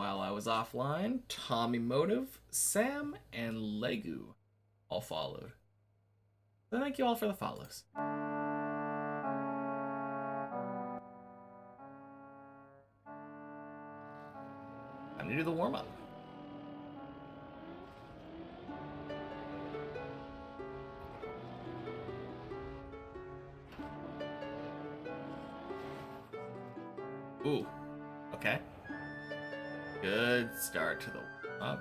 While I was offline, Tommy Motive, Sam, and Legu all followed. So thank you all for the follows. Time to do the warm-up. Ooh, okay. Good start to the warm-up.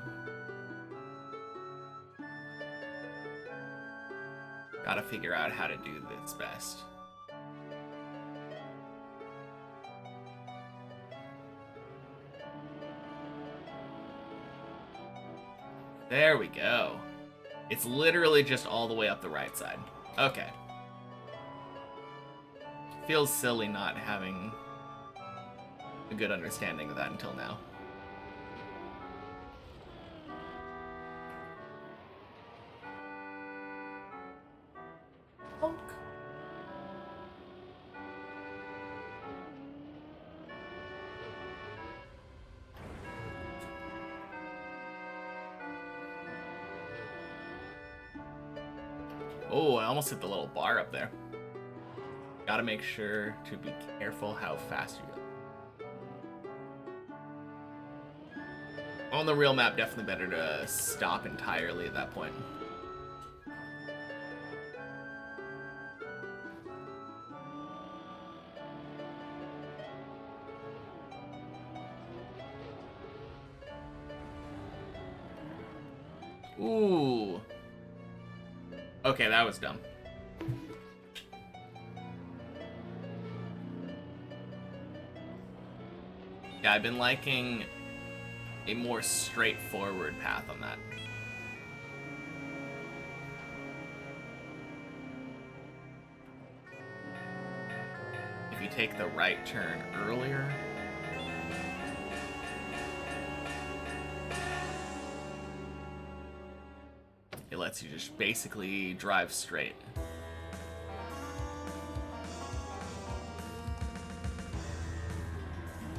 Gotta figure out how to do this best. There we go. It's literally just all the way up the right side. Okay. Feels silly not having a good understanding of that until now. Honk. Oh, I almost hit the little bar up there. Gotta make sure to be careful how fast you go. On the real map, definitely better to stop entirely at that point. Ooh. Okay, that was dumb. Yeah, I've been liking a more straightforward path on that. If you take the right turn earlier, it lets you just basically drive straight.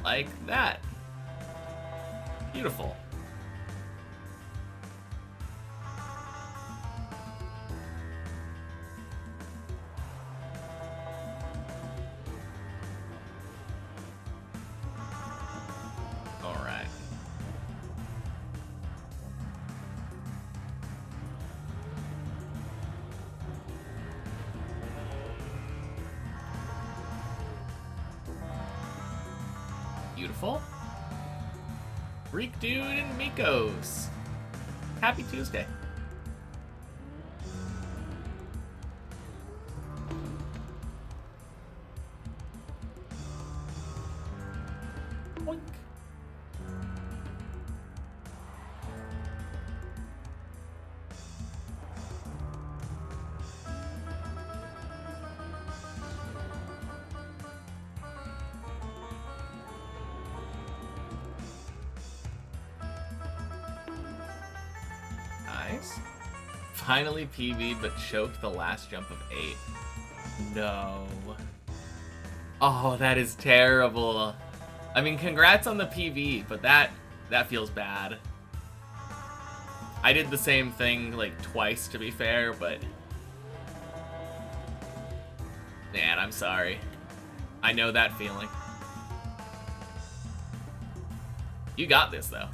Like that. Beautiful. All right. Beautiful. Freak Dude and Mikos. Happy Tuesday. Boink. Nice. Finally PB'd, but choked the last jump of 8. No. Oh, that is terrible. I mean, congrats on the PB, but that feels bad. I did the same thing, like, twice, to be fair, but... Man, I'm sorry. I know that feeling. You got this, though.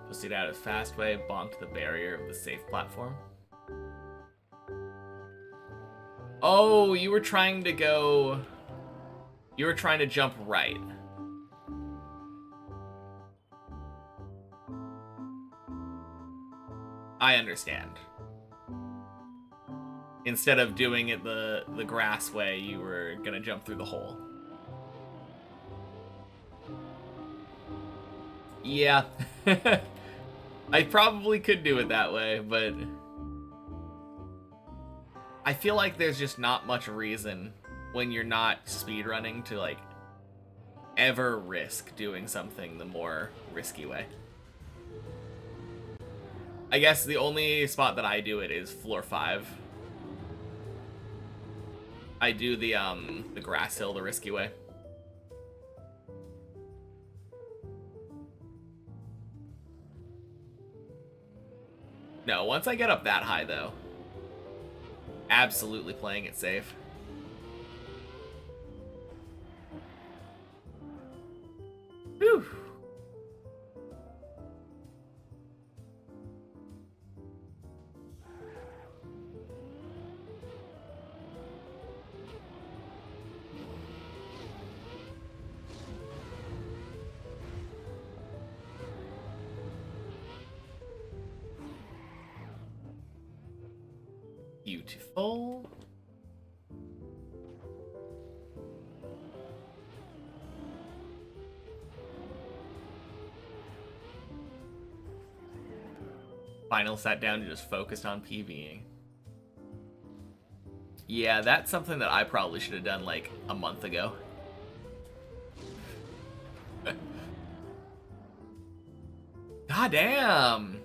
Posted out a fast way, bonked the barrier of the safe platform. Oh, you were trying to go... You were trying to jump right. I understand. Instead of doing it the grass way, you were gonna jump through the hole. Yeah. I probably could do it that way, but... I feel like there's just not much reason when you're not speedrunning to, like, ever risk doing something the more risky way. I guess the only spot that I do it is floor 5. I do the grass hill the risky way. No, once I get up that high, though, absolutely playing it safe. Whew. Beautiful. Final sat down and just focused on PvEing. Yeah, that's something that I probably should have done like a month ago. God damn.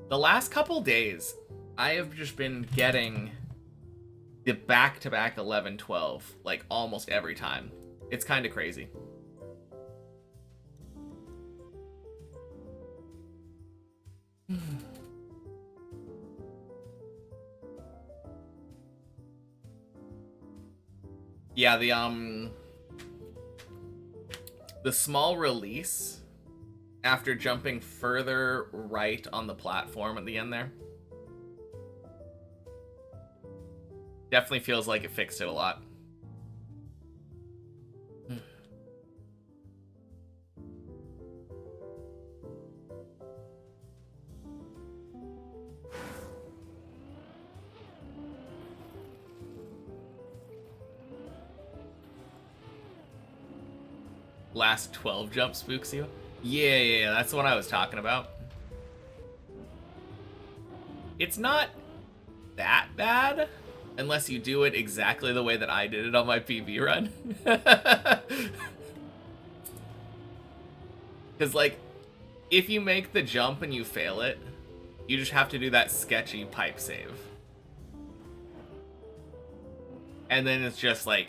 The last couple days, I have just been getting the back-to-back 11-12, like, almost every time. It's kind of crazy. Yeah, the small release after jumping further right on the platform at the end there definitely feels like it fixed it a lot. Last 12 jump spooks you? Yeah, that's what I was talking about. It's not that bad, unless you do it exactly the way that I did it on my PB run. Because, like, if you make the jump and you fail it, you just have to do that sketchy pipe save. And then it's just, like,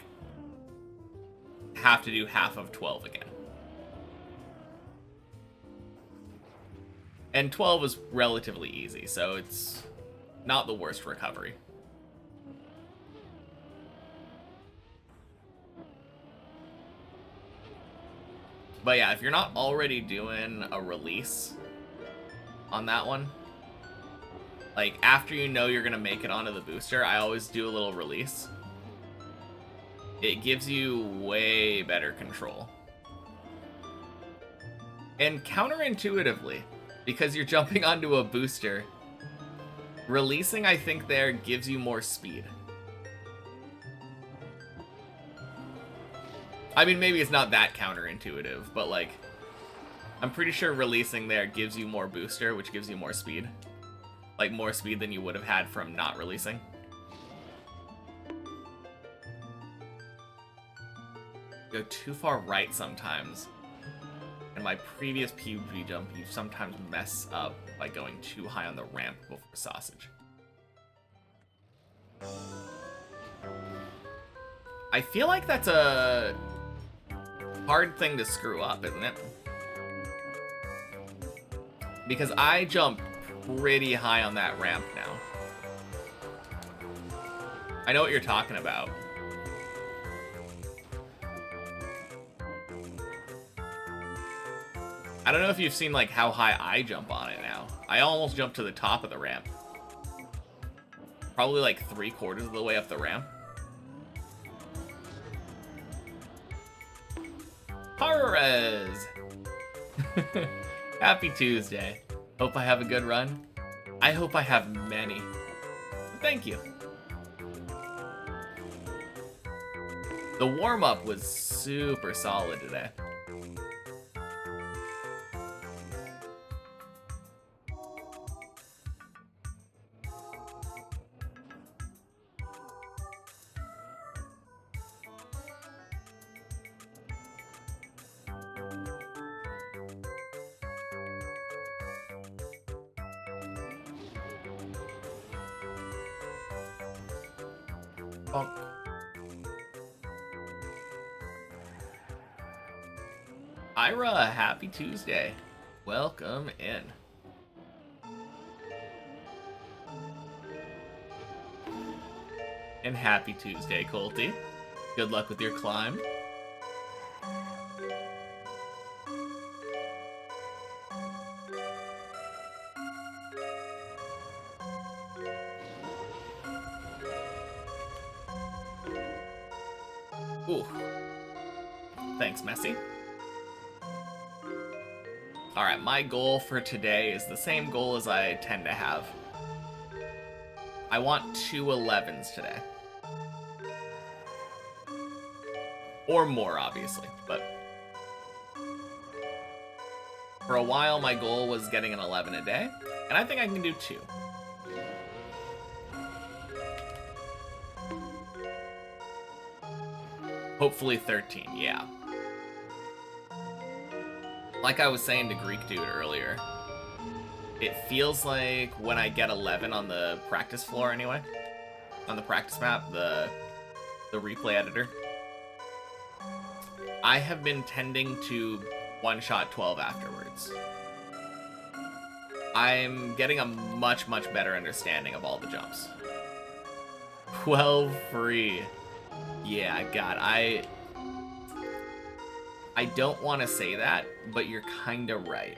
have to do half of 12 again. And 12 is relatively easy, so it's not the worst recovery. But yeah, if you're not already doing a release on that one, like after you know you're gonna make it onto the booster, I always do a little release. It gives you way better control. And counterintuitively, because you're jumping onto a booster, releasing, I think, there gives you more speed. I mean, maybe it's not that counterintuitive, but like, I'm pretty sure releasing there gives you more booster, which gives you more speed. Like, more speed than you would have had from not releasing. Go too far right sometimes. In my previous PvP jump, you sometimes mess up by going too high on the ramp before sausage. I feel like that's a hard thing to screw up, isn't it? Because I jump pretty high on that ramp now. I know what you're talking about. I don't know if you've seen like how high I jump on it now. I almost jumped to the top of the ramp. Probably like 3/4 of the way up the ramp. Perez! Happy Tuesday. Hope I have a good run. I hope I have many. Thank you. The warm-up was super solid today. Bonk. Ira, happy Tuesday. Welcome in. And happy Tuesday, Colty. Good luck with your climb. Ooh. Thanks, Messi. Alright, my goal for today is the same goal as I tend to have. I want 2 11s today. Or more, obviously, but... For a while, my goal was getting an 11 a day, and I think I can do 2. Hopefully 13, yeah. Like I was saying to Greek Dude earlier, it feels like when I get 11 on the practice floor anyway, on the practice map, the replay editor, I have been tending to one-shot 12 afterwards. I'm getting a much, much better understanding of all the jumps. 12 free. Yeah, God, I don't want to say that, but you're kind of right.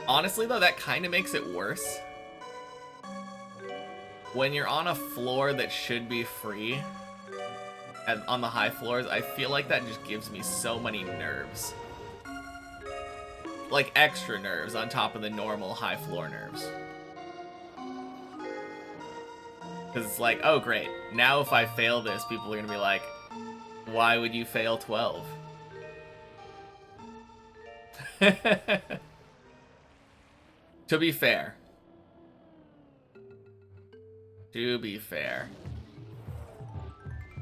Honestly, though, that kind of makes it worse. When you're on a floor that should be free, and on the high floors, I feel like that just gives me so many nerves. Like extra nerves on top of the normal high floor nerves. Because it's like, oh great, now if I fail this, people are going to be like, why would you fail 12? To be fair,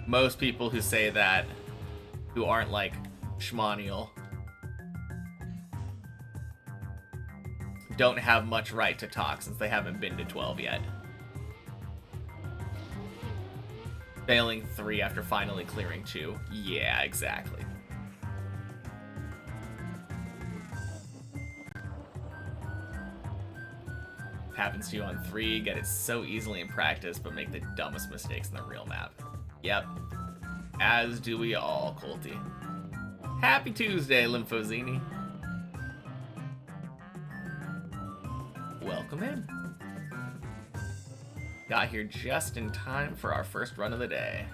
most people who say that, who aren't like Schmaniel, don't have much right to talk since they haven't been to 12 yet. Failing 3 after finally clearing 2. Yeah, exactly. Happens to you on 3, get it so easily in practice, but make the dumbest mistakes in the real map. Yep. As do we all, Colty. Happy Tuesday, Lymphozini. Welcome in. Got here just in time for our first run of the day.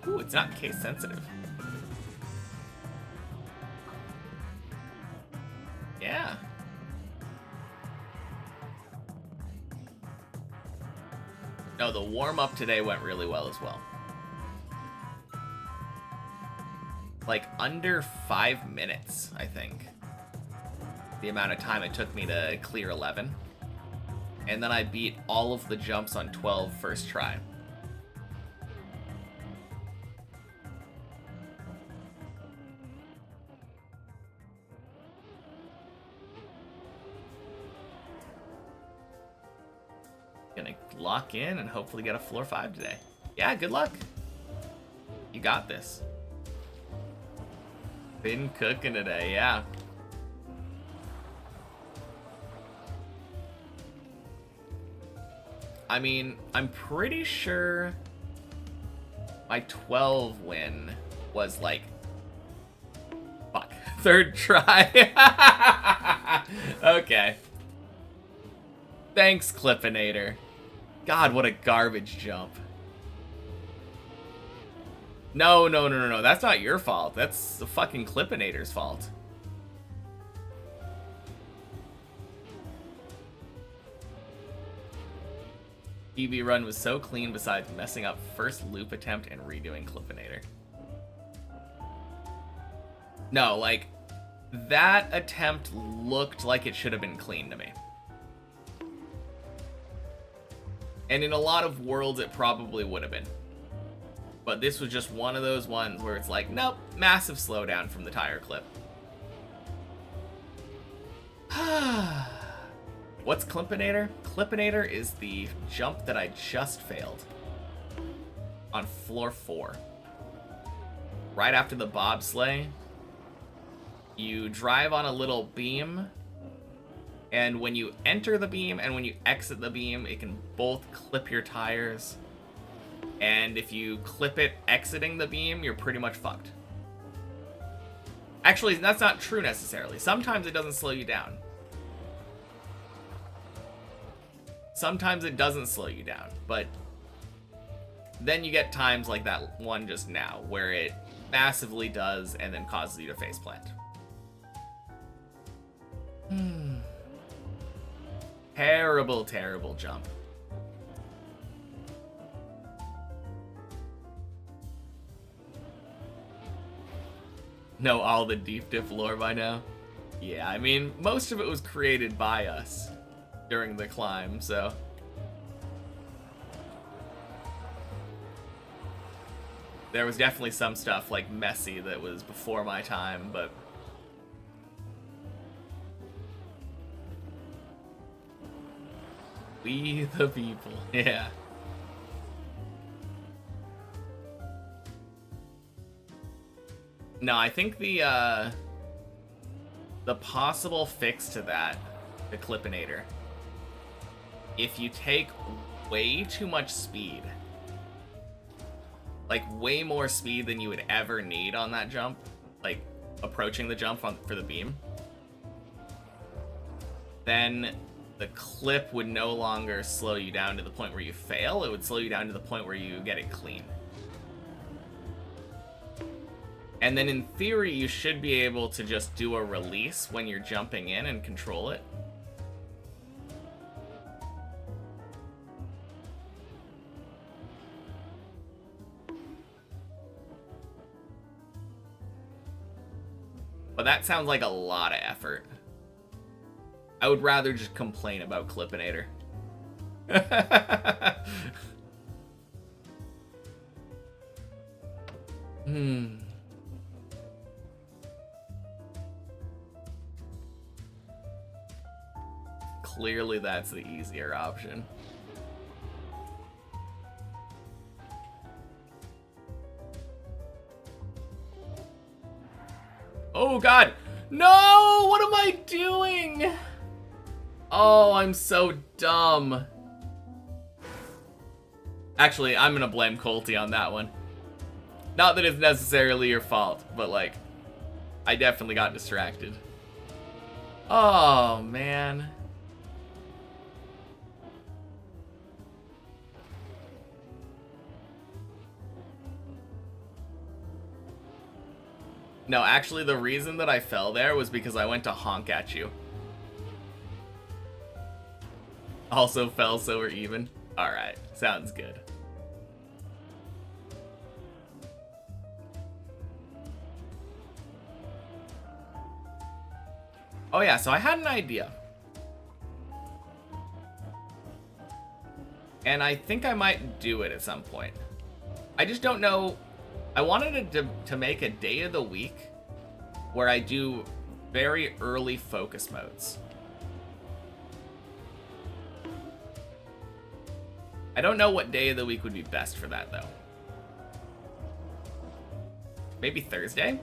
Ooh, it's not case sensitive. Yeah. No, the warm-up today went really well as well. Like, under 5 minutes, I think. The amount of time it took me to clear 11. And then I beat all of the jumps on 12 first try. Gonna lock in and hopefully get a floor 5 today. Yeah, good luck. You got this. Been cooking today, yeah. I mean, I'm pretty sure my 12 win was like, fuck, 3rd try. Okay. Thanks, Clippinator. God, what a garbage jump. No. That's not your fault. That's the fucking Clippinator's fault. EV run was so clean besides messing up first loop attempt and redoing Clippinator. No, like, that attempt looked like it should have been clean to me. And in a lot of worlds, it probably would have been. But this was just one of those ones where it's like, nope, massive slowdown from the tire clip. What's Clippinator? Clippinator is the jump that I just failed on floor 4. Right after the bobsleigh, you drive on a little beam, and when you enter the beam and when you exit the beam, it can both clip your tires. And if you clip it exiting the beam, you're pretty much fucked. Actually, that's not true necessarily. Sometimes it doesn't slow you down. Sometimes it doesn't slow you down, but then you get times like that one just now, where it massively does and then causes you to faceplant. Terrible, terrible jump. Know all the deep dip lore by now? Yeah, I mean, most of it was created by us during the climb, so. There was definitely some stuff like messy that was before my time, but we the people, yeah. No, I think the possible fix to that, the Clippinator, if you take way too much speed, like way more speed than you would ever need on that jump, like approaching the jump for the beam, then the clip would no longer slow you down to the point where you fail. It would slow you down to the point where you get it clean. And then in theory, you should be able to just do a release when you're jumping in and control it. But that sounds like a lot of effort. I would rather just complain about Clippinator. Clearly that's the easier option. Oh god! No! What am I doing? Oh, I'm so dumb. Actually, I'm gonna blame Colty on that one. Not that it's necessarily your fault, but like, I definitely got distracted. Oh, man. No, actually, the reason that I fell there was because I went to honk at you. Also fell, so we're even. Alright, sounds good. Oh yeah, so I had an idea. And I think I might do it at some point. I just don't know. I wanted to make a day of the week where I do very early focus modes. I don't know what day of the week would be best for that, though. Maybe Thursday?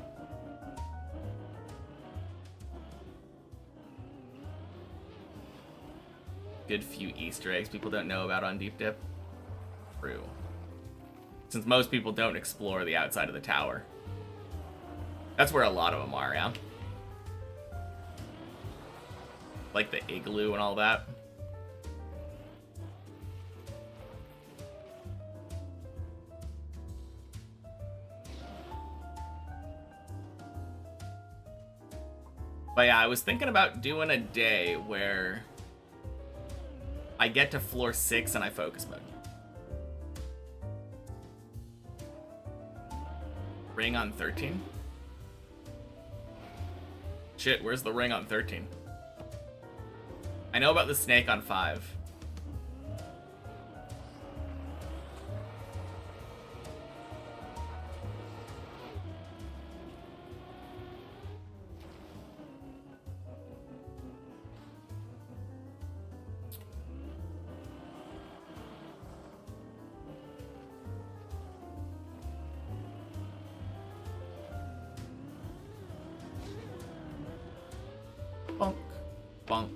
Good few Easter eggs people don't know about on Deep Dip. True. Since most people don't explore the outside of the tower. That's where a lot of them are, yeah? Like the igloo and all that. But yeah, I was thinking about doing a day where I get to floor 6 and I focus mode. Ring on 13? Shit, where's the ring on 13? I know about the snake on 5. Bonk. Bonk.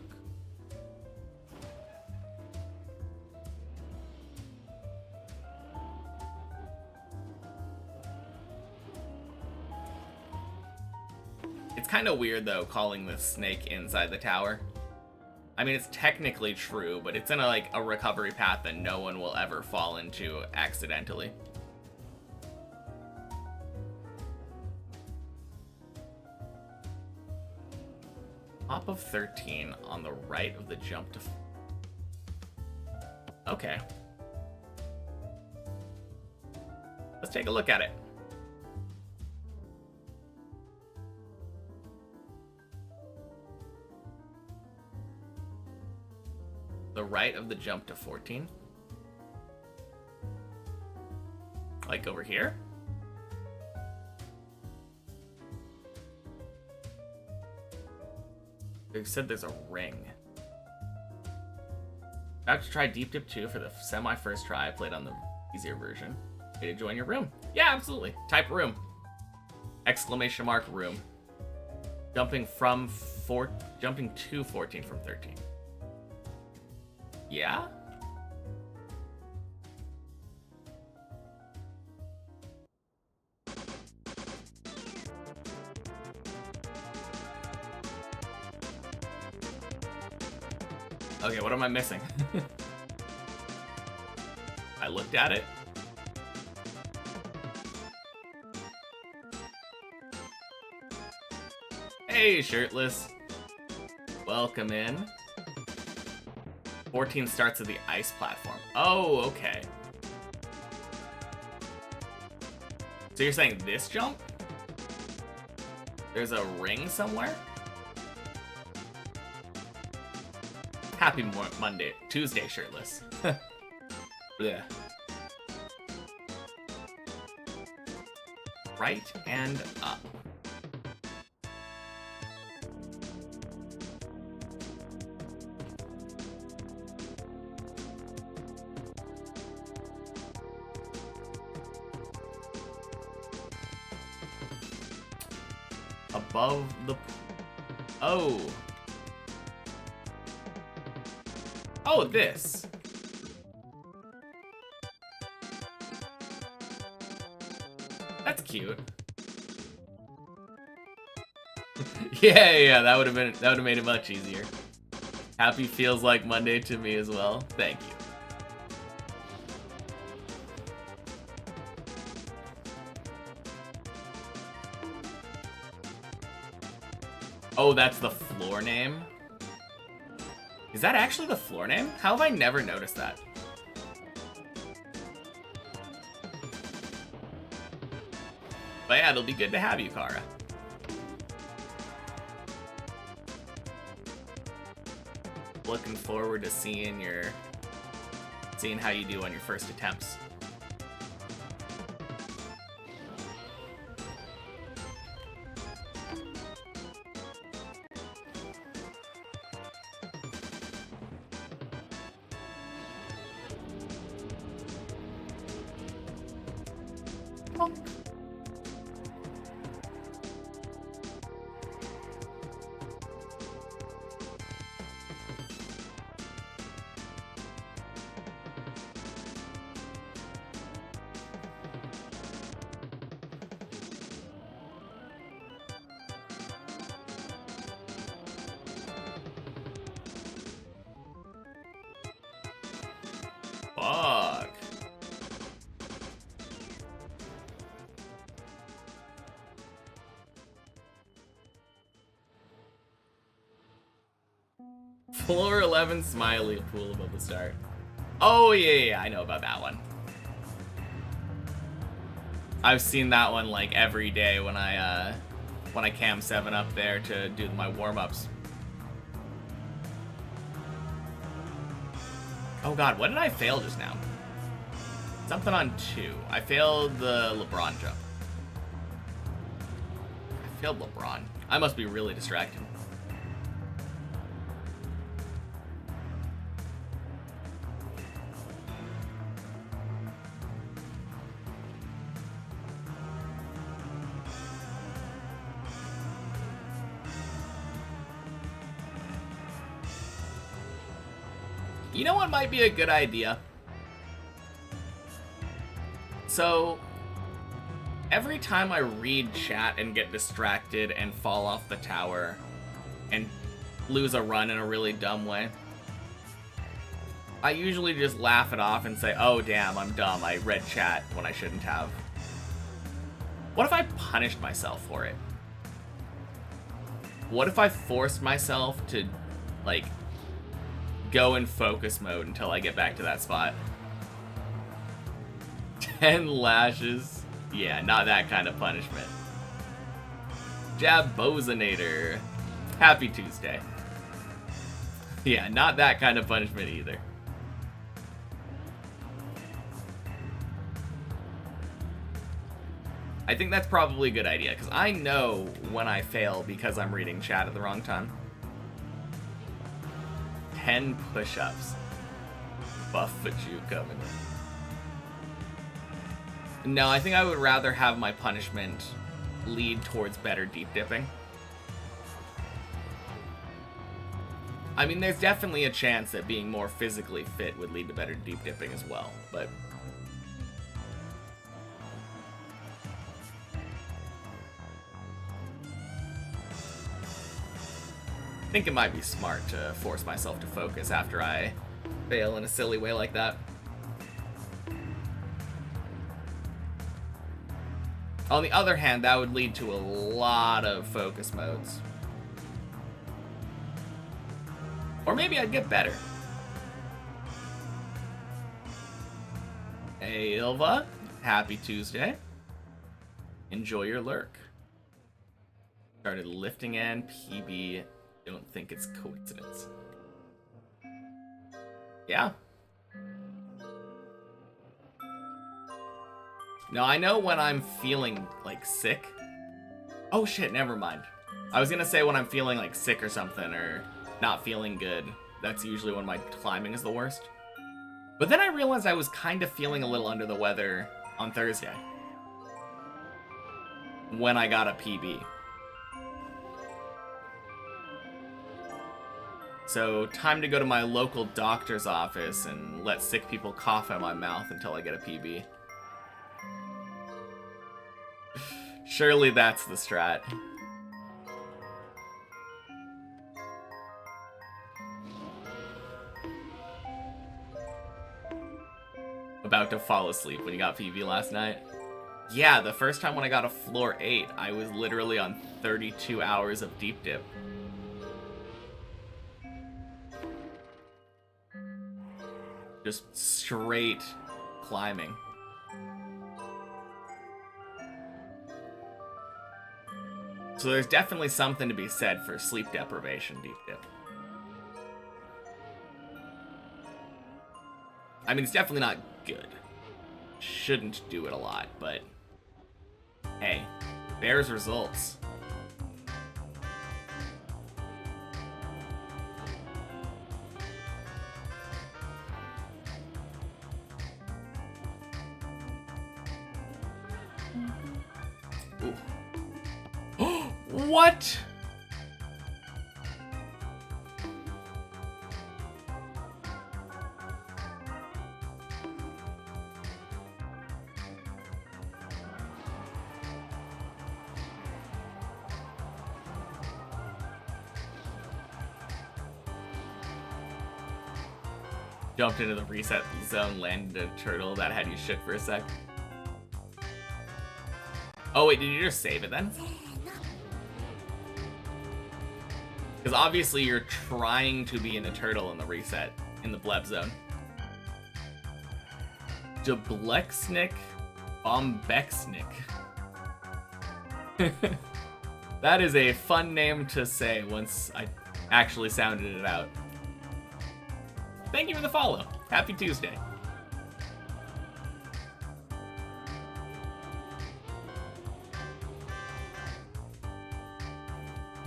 It's kind of weird, though, calling the snake inside the tower. I mean, it's technically true, but it's in a recovery path that no one will ever fall into accidentally. Top of 13 on the right of the jump to... Okay. Let's take a look at it. The right of the jump to 14. Like over here? They said there's a ring. I have to try Deep Dip 2 for the semi-first try. I played on the easier version. Ready to join your room? Yeah, absolutely. Type room. Exclamation mark room. Jumping to 14 from 13. Yeah? Okay, what am I missing? I looked at it. Hey, shirtless. Welcome in. 14 starts at the ice platform. Oh, okay. So you're saying this jump? There's a ring somewhere? Happy Tuesday, shirtless. Yeah. Right and up. Above the... Oh. Oh, this. That's cute. Yeah, that would have made it much easier. Happy feels like Monday to me as well. Thank you. Oh, that's the floor name? Is that actually the floor name? How have I never noticed that? But yeah, it'll be good to have you, Kara. Looking forward to seeing how you do on your first attempts. Fuck. Floor 11 Smiley pool above the start. Oh yeah, I know about that one. I've seen that one like every day when I cam 7 up there to do my warm-ups. Oh god, what did I fail just now? Something on 2. I failed the LeBron jump. I failed LeBron. I must be really distracted. You know what might be a good idea? So, every time I read chat and get distracted and fall off the tower and lose a run in a really dumb way, I usually just laugh it off and say, oh damn, I'm dumb, I read chat when I shouldn't have. What if I punished myself for it? What if I forced myself to, like, go in focus mode until I get back to that spot? 10 lashes? Yeah, not that kind of punishment. Jabozinator. Happy Tuesday. Yeah, not that kind of punishment either. I think that's probably a good idea, because I know when I fail because I'm reading chat at the wrong time. 10 push-ups. Buff at you coming in. No, I think I would rather have my punishment lead towards better deep dipping. I mean, there's definitely a chance that being more physically fit would lead to better deep dipping as well, but... I think it might be smart to force myself to focus after I fail in a silly way like that. On the other hand, that would lead to a lot of focus modes. Or maybe I'd get better. Hey, Ilva. Happy Tuesday. Enjoy your lurk. Started lifting and PB. Don't think it's coincidence. Yeah. No, I know when I'm feeling, like, sick. Oh shit, never mind. I was gonna say when I'm feeling, like, sick or something, or not feeling good. That's usually when my climbing is the worst. But then I realized I was kind of feeling a little under the weather on Thursday. When I got a PB. So, time to go to my local doctor's office and let sick people cough in my mouth until I get a PB. Surely that's the strat. About to fall asleep when you got PB last night? Yeah, the first time when I got a floor 8, I was literally on 32 hours of deep dip. Just straight climbing. So there's definitely something to be said for sleep deprivation deep dip. I mean, it's definitely not good. Shouldn't do it a lot, but hey, bears results. What? Jumped into the reset zone, landed a turtle that had you shook for a sec. Oh wait, did you just save it then? Because obviously you're trying to be in a turtle in the reset, in the bleb zone. Dublexnik Bombexnik. That is a fun name to say once I actually sounded it out. Thank you for the follow. Happy Tuesday.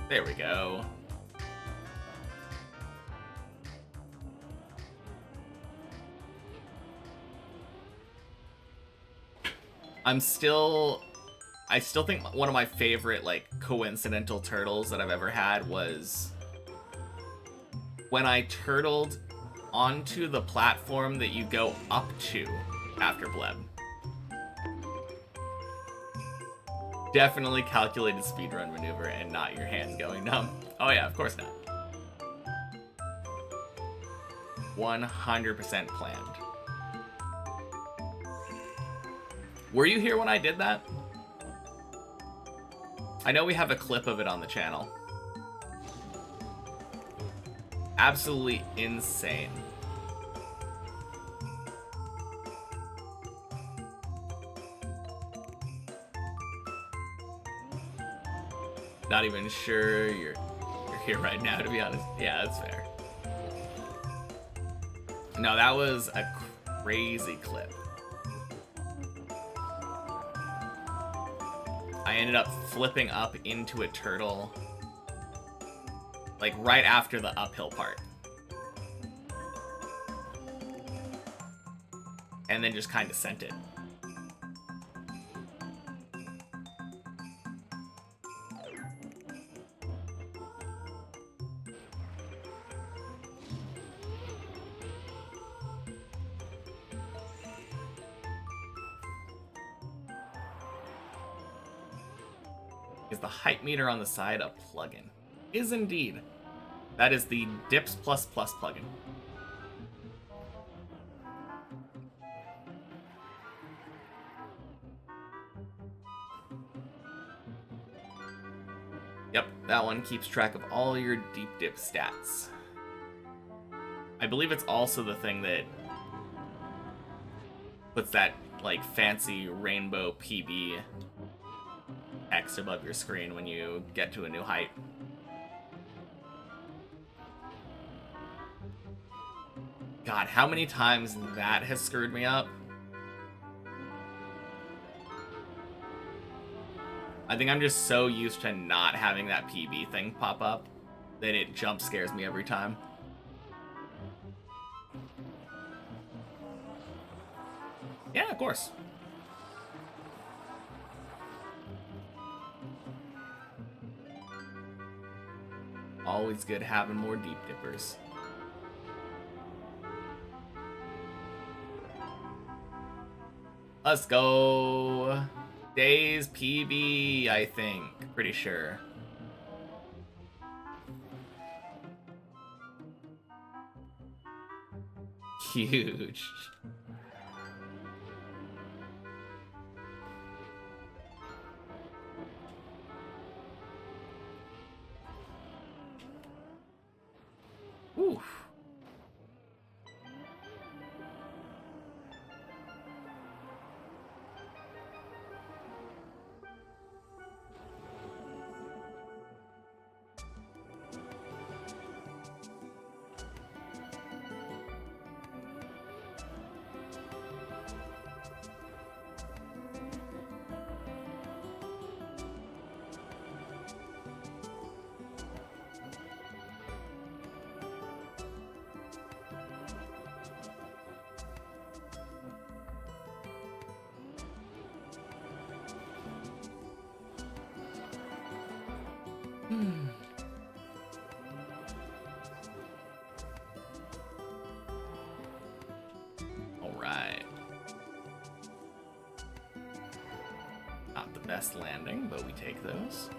There we go. I still think one of my favorite, like, coincidental turtles that I've ever had was when I turtled onto the platform that you go up to after Bleb. Definitely calculated speedrun maneuver and not your hands going numb. Oh yeah, of course not. 100% planned. Were you here when I did that? I know we have a clip of it on the channel. Absolutely insane. Not even sure you're here right now, to be honest. Yeah, that's fair. No, that was a crazy clip. I ended up flipping up into a turtle, like right after the uphill part. And then just kind of sent it. Is the height meter on the side a plugin? Is indeed. That is the Dips++ plugin. Yep, that one keeps track of all your deep dip stats. I believe it's also the thing that puts that, like, fancy rainbow PB text above your screen when you get to a new height. God, how many times that has screwed me up? I think I'm just so used to not having that PB thing pop up that it jump scares me every time. Yeah, of course. Always good having more deep dippers. Let's go. Days PB, I think. Pretty sure. Huge. Oof. All right. Not the best landing, but we take those.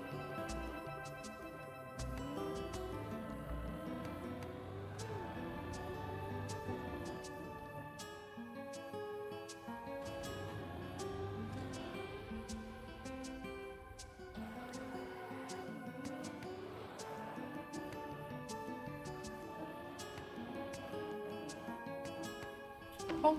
Bonk.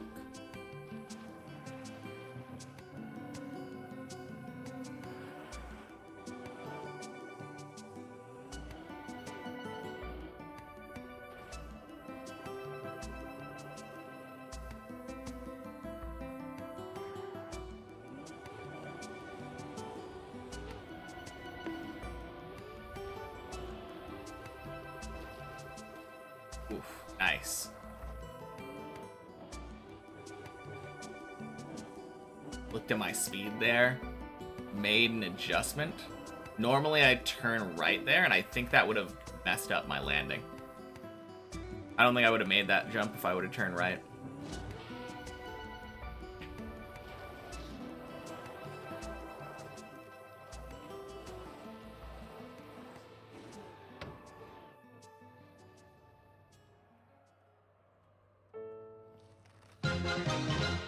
Oof, nice. Looked at my speed there, made an adjustment. Normally I'd turn right there, and I think that would have messed up my landing. I don't think I would have made that jump if I would have turned right.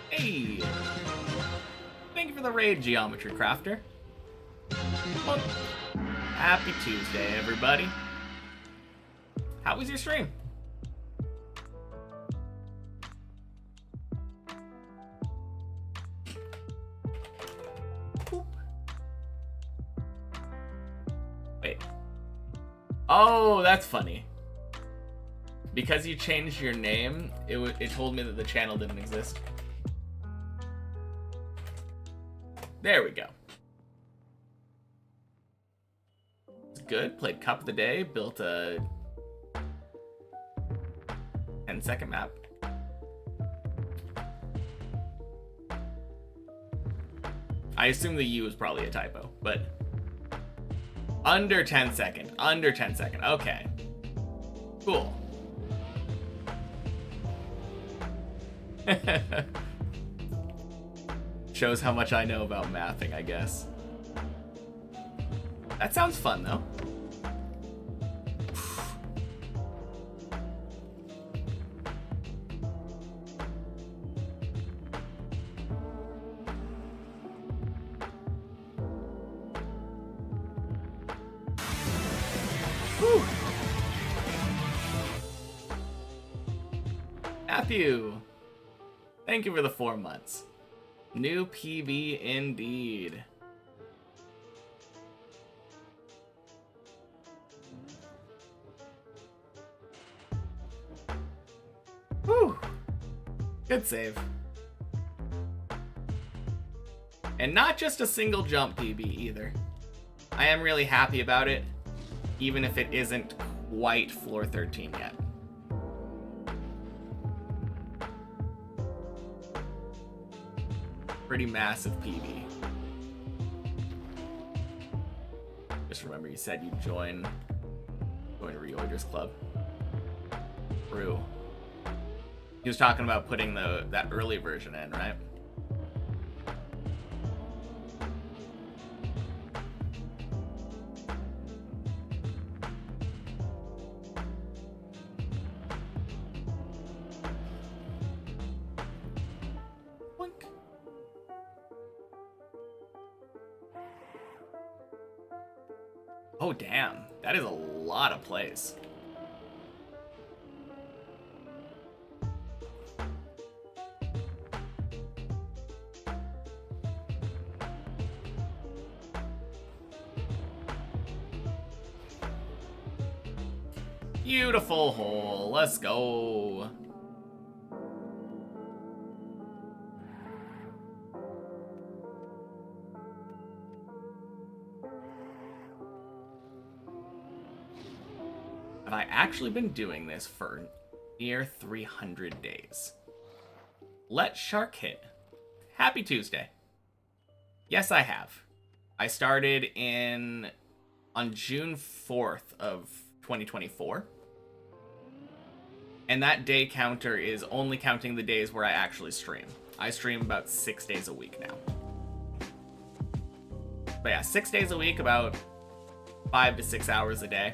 Hey! Thank you for the raid, Geometry Crafter. Well, happy Tuesday, everybody. How was your stream? Boop. Wait. Oh, that's funny. Because you changed your name, it told me that the channel didn't exist. There we go. It's good. Played Cup of the Day. Built a 10-second map. I assume the U is probably a typo, but under 10 second. Under 10 second. Okay. Cool. Shows how much I know about mathing, I guess. That sounds fun, though. Whew. Matthew, thank you for the 4 months. New PB indeed. Whew. Good save. And not just a single jump PB either. I am really happy about it, even if it isn't quite floor 13 yet. Pretty massive PB. Just remember you said you'd join Reoiders Club. True. He was talking about putting that early version in, right? Oh, damn. That is a lot of plays. Beautiful hole. Let's go. Have I actually been doing this for near 300 days? Let Shark hit. Happy Tuesday. Yes, I have. I started on June 4th of 2024. And that day counter is only counting the days where I actually stream. I stream about 6 days a week now. But yeah, 6 days a week, about 5 to 6 hours a day.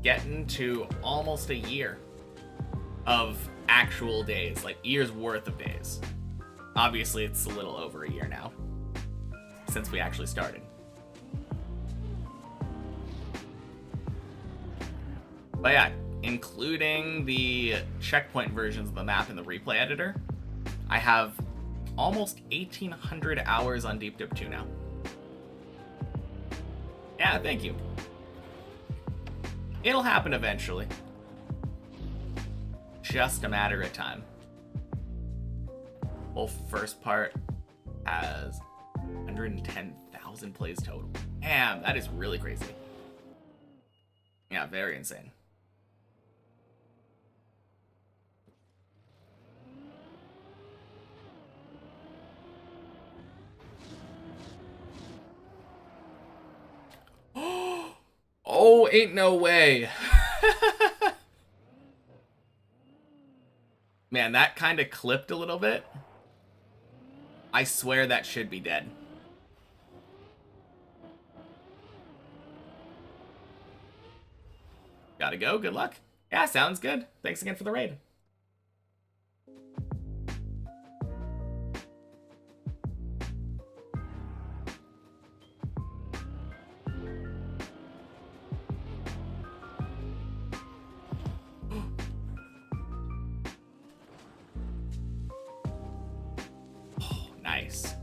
Getting to almost a year of actual days, like years worth of days. Obviously, it's a little over a year now since we actually started. But yeah, including the checkpoint versions of the map in the replay editor, I have almost 1,800 hours on Deep Dip 2 now. Yeah, thank you. It'll happen eventually. Just a matter of time. Whole first part has 110,000 plays total. Damn, that is really crazy. Yeah, very insane. ain't no way. Man, that kind of clipped a little bit. I swear that should be dead. Gotta go. Good luck. Yeah, sounds good. Thanks again for the raid. Oh, nice.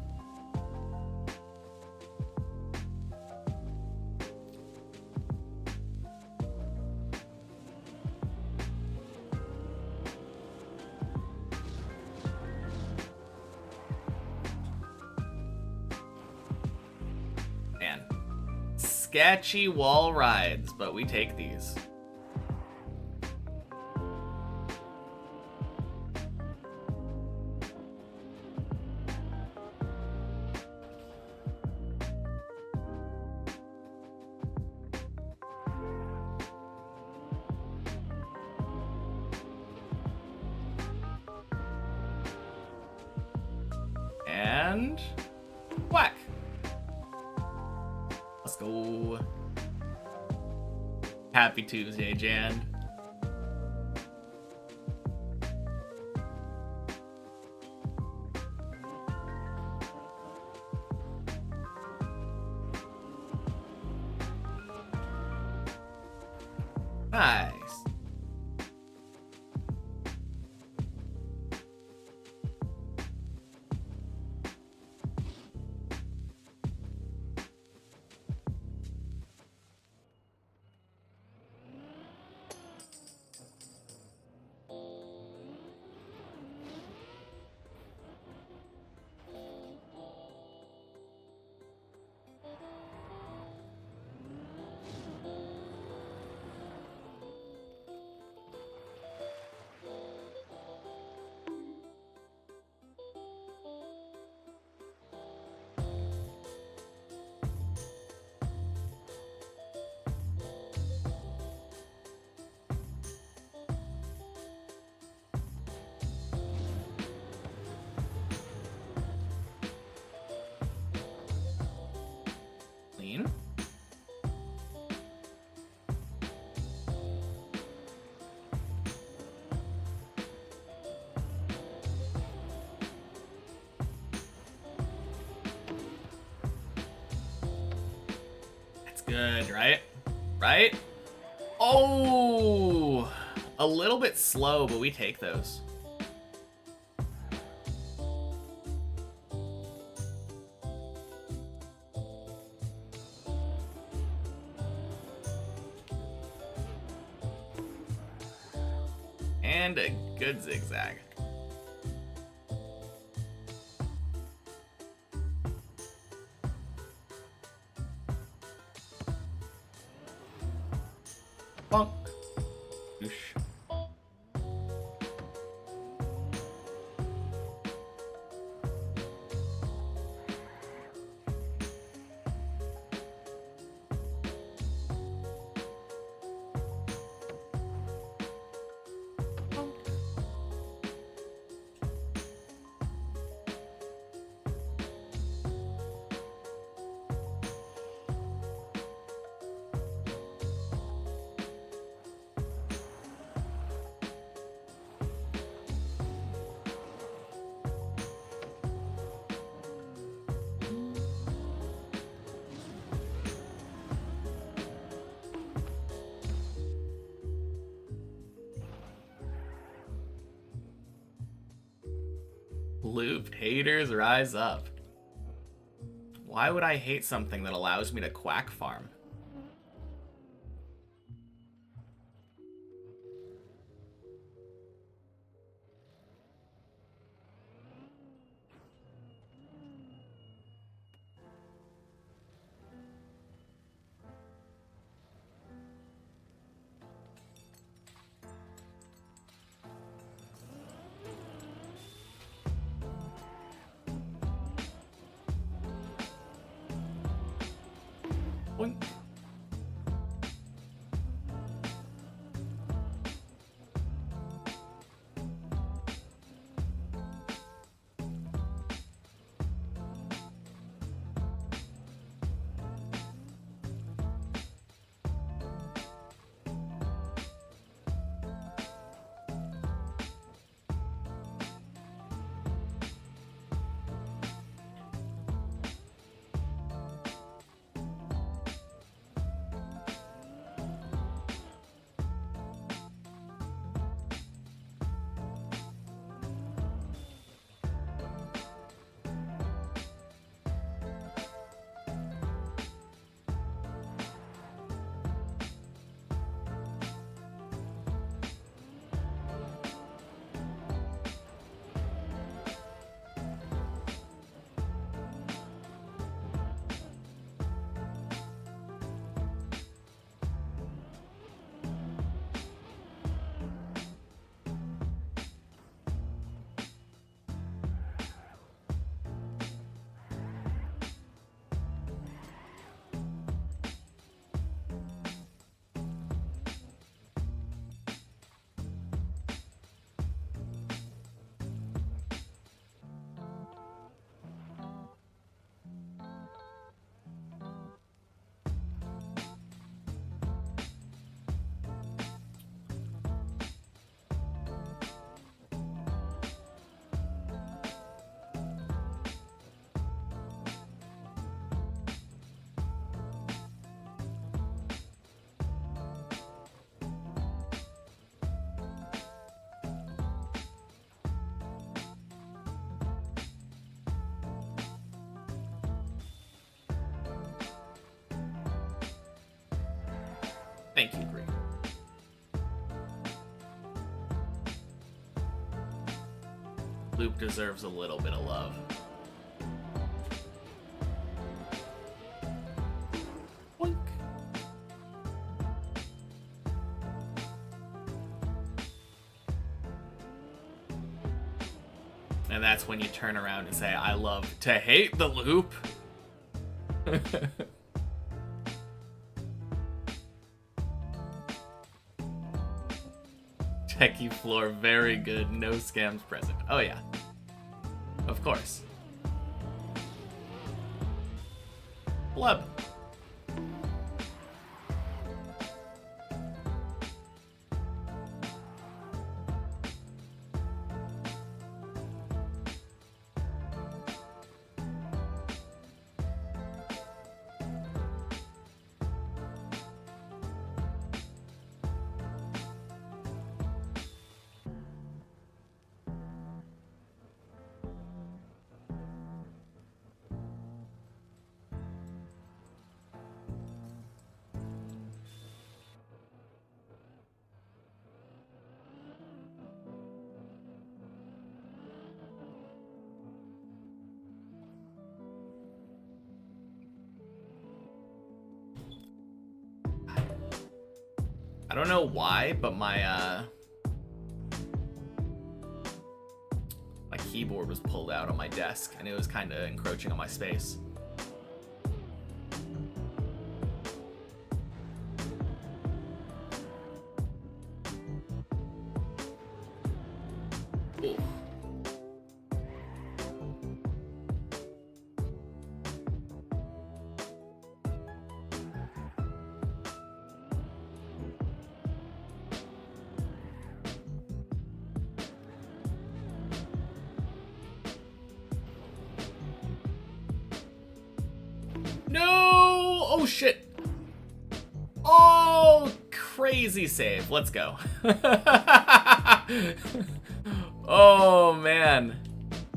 Man. Sketchy wall rides, but we take these. And whack. Let's go. Happy Tuesday, Jan. Nice. Clean. That's good, right? Right? Oh, a little bit slow, but we take those. And a good zigzag. Bonk. Oosh. Looped haters rise up. Why would I hate something that allows me to quack farm? Boink. Thank you, Green. Loop deserves a little bit of love. Boink. And that's when you turn around and say, I love to hate the loop. Techie floor, very good. No scams present. Oh yeah. Of course. Blub. I don't know why, but my keyboard was pulled out on my desk and it was kind of encroaching on my space. Ooh. No! Oh shit! Oh, crazy save. Let's go. Oh man.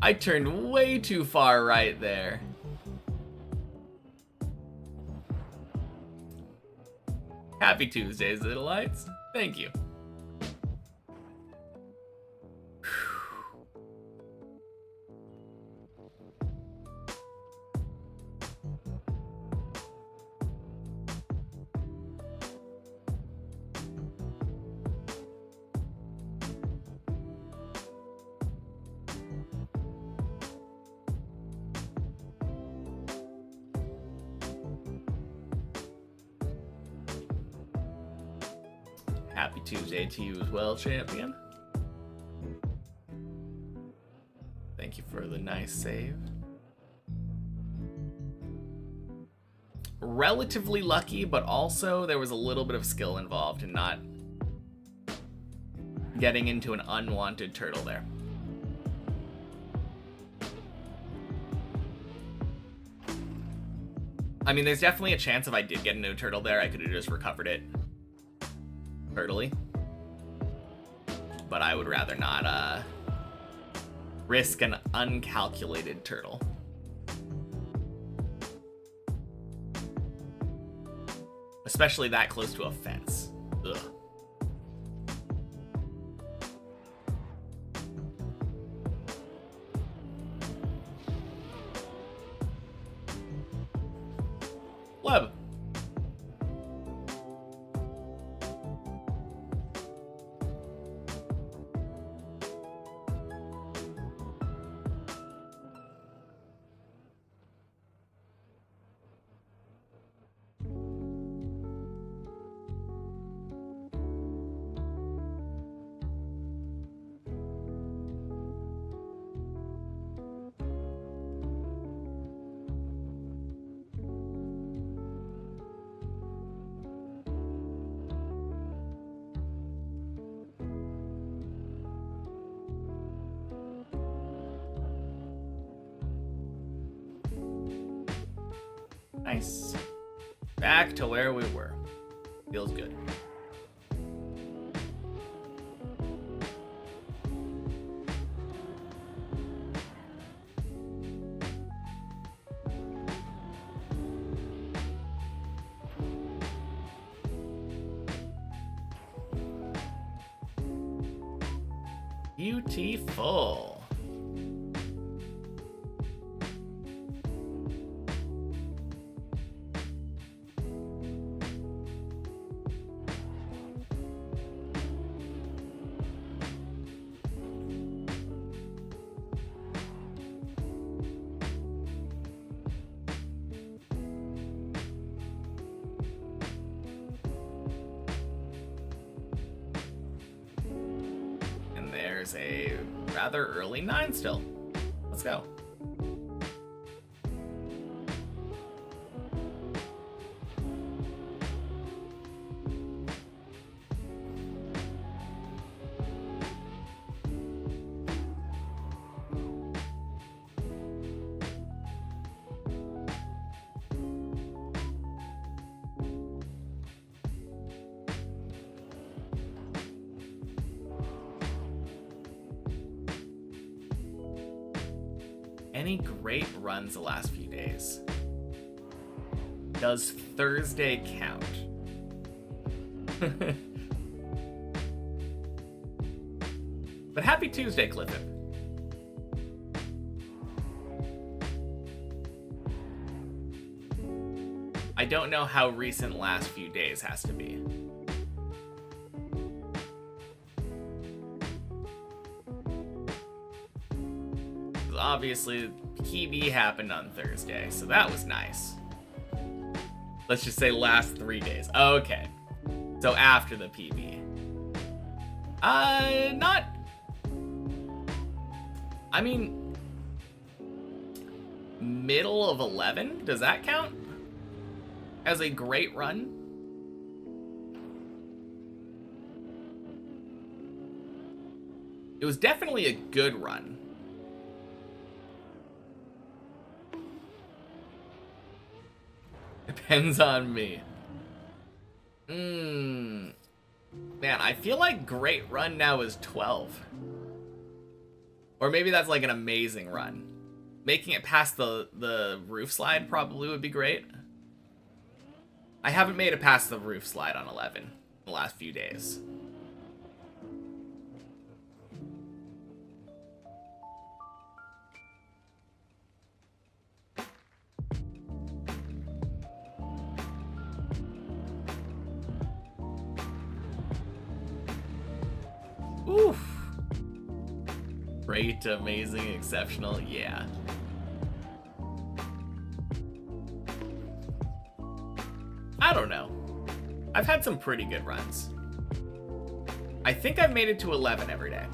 I turned way too far right there. Happy Tuesdays, little lights. Thank you. Happy Tuesday to you as well, champion. Thank you for the nice save. Relatively lucky, but also there was a little bit of skill involved in not getting into an unwanted turtle there. I mean, there's definitely a chance if I did get a no turtle there, I could have just recovered it turtly. But I would rather not risk an uncalculated turtle. Especially that close to a fence. Ugh. Web. Nice. Back to where we were. Feels good. Beautiful. There's a rather early 9 still. Let's go. Any great runs the last few days? Does Thursday count? But happy Tuesday, Clifton. I don't know how recent last few days has to be. Obviously, PB happened on Thursday, so that was nice. Let's just say last 3 days. Okay. So after the PB. Not... I mean... middle of 11? Does that count? As a great run? It was definitely a good run. Depends on me. Man, I feel like great run now is 12. Or maybe that's like an amazing run. Making it past the roof slide probably would be great. I haven't made it past the roof slide on 11 in the last few days. Oof. Great, amazing, exceptional, yeah. I don't know. I've had some pretty good runs. I think I've made it to 11 every day,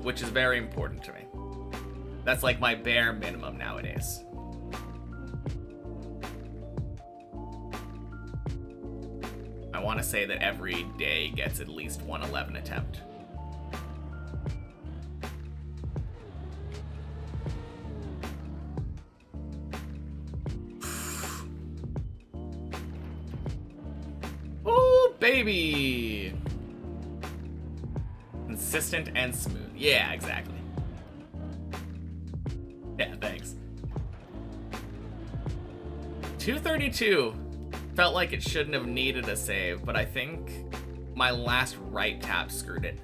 which is very important to me. That's like my bare minimum nowadays. I want to say that every day gets at least one 11 attempt. Baby! Consistent and smooth. Yeah, exactly. Yeah, thanks. 232 felt like it shouldn't have needed a save, but I think my last right tap screwed it.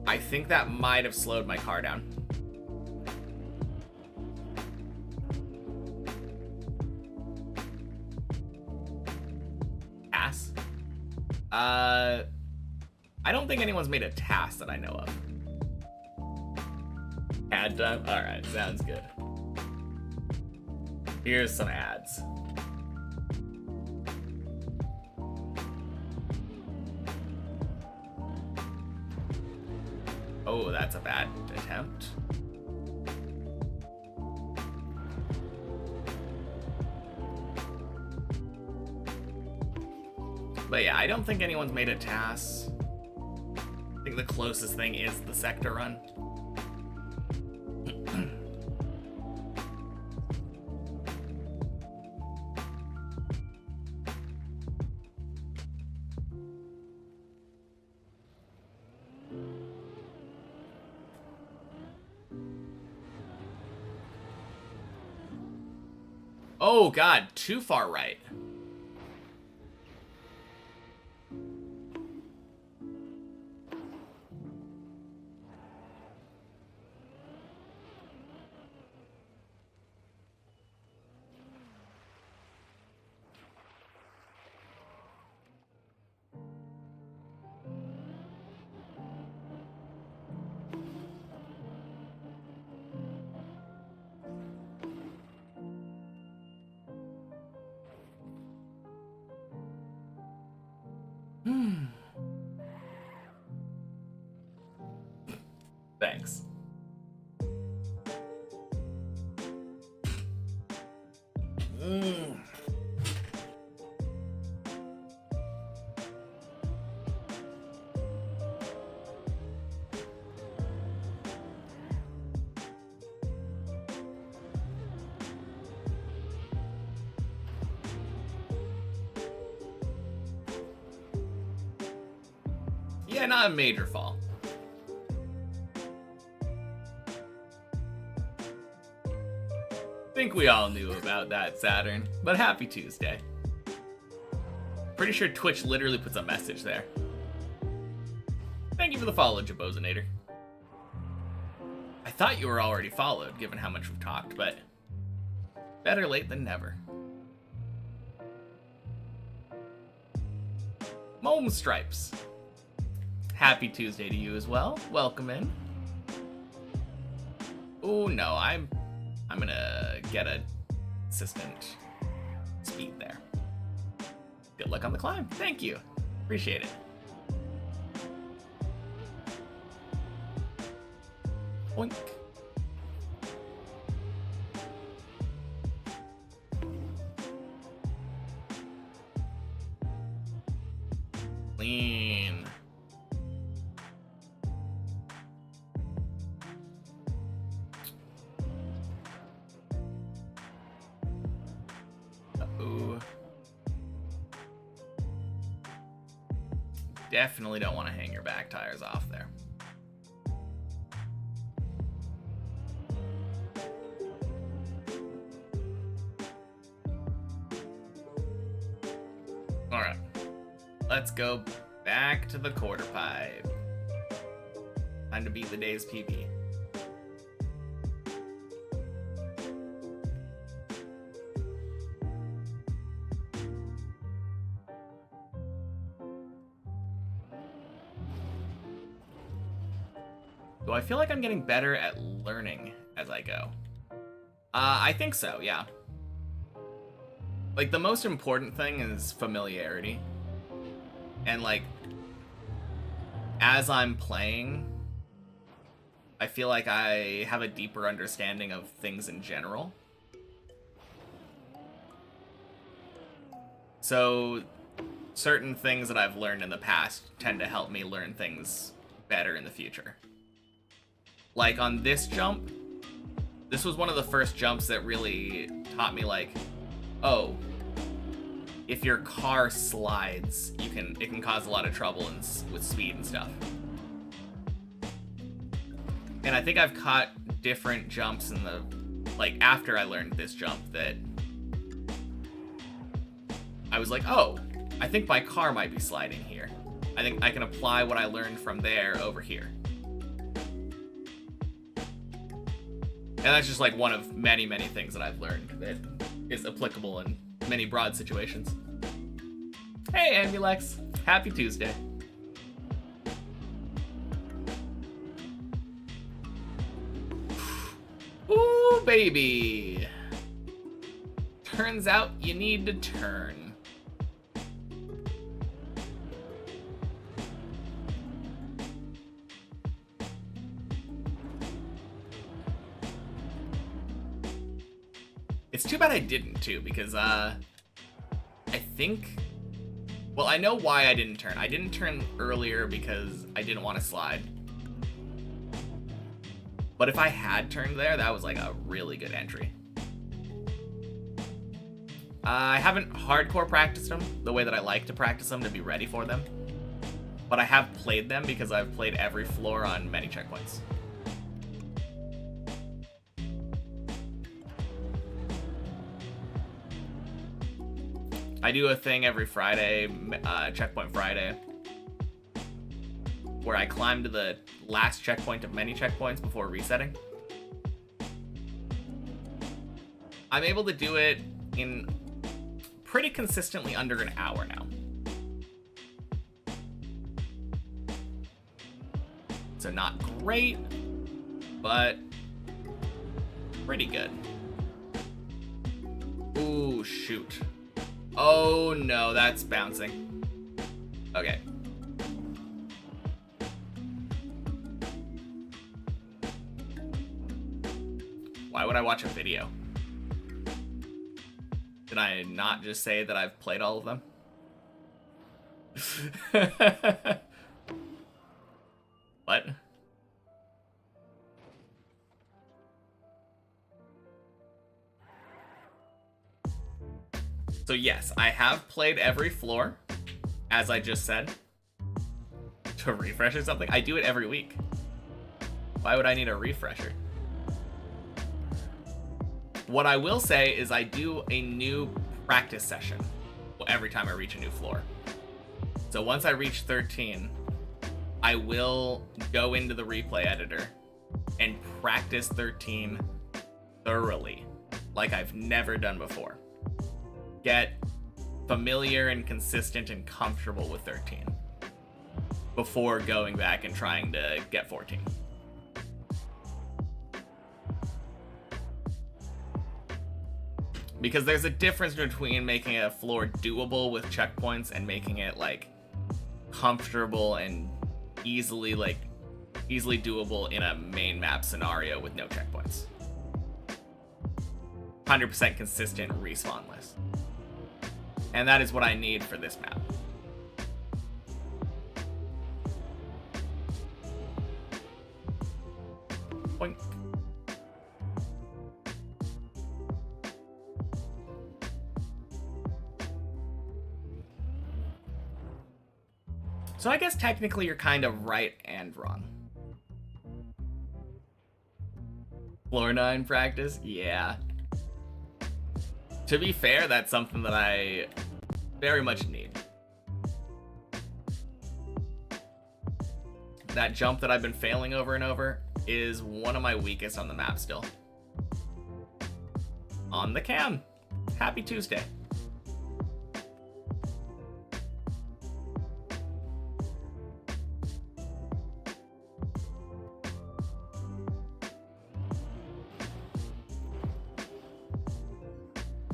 I think that might have slowed my car down. I don't think anyone's made a task that I know of. Ad time? Alright, sounds good. Here's some ads. Oh, that's a bad attempt. But yeah, I don't think anyone's made a task. I think the closest thing is the sector run. Oh god, too far right. Thanks. Yeah, not a major fall. I think we all knew about that, Saturn, but happy Tuesday. Pretty sure Twitch literally puts a message there. Thank you for the follow, Jabozinator. I thought you were already followed, given how much we've talked, but better late than never. Mome Stripes. Happy Tuesday to you as well. Welcome in. Oh no, I'm gonna get a consistent speed there. Good luck on the climb. Thank you. Appreciate it. Oink. Clean. Uh-oh. Definitely don't want to hang your back tires off there. Alright. Let's go back to the quarter pipe. Time to beat the day's PB. Do I feel like I'm getting better at learning as I go? I think so, yeah. Like, the most important thing is familiarity. And, like, as I'm playing, I feel like I have a deeper understanding of things in general. So, certain things that I've learned in the past tend to help me learn things better in the future. Like, on this jump, this was one of the first jumps that really taught me, like, oh, if your car slides, it can cause a lot of trouble with speed and stuff. And I think I've caught different jumps in the, like, after I learned this jump that I was like, oh, I think my car might be sliding here. I think I can apply what I learned from there over here. And that's just like one of many, many things that I've learned that is applicable in many broad situations. Hey, Amulex. Happy Tuesday. Ooh, baby. Turns out you need to turn. It's too bad I didn't, too, because, I think... Well, I know why I didn't turn. I didn't turn earlier because I didn't want to slide. But if I had turned there, that was, like, a really good entry. I haven't hardcore practiced them the way that I like to practice them to be ready for them. But I have played them because I've played every floor on many checkpoints. I do a thing every Friday, Checkpoint Friday, where I climb to the last checkpoint of many checkpoints before resetting. I'm able to do it in pretty consistently under an hour now. So not great, but pretty good. Ooh, shoot. Oh no, that's bouncing. Okay. Why would I watch a video? Did I not just say that I've played all of them? What? So yes, I have played every floor, as I just said. To refresh or something? I do it every week. Why would I need a refresher? What I will say is I do a new practice session every time I reach a new floor. So once I reach 13, I will go into the replay editor and practice 13 thoroughly, like I've never done before. Get familiar and consistent and comfortable with 13 before going back and trying to get 14. Because there's a difference between making a floor doable with checkpoints and making it like comfortable and easily doable in a main map scenario with no checkpoints. 100% consistent respawn list. And that is what I need for this map. Boink. So I guess technically you're kind of right and wrong. Floor 9 practice? Yeah. To be fair, that's something that I very much need. That jump that I've been failing over and over is one of my weakest on the map still. On the cam. Happy Tuesday.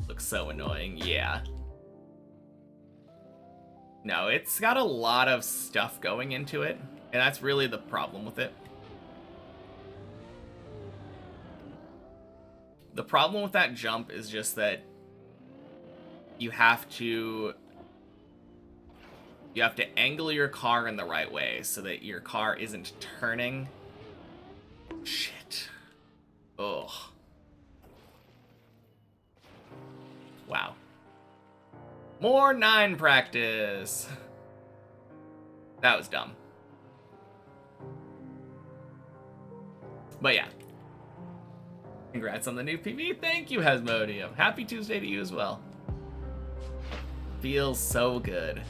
Looks so annoying, yeah. No, it's got a lot of stuff going into it, and that's really the problem with it. The problem with that jump is just that you have to angle your car in the right way so that your car isn't turning. Shit. Ugh. Wow. More 9 practice. That was dumb. But yeah. Congrats on the new PV. Thank you, Hasmodium. Happy Tuesday to you as well. Feels so good.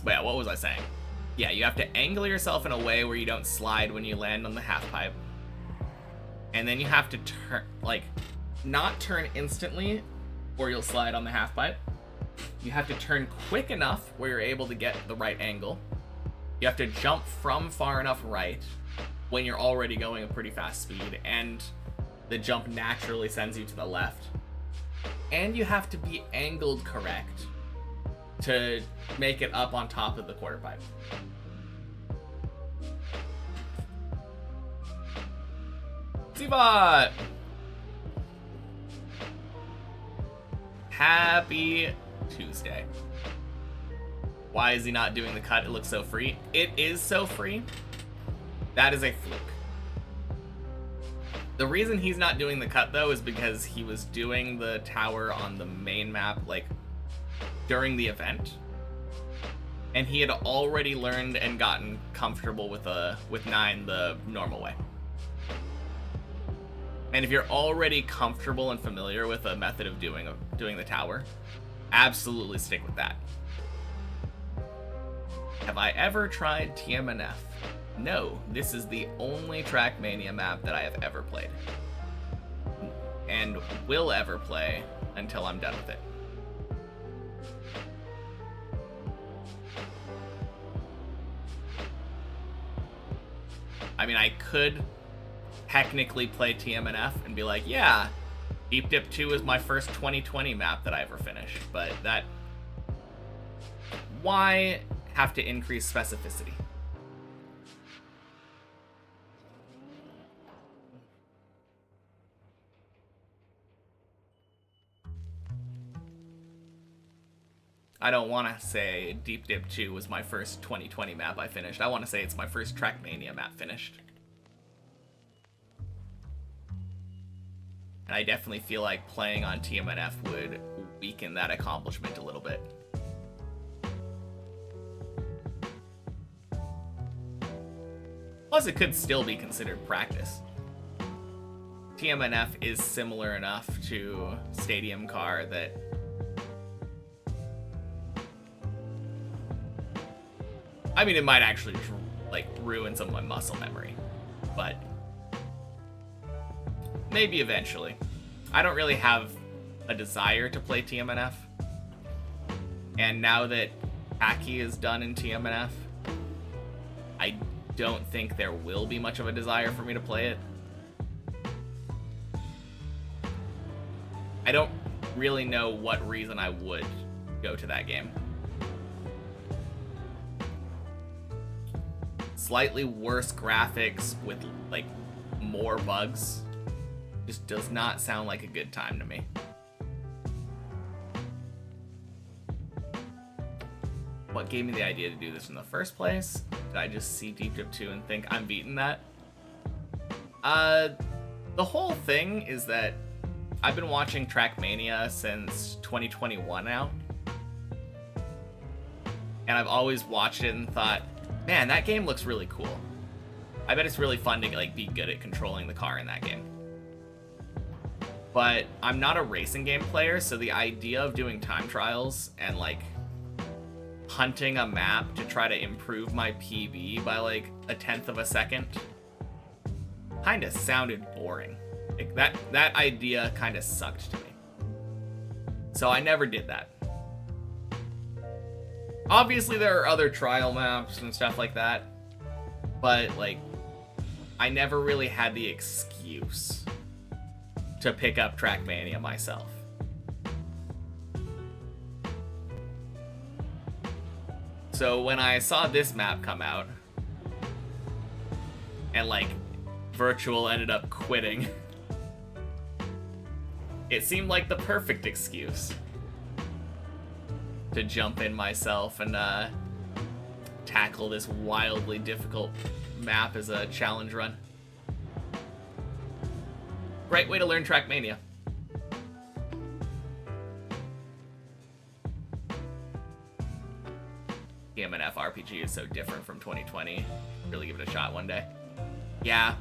But yeah, what was I saying? Yeah, you have to angle yourself in a way where you don't slide when you land on the half pipe. And then you have to turn, like, not turn instantly or you'll slide on the half pipe. You have to turn quick enough where you're able to get the right angle. You have to jump from far enough right when you're already going a pretty fast speed and the jump naturally sends you to the left. And you have to be angled correct to make it up on top of the quarter pipe. Zbot! Happy Tuesday. Why is he not doing the cut? It looks so free. It is so free. That is a fluke. The reason he's not doing the cut though is because he was doing the tower on the main map like during the event. And he had already learned and gotten comfortable with 9 the normal way. And if you're already comfortable and familiar with a method of doing the tower, absolutely stick with that. Have I ever tried TMNF? No, this is the only Trackmania map that I have ever played. And will ever play until I'm done with it. I mean, I could technically play TMNF and be like, yeah, Deep Dip 2 is my first 2020 map that I ever finished, but that Why have to increase specificity? I don't want to say Deep Dip 2 was my first 2020 map I finished. I want to say it's my first Trackmania map finished. And I definitely feel like playing on TMNF would weaken that accomplishment a little bit. Plus, it could still be considered practice. TMNF is similar enough to Stadium Car that I mean, it might actually, like, ruin some of my muscle memory, but maybe eventually. I don't really have a desire to play TMNF, and now that Aki is done in TMNF, I don't think there will be much of a desire for me to play it. I don't really know what reason I would go to that game. Slightly worse graphics with, like, more bugs just does not sound like a good time to me. What gave me the idea to do this in the first place? Did I just see Deep Dip 2 and think I'm beating that? The whole thing is that I've been watching Trackmania since 2021 now. And I've always watched it and thought, man, that game looks really cool. I bet it's really fun to, like, be good at controlling the car in that game. But I'm not a racing game player, so the idea of doing time trials and, like, hunting a map to try to improve my PB by, like, 1/10 of a second kind of sounded boring. Like, that idea kind of sucked to me. So I never did that. Obviously, there are other trial maps and stuff like that, but, like, I never really had the excuse to pick up Trackmania myself. So when I saw this map come out, and, like, Virtual ended up quitting, it seemed like the perfect excuse to jump in myself and tackle this wildly difficult map as a challenge run. Great way to learn Trackmania. TMNF RPG is so different from 2020. Really give it a shot one day. Yeah.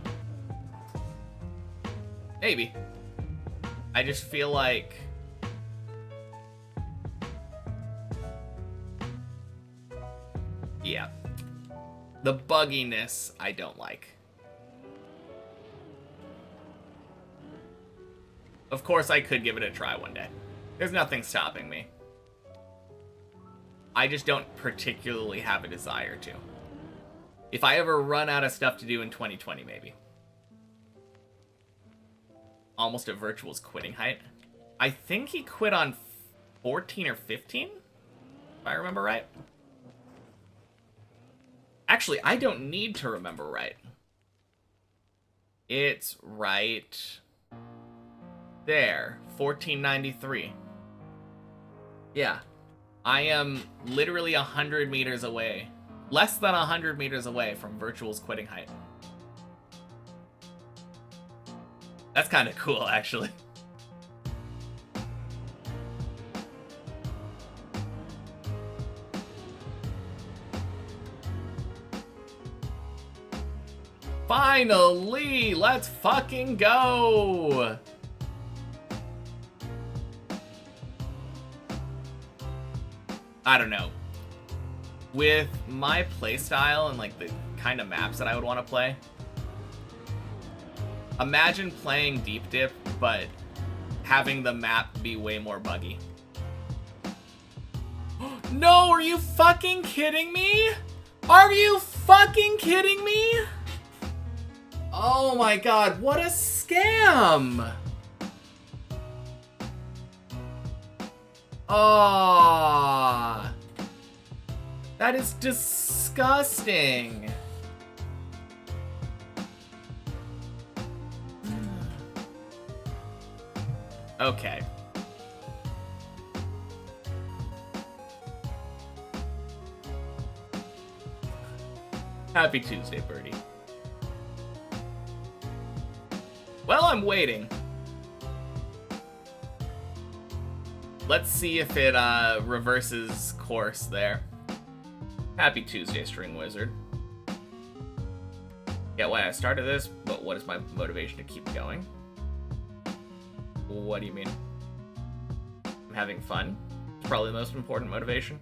Maybe. I just feel like yeah. The bugginess I don't like. Of course, I could give it a try one day. There's nothing stopping me. I just don't particularly have a desire to. If I ever run out of stuff to do in 2020, maybe. Almost at Virtual's quitting height. I think he quit on 14 or 15, if I remember right. Actually, I don't need to remember right. It's right there, 1493. Yeah, I am literally 100 meters away, less than 100 meters away from Virtual's quitting height. That's kind of cool, actually. Finally, let's fucking go! I don't know. With my playstyle and, like, the kind of maps that I would want to play, imagine playing Deep Dip, but having the map be way more buggy. No, are you fucking kidding me? Are you fucking kidding me? Oh my god, what a scam! Ah, That is disgusting. Okay. Happy Tuesday, birdie. Well, I'm waiting. Let's see if it reverses course there. Happy Tuesday, String Wizard. Get why I started this, but what is my motivation to keep going? What do you mean? I'm having fun. It's probably the most important motivation.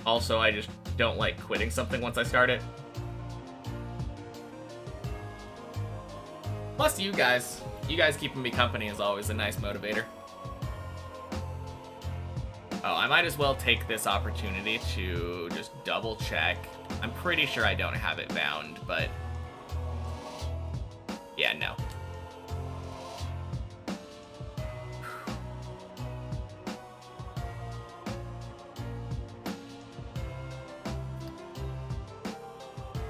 Also, I just don't like quitting something once I start it. Plus you guys keeping me company is always a nice motivator. Oh, I might as well take this opportunity to just double check. I'm pretty sure I don't have it bound, but yeah, no.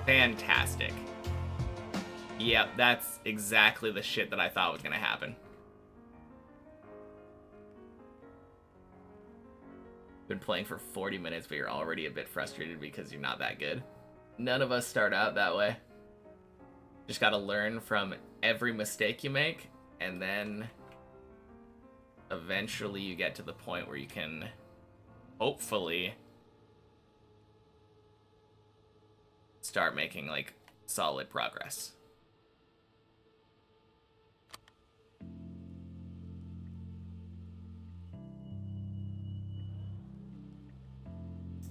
Fantastic. Yep, that's exactly the shit that I thought was gonna happen. Been playing for 40 minutes, but you're already a bit frustrated because you're not that good. None of us start out that way. Just gotta learn from every mistake you make, and then eventually you get to the point where you can hopefully start making, like, solid progress.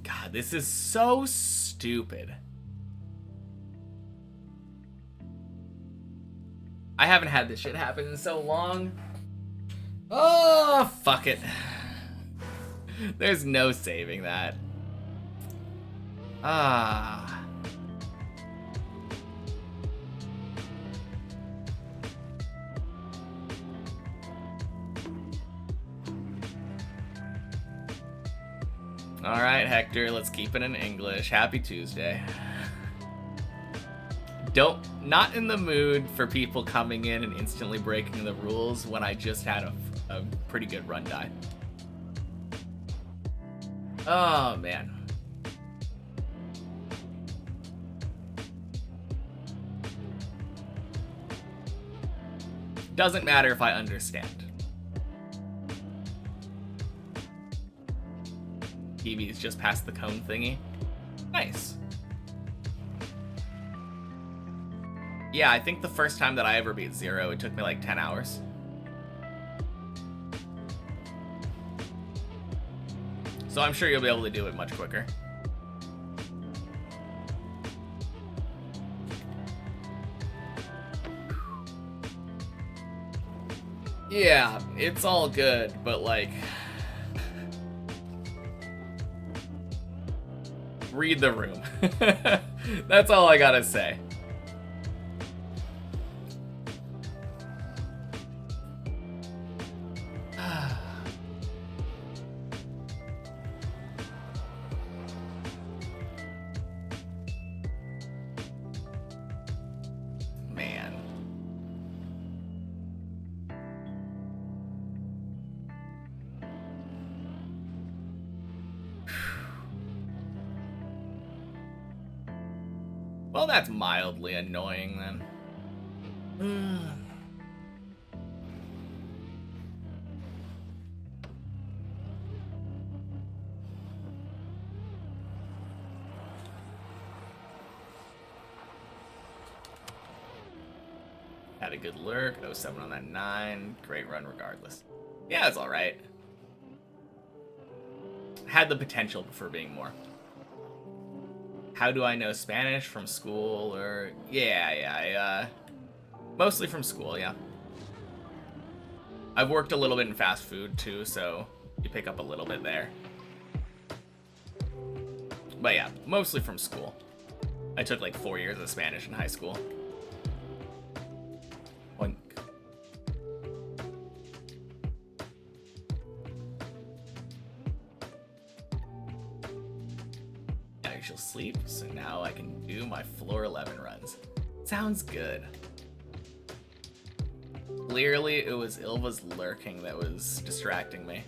God, this is so stupid. I haven't had this shit happen in so long. Oh, fuck it. There's no saving that. Ah. Alright, Hector, let's keep it in English. Happy Tuesday. Not in the mood for people coming in and instantly breaking the rules when I just had a pretty good run die. Oh, man. Doesn't matter if I understand. TV's just past the cone thingy. Nice. Yeah, I think the first time that I ever beat 0, it took me like 10 hours. So I'm sure you'll be able to do it much quicker. Yeah, it's all good, but like... read the room. That's all I gotta say. Man. Well, that's mildly annoying then. Had a good lurk, 07 on that 9. Great run regardless. Yeah, it's alright. Had the potential for being more. How do I know Spanish? From school or... Yeah, mostly from school, yeah. I've worked a little bit in fast food too, so you pick up a little bit there. But yeah, mostly from school. I took like 4 years of Spanish in high school. Oink. Tonight she'll sleep, so now I can do my floor 11 runs. Sounds good. Clearly, it was Ilva's lurking that was distracting me.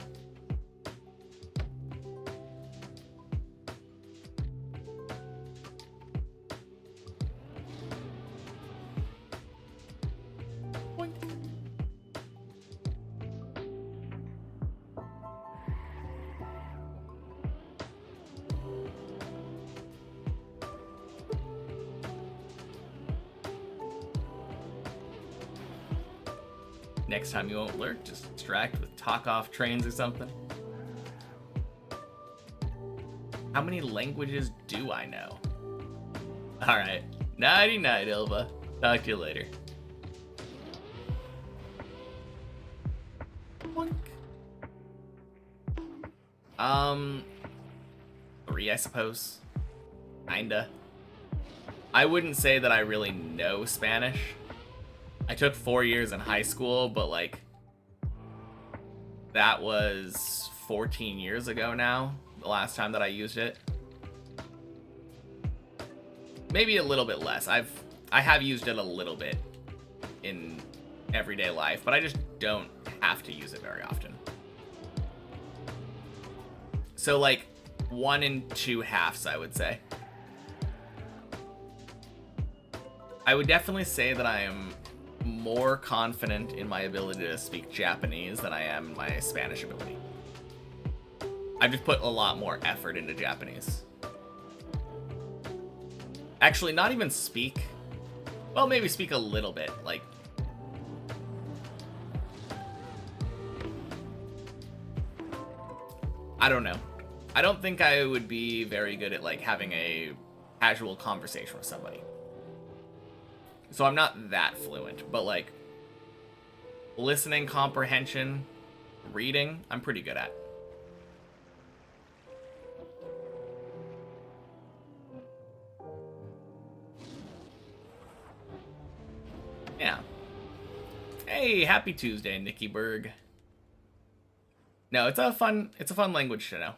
Next time you won't lurk, just distract with talk off trains or something. How many languages do I know? Alright. Nighty night, Ilva. Talk to you later. Boink. 3, I suppose. Kinda. I wouldn't say that I really know Spanish. I took 4 years in high school, but like that was 14 years ago now, the last time that I used it. Maybe a little bit less. I have used it a little bit in everyday life, but I just don't have to use it very often. So like 1 2/2, I would say. I would definitely say that I am more confident in my ability to speak Japanese than I am in my Spanish ability. I've just put a lot more effort into Japanese. Actually, not even speak. Well, maybe speak a little bit, like... I don't know. I don't think I would be very good at, like, having a casual conversation with somebody. So I'm not that fluent, but like listening comprehension, reading, I'm pretty good at. Yeah. Hey, happy Tuesday, Nikki Berg. No, it's a fun language to know.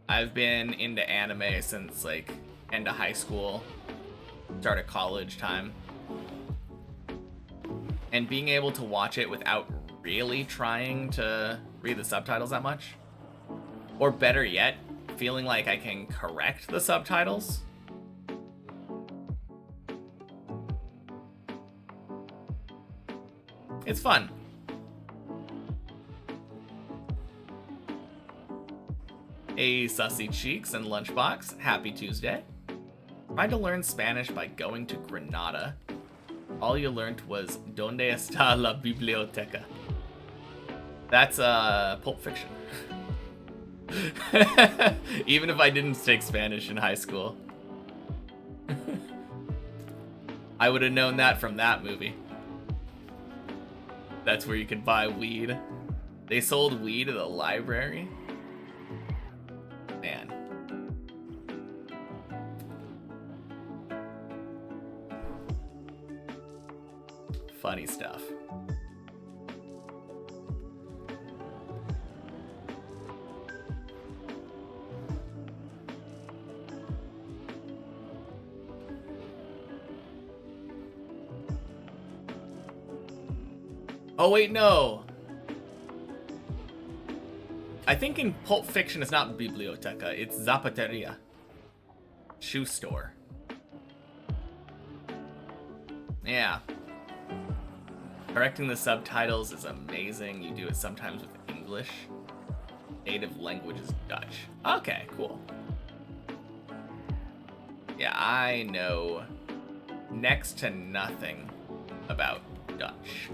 I've been into anime since like end of high school. Start of college time, and being able to watch it without really trying to read the subtitles that much, or better yet, feeling like I can correct the subtitles. It's fun. Hey, Sussy Cheeks and Lunchbox, happy Tuesday. Tried to learn Spanish by going to Granada. All you learned was "Donde está la biblioteca?" That's Pulp Fiction. Even if I didn't take Spanish in high school. I would have known that from that movie. That's where you could buy weed. They sold weed at the library? Man. Funny stuff. Oh wait, no. I think in Pulp Fiction it's not biblioteca, it's zapateria. Shoe store. Yeah. Correcting the subtitles is amazing. You do it sometimes with English. Native language is Dutch. Okay, cool. Yeah, I know next to nothing about Dutch.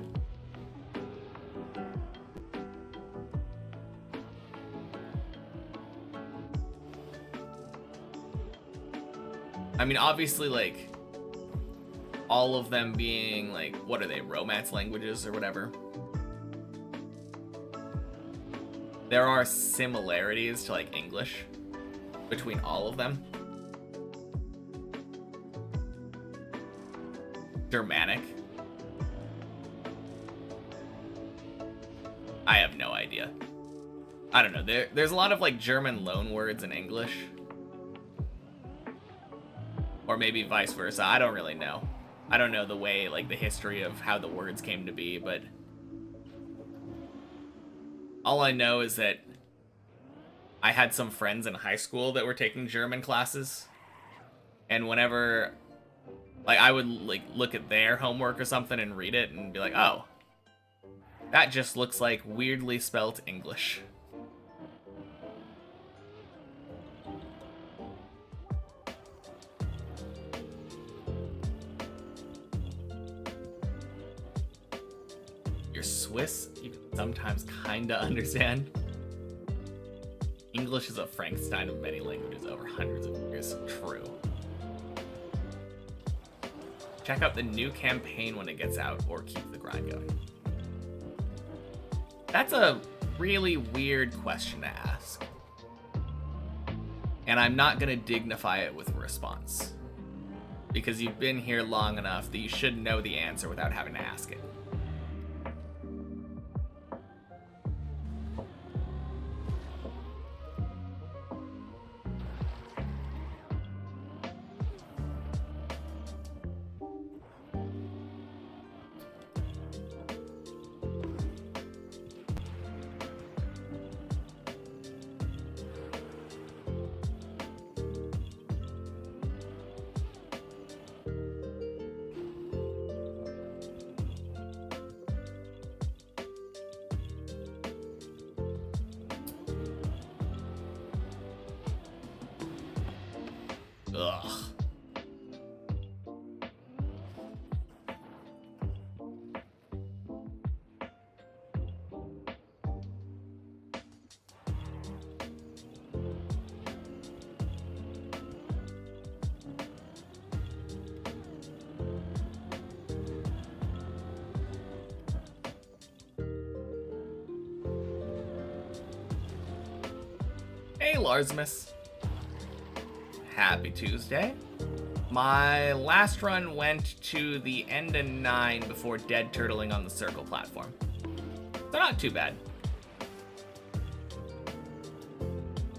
I mean, obviously, like, all of them being, like, what are they, romance languages or whatever? There are similarities to, like, English between all of them. Germanic. I have no idea. I don't know. There's a lot of, like, German loanwords in English. Or maybe vice versa. I don't really know. I don't know the way, like, the history of how the words came to be, but all I know is that I had some friends in high school that were taking German classes, and whenever, like, I would, like, look at their homework or something and read it and be like, oh, that just looks like weirdly spelt English. You're Swiss, you can sometimes kinda understand. English is a Frankenstein of many languages over hundreds of years. True. Check out the new campaign when it gets out, or keep the grind going. That's a really weird question to ask. And I'm not gonna dignify it with a response. Because you've been here long enough that you should know the answer without having to ask it. Ugh. Hey, Larsmus. Happy Tuesday. My last run went to the end of 9 before dead turtling on the circle platform. So not too bad.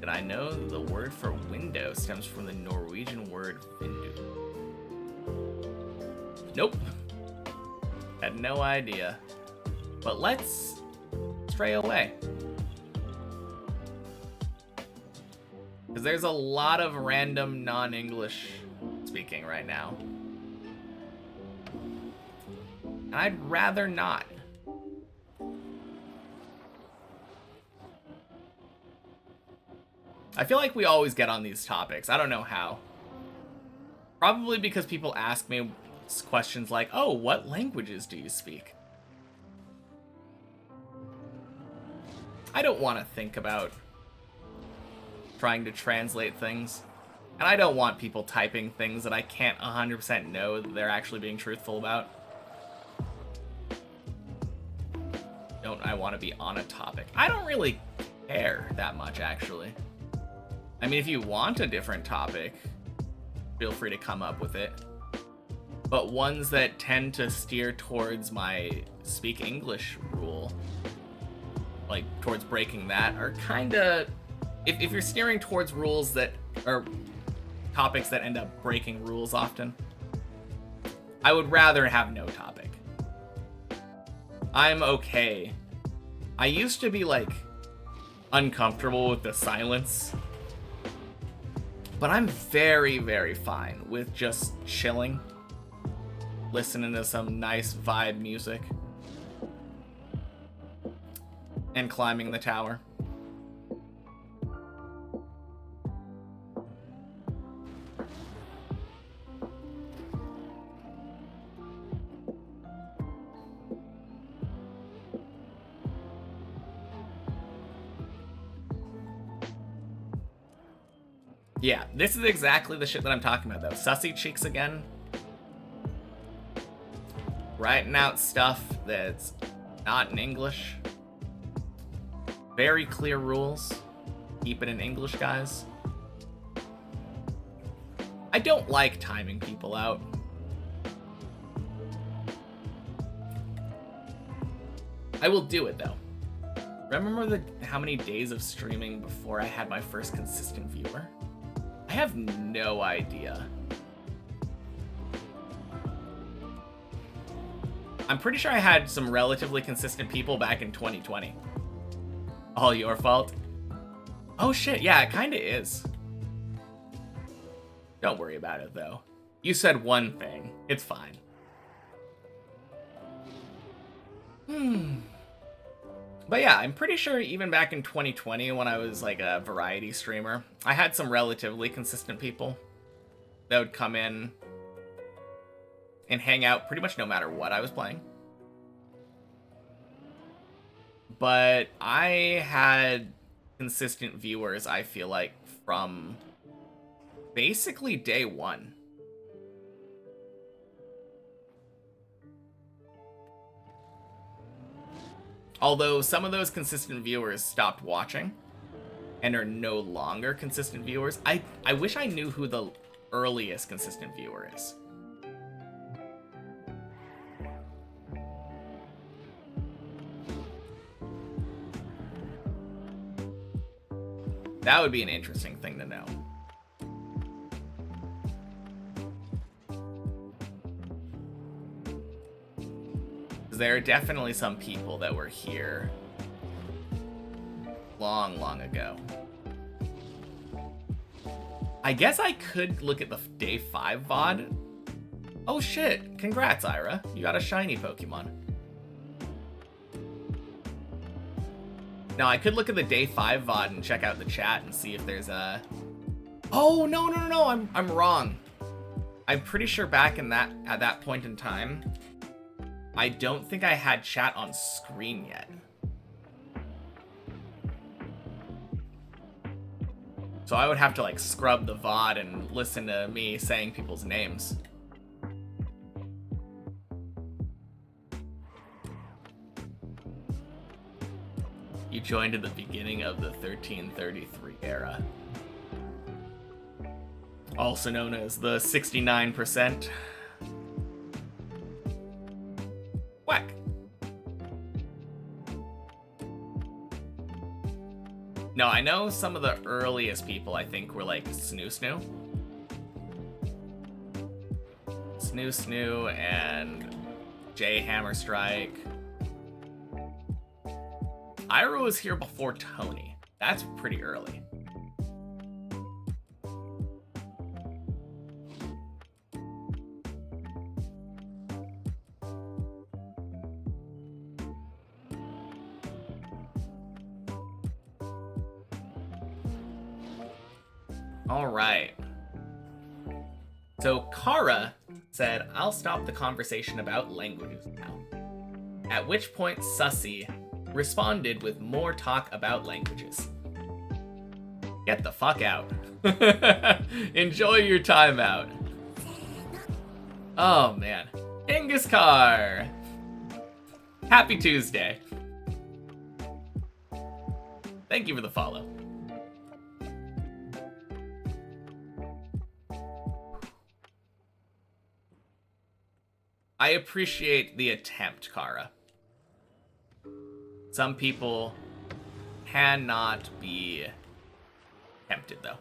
Did I know the word for window stems from the Norwegian word vindu? Nope. Had no idea. But let's stray away. Because there's a lot of random non-English speaking right now. And I'd rather not. I feel like we always get on these topics. I don't know how. Probably because people ask me questions like, oh, what languages do you speak? I don't want to think about trying to translate things. And I don't want people typing things that I can't 100% know that they're actually being truthful about. Don't I want to be on a topic? I don't really care that much, actually. I mean, if you want a different topic, feel free to come up with it. But ones that tend to steer towards my speak English rule, like towards breaking that, are kind of... If you're steering towards rules that are topics that end up breaking rules often, I would rather have no topic. I'm okay. I used to be like uncomfortable with the silence, but I'm very, very fine with just chilling, listening to some nice vibe music, and climbing the tower. Yeah, this is exactly the shit that I'm talking about, though. Sussy cheeks again. Writing out stuff that's not in English. Very clear rules. Keep it in English, guys. I don't like timing people out. I will do it, though. Remember how many days of streaming before I had my first consistent viewer? I have no idea. I'm pretty sure I had some relatively consistent people back in 2020. All your fault. Oh shit, yeah, it kinda is. Don't worry about it, though. You said one thing. It's fine. But yeah, I'm pretty sure even back in 2020 when I was like a variety streamer, I had some relatively consistent people that would come in and hang out pretty much no matter what I was playing. But I had consistent viewers, I feel like, from basically day one. Although some of those consistent viewers stopped watching and are no longer consistent viewers. I wish I knew who the earliest consistent viewer is. That would be an interesting thing to know. There are definitely some people that were here long ago. I guess I could look at the day 5 VOD. Oh shit, congrats Ira, you got a shiny Pokemon. Now I could look at the day 5 VOD and check out the chat and see if there's a... Oh no, I'm wrong. I'm pretty sure back in at that point in time, I don't think I had chat on screen yet. So I would have to like scrub the VOD and listen to me saying people's names. You joined at the beginning of the 1333 era. Also known as the 69%. Whack. No, I know some of the earliest people I think were like Snoo and Jay Hammerstrike. Ira was here before Tony. That's pretty early. All right. So Kara said, I'll stop the conversation about languages now. At which point Sussy responded with more talk about languages. Get the fuck out. Enjoy your time out. Oh man. Genghis-Kar. Happy Tuesday. Thank you for the follow. I appreciate the attempt, Kara. Some people cannot be tempted, though.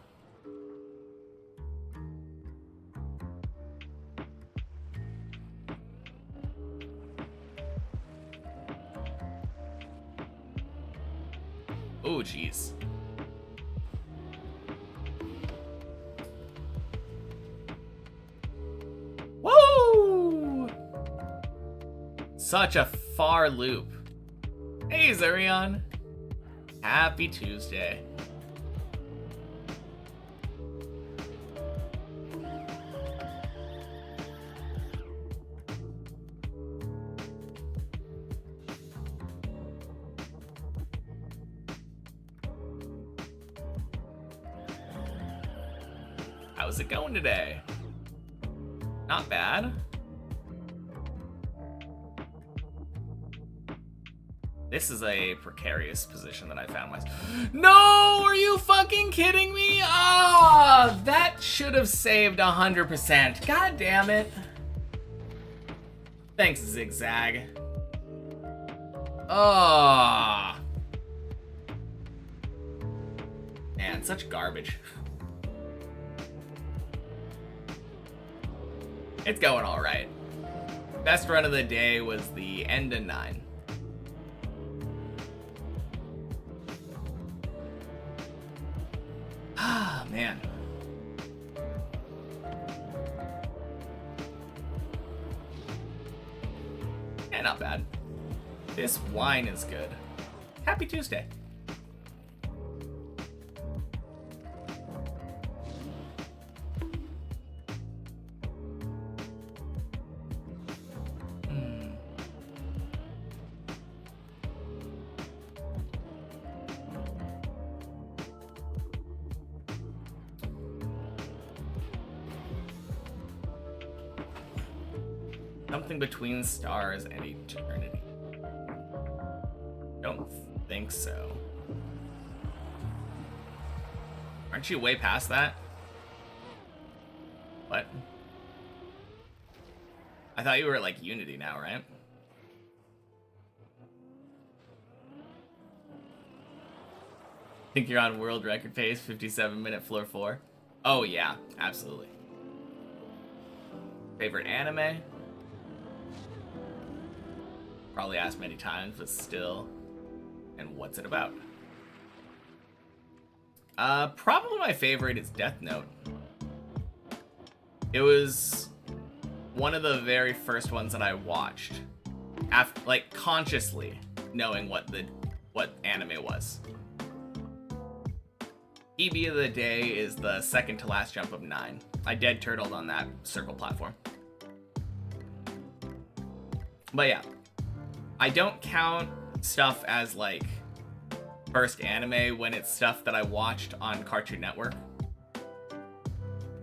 Oh, jeez. Woo! Such a far loop. Hey, Zurion. Happy Tuesday. How's it going today? Not bad. This is a precarious position that I found myself. No, are you fucking kidding me? Ah, oh, that should have saved 100%. God damn it. Thanks, Zigzag. Oh. Man, such garbage. It's going all right. Best run of the day was the end of 9. Ah, man. Yeah, not bad. This wine is good. Happy Tuesday. Something between stars and eternity. Don't think so. Aren't you way past that? What? I thought you were at, like, Unity now, right? Think you're on world record pace, 57-minute floor 4? Oh, yeah, absolutely. Favorite anime? Probably asked many times, but still. And what's it about? Probably my favorite is Death Note. It was one of the very first ones that I watched, after, like, consciously knowing what anime was. EB of the day is the second to last jump of 9. I dead turtled on that circle platform. But yeah, I don't count stuff as, like, first anime when it's stuff that I watched on Cartoon Network.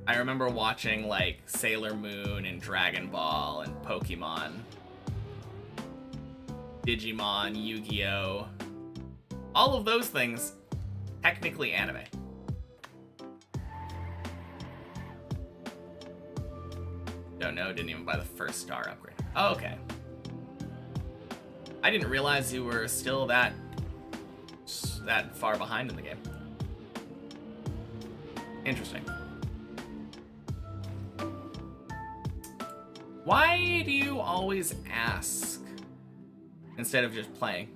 I remember watching, like, Sailor Moon and Dragon Ball and Pokemon, Digimon, Yu-Gi-Oh! All of those things, technically anime. Don't know, didn't even buy the first star upgrade. Oh, okay. I didn't realize you were still that far behind in the game. Interesting. Why do you always ask instead of just playing?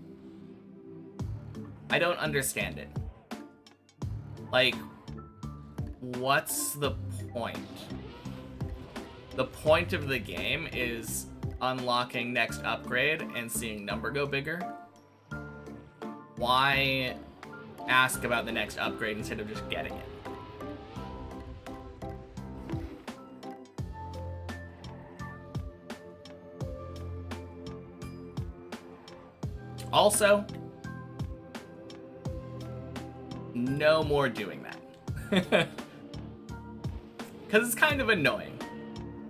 I don't understand it. Like, what's the point? The point of the game is unlocking next upgrade and seeing number go bigger. Why ask about the next upgrade instead of just getting it? Also, no more doing that. Because it's kind of annoying.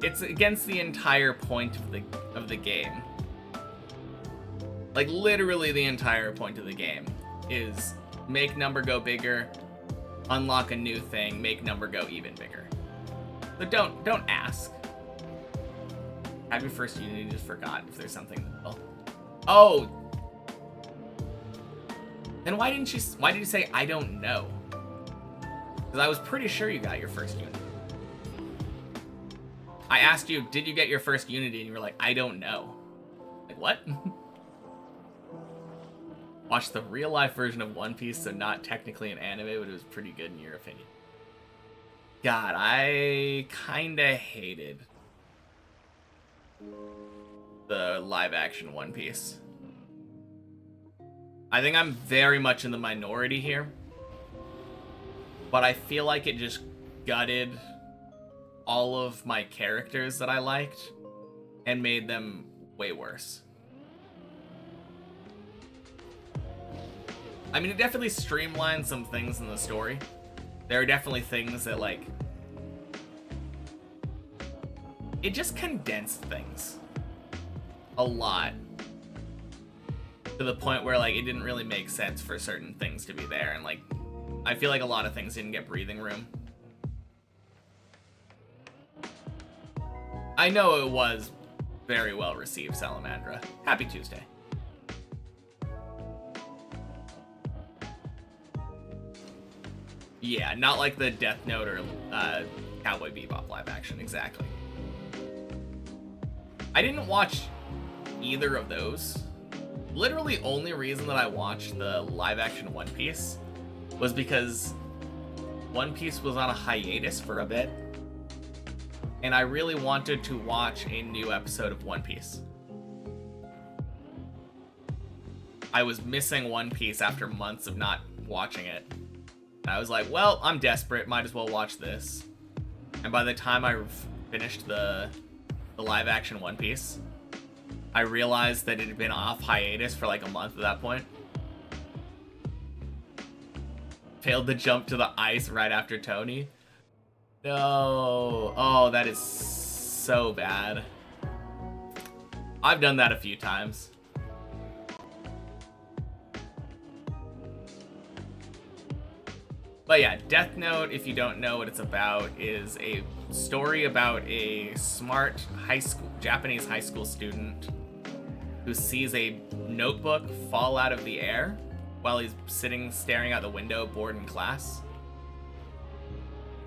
It's against the entire point of the game. Like, literally the entire point of the game is make number go bigger, unlock a new thing, make number go even bigger. But don't ask. Happy first Unity, just forgot if there's something. Oh. Then why did you say I don't know? Because I was pretty sure you got your first Unity. I asked you, did you get your first Unity? And you were like, I don't know. Like, what? Watched the real life version of One Piece, so not technically an anime, but it was pretty good in your opinion. God, I kinda hated the live action One Piece. I think I'm very much in the minority here, but I feel like it just gutted all of my characters that I liked and made them way worse. I mean, it definitely streamlined some things in the story. There are definitely things that, like, it just condensed things a lot to the point where, like, it didn't really make sense for certain things to be there, and, like, I feel like a lot of things didn't get breathing room. I know it was very well received, Salamandra. Happy Tuesday. Yeah, not like the Death Note or Cowboy Bebop live action, exactly. I didn't watch either of those. Literally only reason that I watched the live-action One Piece was because One Piece was on a hiatus for a bit, and I really wanted to watch a new episode of One Piece. I was missing One Piece after months of not watching it. I was like, well, I'm desperate, might as well watch this. And by the time I finished the live-action One Piece, I realized that it had been off hiatus for like a month at that point. Failed to jump to the ice right after Tony. No. Oh, that is so bad. I've done that a few times. But yeah, Death Note, if you don't know what it's about, is a story about a smart Japanese high school student who sees a notebook fall out of the air while he's staring out the window, bored in class.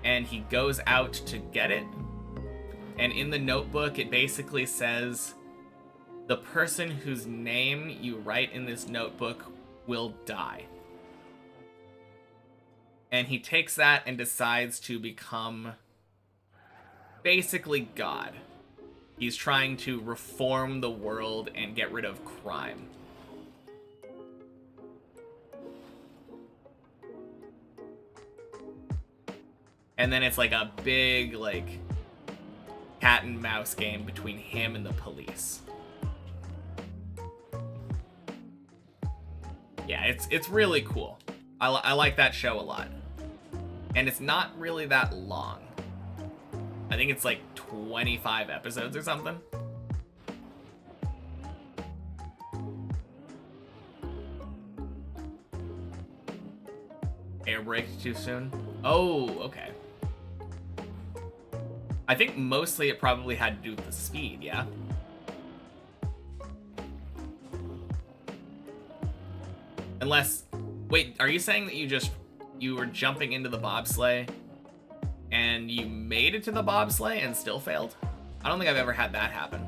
And he goes out to get it. And in the notebook, it basically says, the person whose name you write in this notebook will die. And he takes that and decides to become basically God. He's trying to reform the world and get rid of crime. And then it's like a big, like, cat and mouse game between him and the police. Yeah, it's really cool. I like that show a lot. And it's not really that long. I think it's like 25 episodes or something. Air braked too soon? Oh, okay. I think mostly it probably had to do with the speed, yeah? Unless... Wait, are you saying that you were jumping into the bobsleigh and you made it to the bobsleigh and still failed? I don't think I've ever had that happen.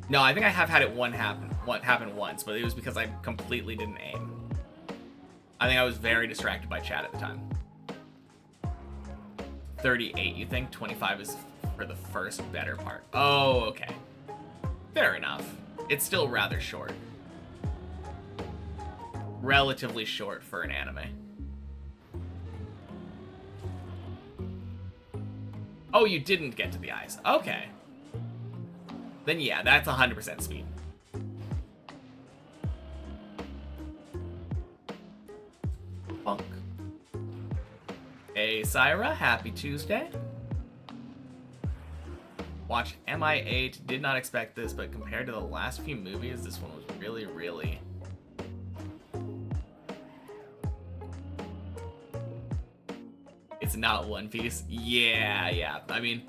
No, I think I have had it happen once, but it was because I completely didn't aim. I think I was very distracted by chat at the time. 38, you think? 25 is for the first better part. Oh, okay. Fair enough. It's still rather short. Relatively short for an anime. Oh, you didn't get to the ice. Okay. Then yeah, that's 100% speed. Funk. Hey, Syra, happy Tuesday. Watched MI8, did not expect this, but compared to the last few movies, this one was really, really... It's not One Piece. Yeah. I mean,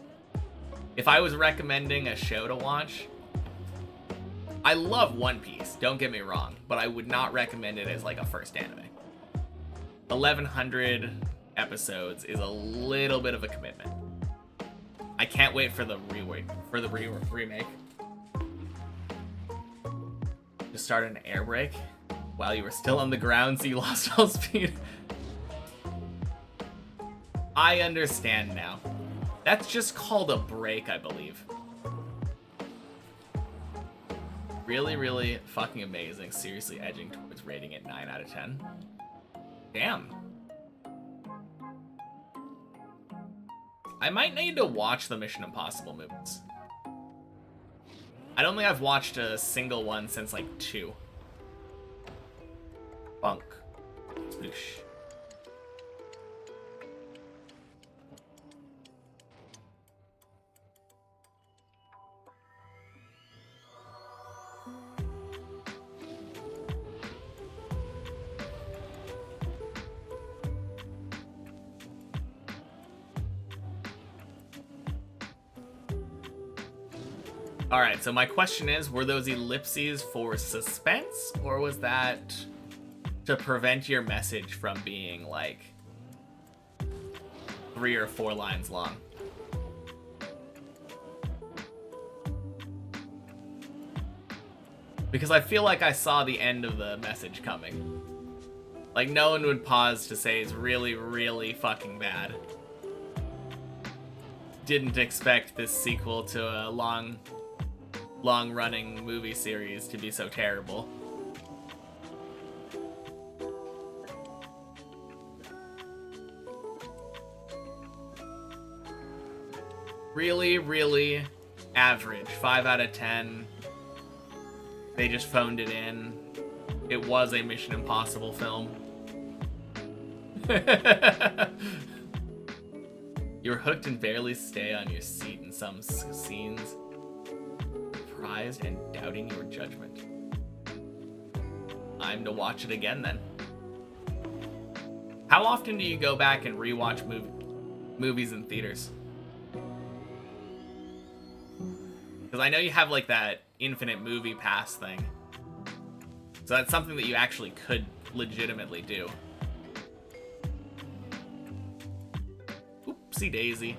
if I was recommending a show to watch, I love One Piece, don't get me wrong, but I would not recommend it as like a first anime. 1100 episodes is a little bit of a commitment. I can't wait for the remake. Just started an air brake while you were still on the ground, so you lost all speed. I understand now. That's just called a break, I believe. Really, really fucking amazing. Seriously edging towards rating it 9 out of 10. Damn. I might need to watch the Mission Impossible movies. I don't think I've watched a single one since like 2. Bunk. Sploosh. Alright, so my question is, were those ellipses for suspense, or was that to prevent your message from being, like, 3 or 4 lines long? Because I feel like I saw the end of the message coming. Like, no one would pause to say it's really, really fucking bad. Didn't expect this sequel to a long-running movie series to be so terrible. Really, really average. 5 out of 10. They just phoned it in. It was a Mission Impossible film. You're hooked and barely stay on your seat in some scenes. Surprised and doubting your judgment. I'm to watch it again then. How often do you go back and rewatch movies in theaters? Because I know you have like that infinite movie pass thing. So that's something that you actually could legitimately do. Oopsie daisy.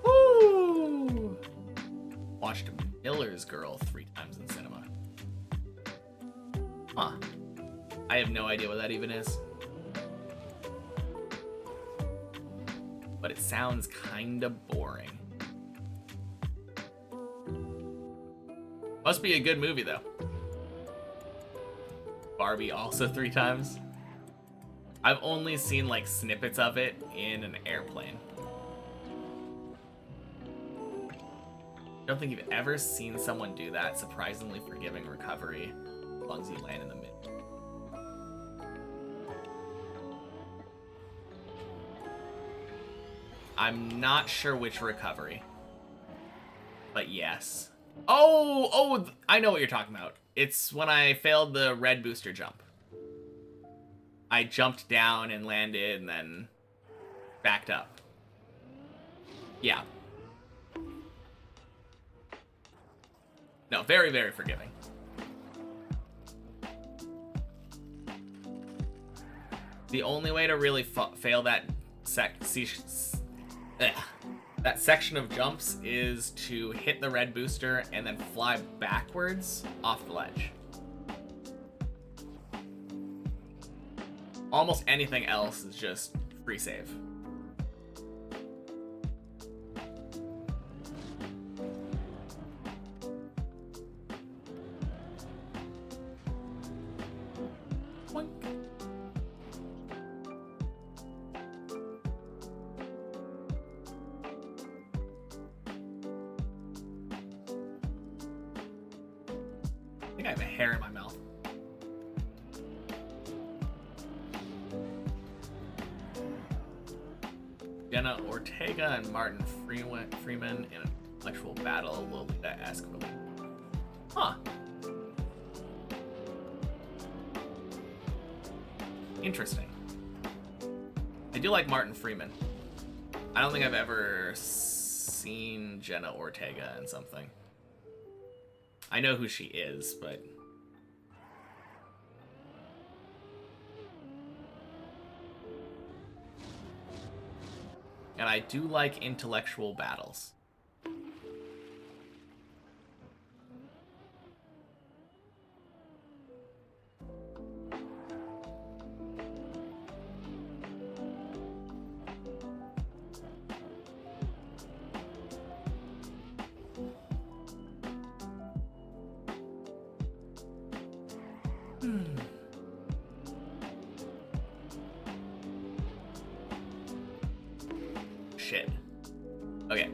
Woo! Watched Miller's Girl 3 times in cinema. Huh. I have no idea what that even is. But it sounds kinda boring. Must be a good movie, though. Barbie also 3 times. I've only seen, like, snippets of it in an airplane. I don't think you've ever seen someone do that surprisingly forgiving recovery as long as you land in the mid. I'm not sure which recovery, but yes. Oh, I know what you're talking about. It's when I failed the red booster jump. I jumped down and landed and then backed up. Yeah. No, very, very forgiving. The only way to really fail that that section of jumps is to hit the red booster and then fly backwards off the ledge. Almost anything else is just free save. I think I have a hair in my mouth. Jenna Ortega and Martin Freeman in an intellectual battle, Lolita-esque really. Huh. Interesting. I do like Martin Freeman. I don't think I've ever seen Jenna Ortega in something. I know who she is, but... And I do like intellectual battles. Shit. Okay.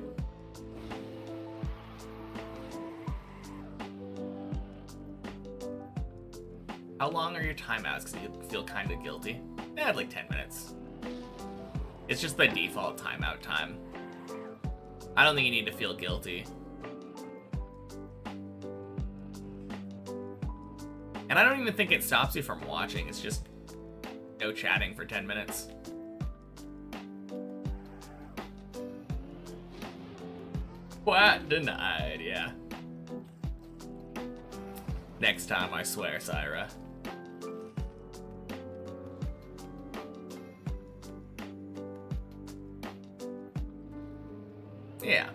How long are your timeouts? Because you feel kind of guilty. I had like 10 minutes. It's just the default timeout time. I don't think you need to feel guilty. And I don't even think it stops you from watching. It's just no chatting for 10 minutes. What? Denied, yeah. Next time, I swear, Syra. Yeah.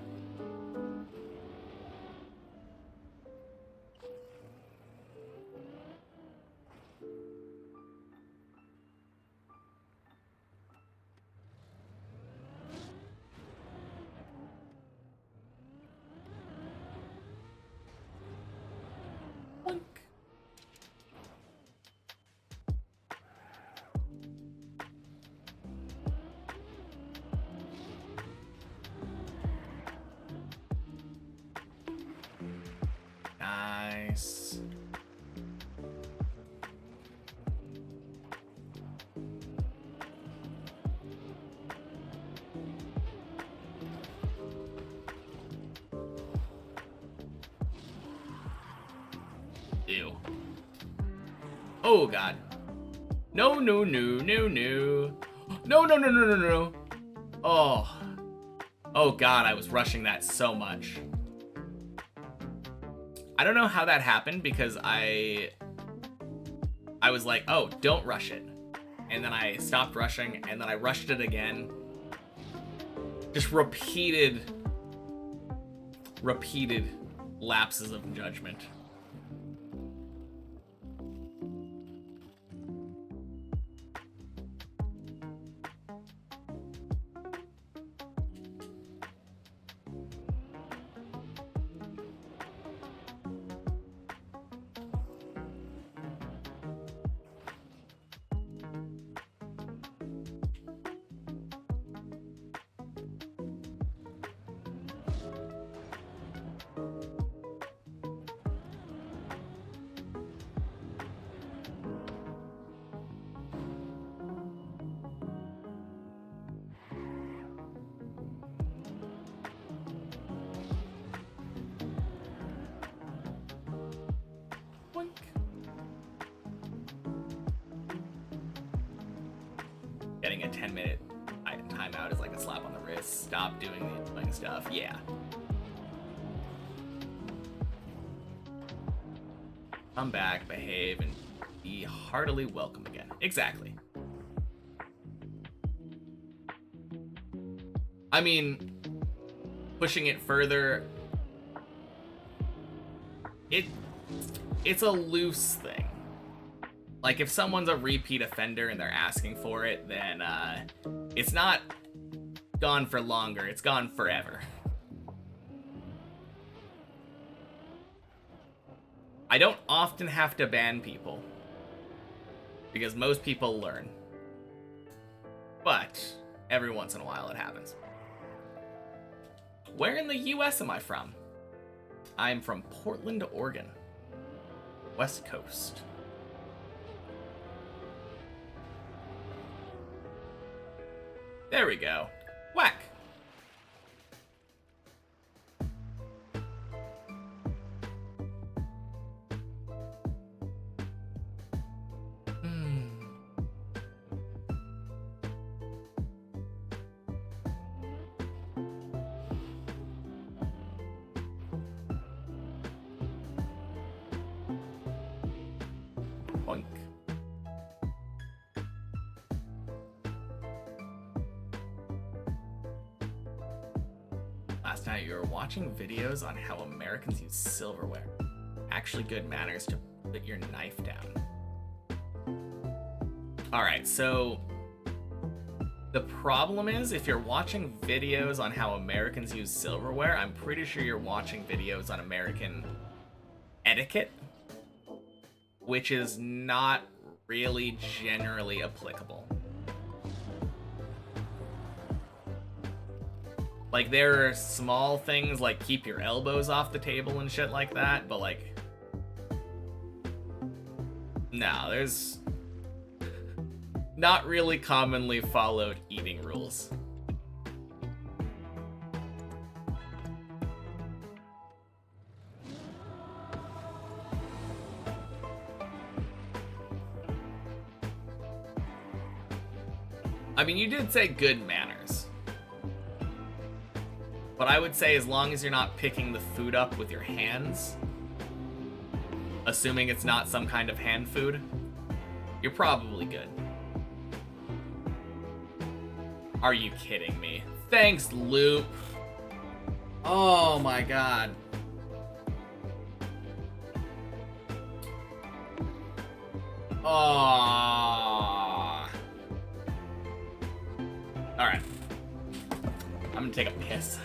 Nice. Ew. Oh god. No, no, no, no, no. No, no, no, no, no, no. Oh. Oh god, I was rushing that so much. I don't know how that happened because I was like, oh, don't rush it. And then I stopped rushing, and then I rushed it again. Just repeated lapses of judgment. Getting a 10-minute timeout is like a slap on the wrist. Stop doing the annoying stuff. Yeah. Come back, behave, and be heartily welcome again. Exactly. I mean, pushing it further, it's a loose thing. Like, if someone's a repeat offender and they're asking for it, then it's not gone for longer, it's gone forever. I don't often have to ban people, because most people learn. But every once in a while it happens. Where in the US am I from? I'm from Portland, Oregon. West Coast. There we go. Whack! Boink. Last night you were watching videos on how Americans use silverware. Actually good manners to put your knife down. Alright, so the problem is if you're watching videos on how Americans use silverware, I'm pretty sure you're watching videos on American etiquette, which is not really generally applicable. Like, there are small things like keep your elbows off the table and shit like that, but like, no, there's not really commonly followed eating rules. I mean, you did say good manners. But I would say as long as you're not picking the food up with your hands, assuming it's not some kind of hand food, you're probably good. Are you kidding me? Thanks, Loop. Oh my god. Oh. Alright. I'm gonna take a piss.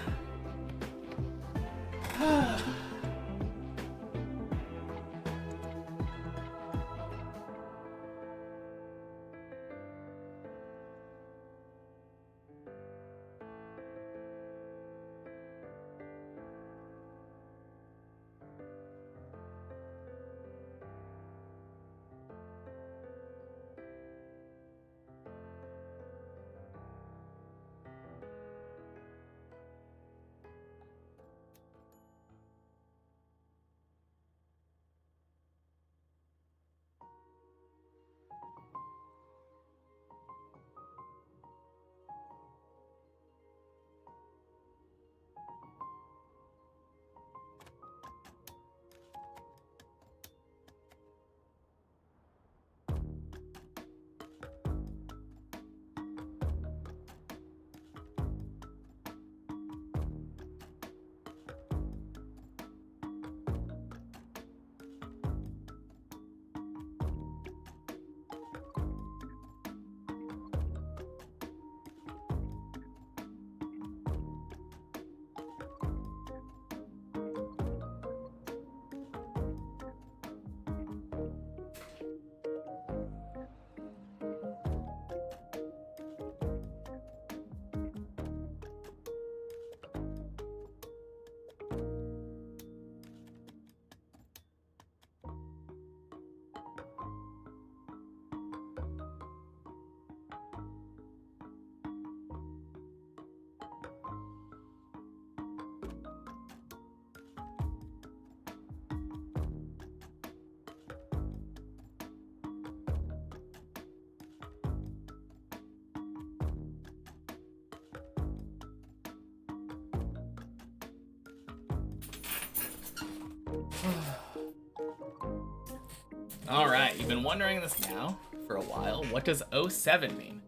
Alright, you've been wondering this now for a while. What does 07 mean?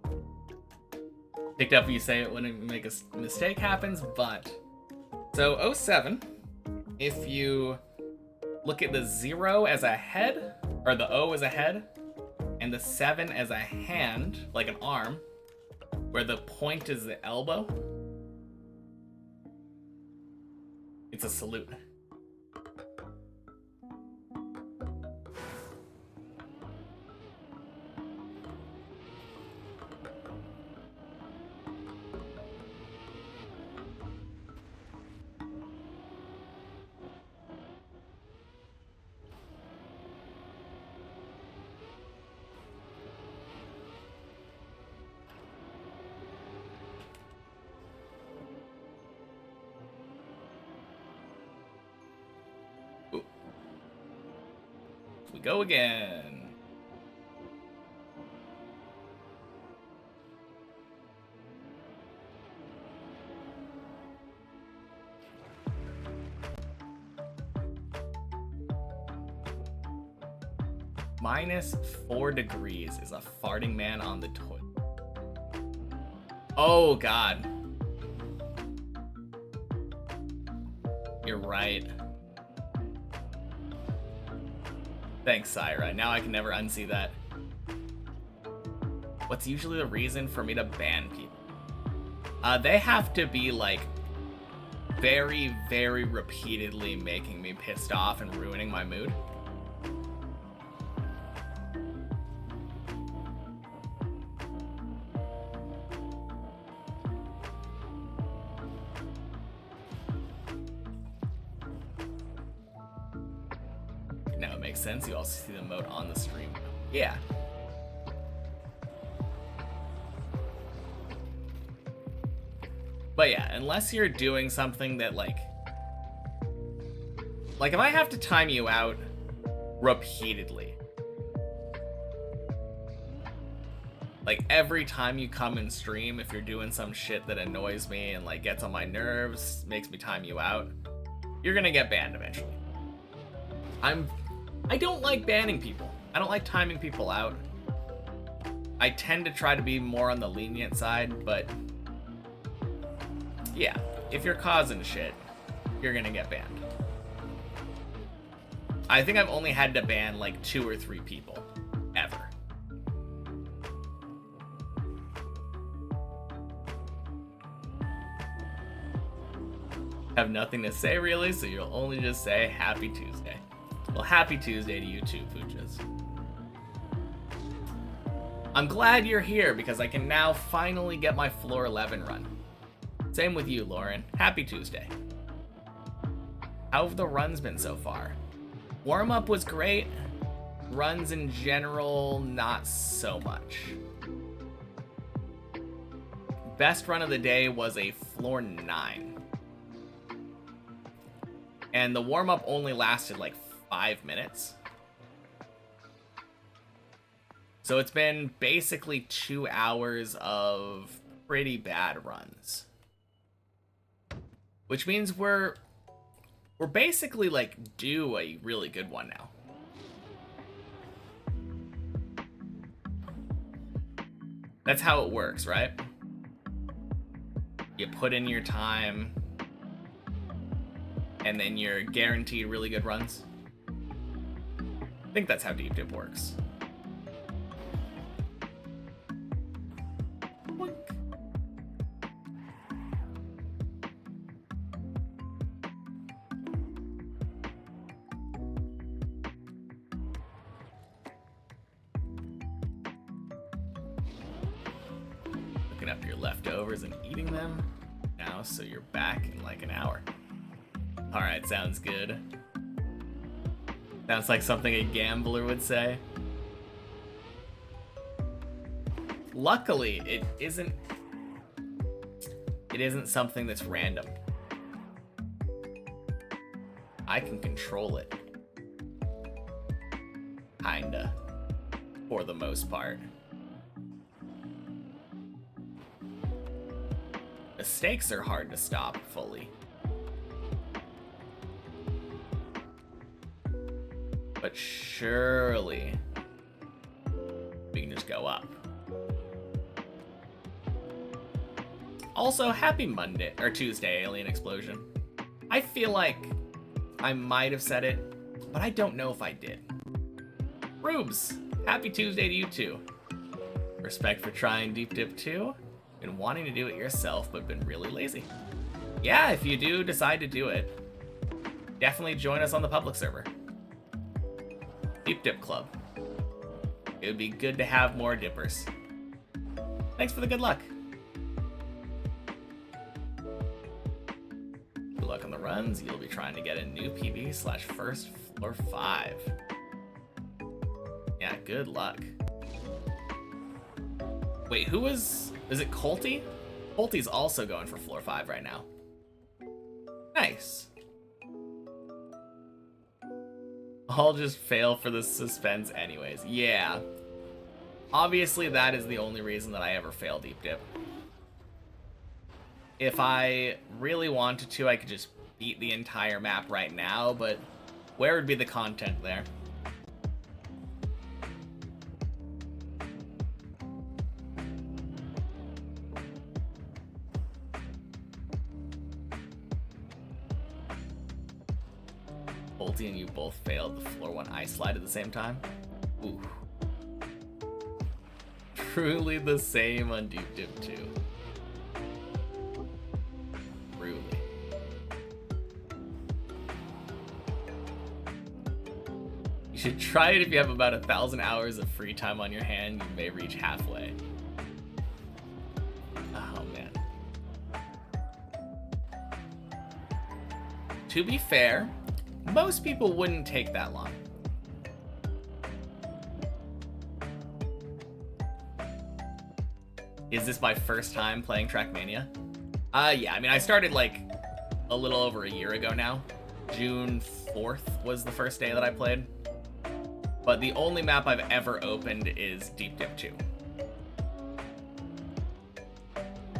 Picked up you say it when a mistake happens, but... So 07, if you look at the 0 as a head, or the O as a head, and the 7 as a hand, like an arm, where the point is the elbow, it's a salute. We go again. -4 degrees is a farting man on the toilet. Oh god. You're right. Thanks, Syra. Now I can never unsee that. What's usually the reason for me to ban people? They have to be, like, very, very repeatedly making me pissed off and ruining my mood. Now it makes sense. You also see the mode on the stream. Yeah. But yeah, unless you're doing something that, like if I have to time you out repeatedly, like every time you come and stream, if you're doing some shit that annoys me and like gets on my nerves, makes me time you out, you're gonna get banned eventually. I'm I don't like banning people. I don't like timing people out. I tend to try to be more on the lenient side, but yeah, if you're causing shit, you're gonna get banned. I think I've only had to ban like 2 or 3 people, ever. Have nothing to say really, so you'll only just say Happy Tuesday. Well, Happy Tuesday to you too, Pooches. I'm glad you're here because I can now finally get my floor 11 run. Same with you, Lauren. Happy Tuesday. How have the runs been so far? Warm-up was great. Runs in general, not so much. Best run of the day was a floor 9. And the warm-up only lasted like 5 minutes. So it's been basically 2 hours of pretty bad runs. Which means we're basically like due a really good one now. That's how it works, right? You put in your time, and then you're guaranteed really good runs. I think that's how Deep Dip works. Boink. Looking up your leftovers and eating them now, so you're back in like an hour. Alright, sounds good. Sounds like something a gambler would say. Luckily, it isn't something that's random. I can control it. Kinda. For the most part. Mistakes are hard to stop fully. But surely we can just go up. Also, happy Monday or Tuesday, Alien Explosion. I feel like I might have said it, but I don't know if I did. Rubes, happy Tuesday to you too. Respect for trying Deep Dip 2. Been wanting to do it yourself, but been really lazy. Yeah, if you do decide to do it, definitely join us on the public server. Deep Dip Club. It would be good to have more dippers. Thanks for the good luck. Good luck on the runs. You'll be trying to get a new PB / first floor 5. Yeah, good luck. Wait, who was... Is it Colty? Colty's also going for floor 5 right now. Nice. I'll just fail for the suspense anyways. Yeah. Obviously, that is the only reason that I ever fail Deep Dip. If I really wanted to, I could just beat the entire map right now, but where would be the content there? Bolty and you both failed the floor 1 ice slide at the same time. Ooh. Truly the same on Deep Dip 2. Truly. You should try it if you have about 1,000 hours of free time on your hand. You may reach halfway. Oh man. To be fair, most people wouldn't take that long. Is this my first time playing Trackmania? Yeah, I mean, I started like a little over a year ago now. June 4th was the first day that I played. But the only map I've ever opened is Deep Dip 2.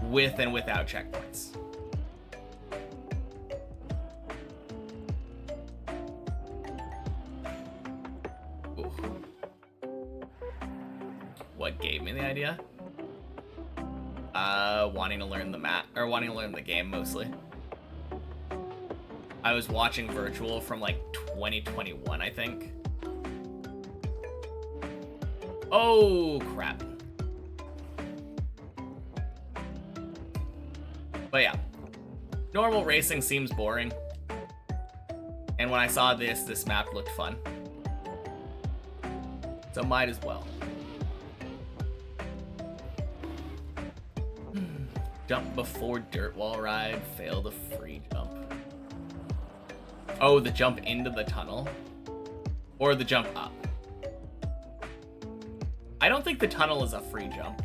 With and without checkpoints. what gave me the idea. Wanting to learn the map, or wanting to learn the game mostly. I was watching Virtual from like 2021, I think. Oh, crap. But yeah, normal racing seems boring. And when I saw this map looked fun. So might as well. Jump before dirt wall ride, fail the free jump. Oh, the jump into the tunnel? Or the jump up? I don't think the tunnel is a free jump.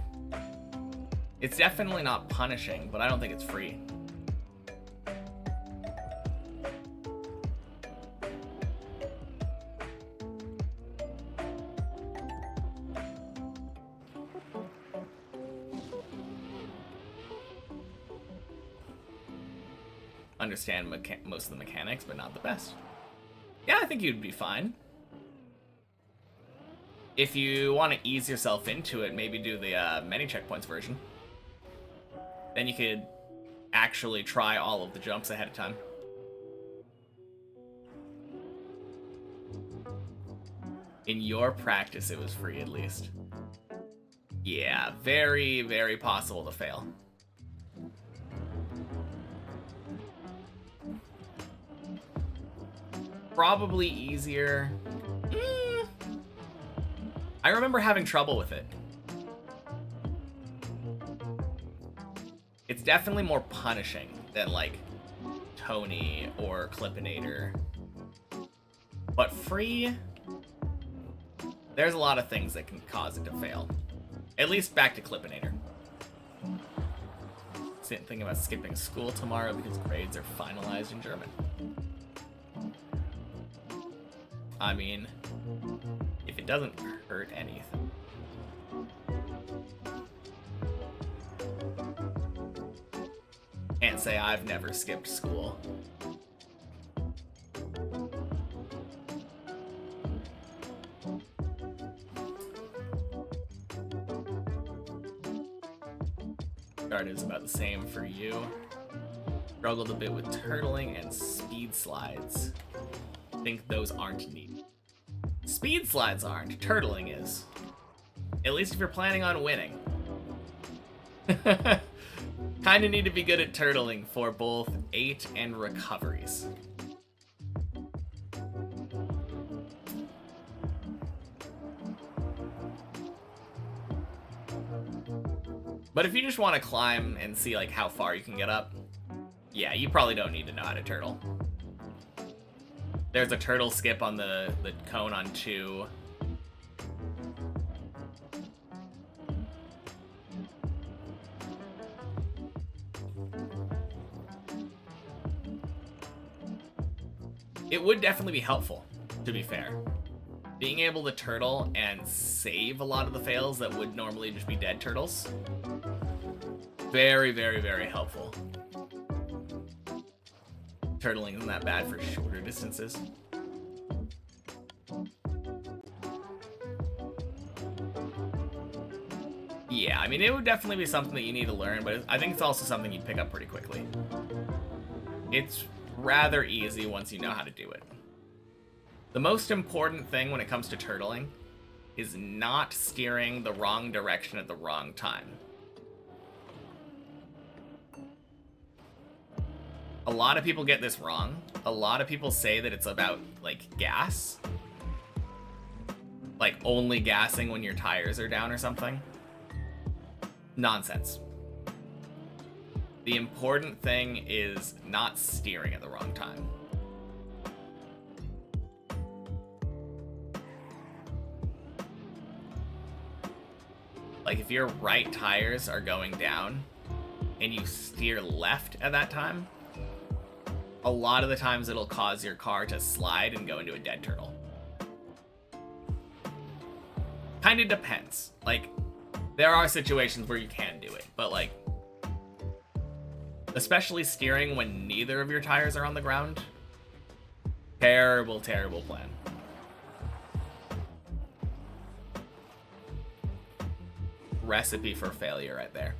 It's definitely not punishing, but I don't think it's free. Understand most of the mechanics, but not the best. Yeah, I think you'd be fine. If you want to ease yourself into it, maybe do the many checkpoints version. Then you could actually try all of the jumps ahead of time. In your practice, it was free at least. Yeah, very, very possible to fail. Probably easier. I remember having trouble with it. It's definitely more punishing than like Tony or Clippinator. But free, there's a lot of things that can cause it to fail. At least back to Clippinator. Thinking about skipping school tomorrow because grades are finalized in German. I mean, if it doesn't hurt anything. Can't say I've never skipped school. Guard is about the same for you. Struggled a bit with turtling and speed slides. Think those aren't neat. Speed slides aren't, turtling is. At least if you're planning on winning. Kinda need to be good at turtling for both 8 and recoveries. But if you just want to climb and see like how far you can get up, yeah, you probably don't need to know how to turtle. There's a turtle skip on the cone on 2. It would definitely be helpful, to be fair. Being able to turtle and save a lot of the fails that would normally just be dead turtles. Very, very, very helpful. Turtling isn't that bad for shorter distances. Yeah, I mean, it would definitely be something that you need to learn, but I think it's also something you'd pick up pretty quickly. It's rather easy once you know how to do it. The most important thing when it comes to turtling is not steering the wrong direction at the wrong time. A lot of people get this wrong. A lot of people say that it's about, like, gas. Like, only gassing when your tires are down or something. Nonsense. The important thing is not steering at the wrong time. Like, if your right tires are going down and you steer left at that time, a lot of the times it'll cause your car to slide and go into a dead turtle. Kind of depends. Like, there are situations where you can do it, but like, especially steering when neither of your tires are on the ground, terrible, terrible plan. recipe for failure right there.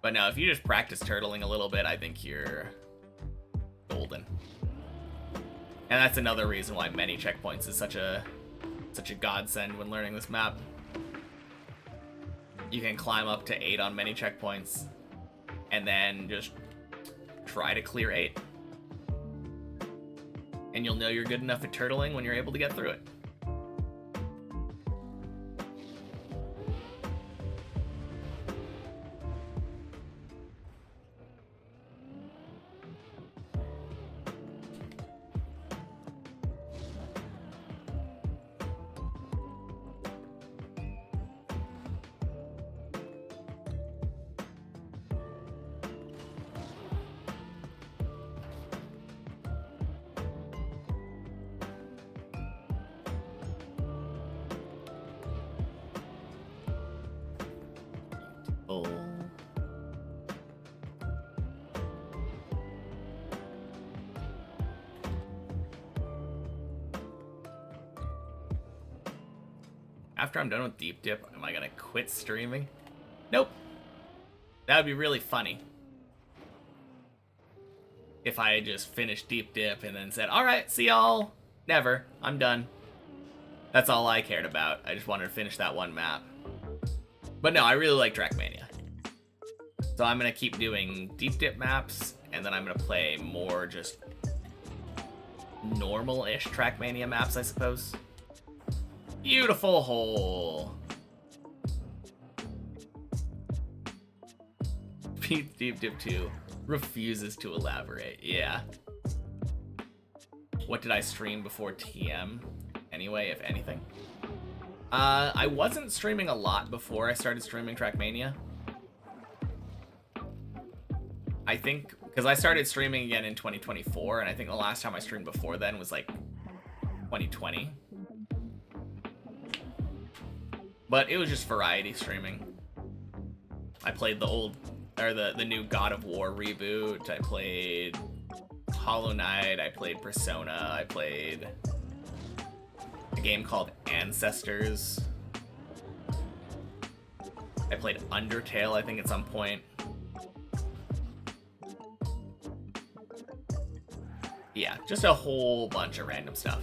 But no, if you just practice turtling a little bit, I think you're golden. And that's another reason why many checkpoints is such a godsend when learning this map. You can climb up to 8 on many checkpoints, and then just try to clear 8. And you'll know you're good enough at turtling when you're able to get through it. After I'm done with Deep Dip, am I gonna quit streaming? Nope. That would be really funny. If I just finished Deep Dip and then said, alright, see y'all. Never. I'm done. That's all I cared about. I just wanted to finish that one map. But no, I really like Trackmania. So I'm gonna keep doing Deep Dip maps, and then I'm gonna play more just normal-ish Trackmania maps, I suppose. Beautiful hole. Pete Deep Dip 2 refuses to elaborate. Yeah. What did I stream before TM? Anyway, if anything. I wasn't streaming a lot before I started streaming Trackmania. I think, because I started streaming again in 2024, and I think the last time I streamed before then was like 2020. But it was just variety streaming. I played the old, or the new God of War reboot. I played Hollow Knight. I played Persona. I played a game called Ancestors. I played Undertale, I think, at some point. Yeah, just a whole bunch of random stuff.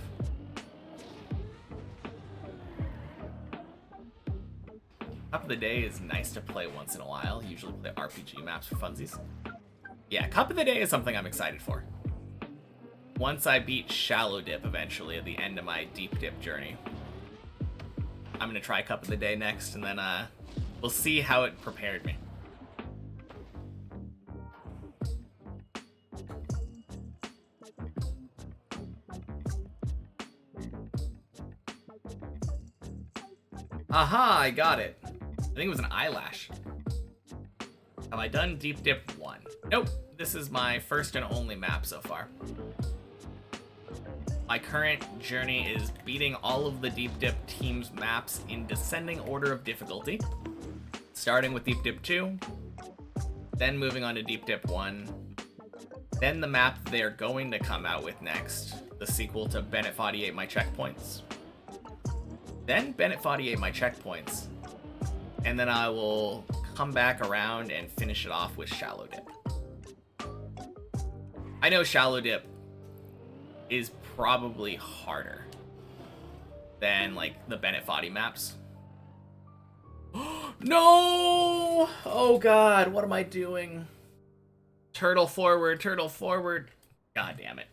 Cup of the Day is nice to play once in a while. Usually play RPG maps for funsies. Yeah, Cup of the Day is something I'm excited for. Once I beat Shallow Dip eventually at the end of my Deep Dip journey, I'm gonna try Cup of the Day next, and then we'll see how it prepared me. Aha, I got it. I think it was an eyelash. Have I done Deep Dip 1? Nope. This is my first and only map so far. My current journey is beating all of the Deep Dip team's maps in descending order of difficulty. Starting with Deep Dip 2, then moving on to Deep Dip 1, then the map they're going to come out with next, the sequel to Bennett 48 My Checkpoints. Then Bennett 48 My Checkpoints, and then I will come back around and finish it off with Shallow Dip. I know Shallow Dip is probably harder than, like, the Bennett 40 maps. No! Oh god, what am I doing? Turtle forward, turtle forward. God damn it.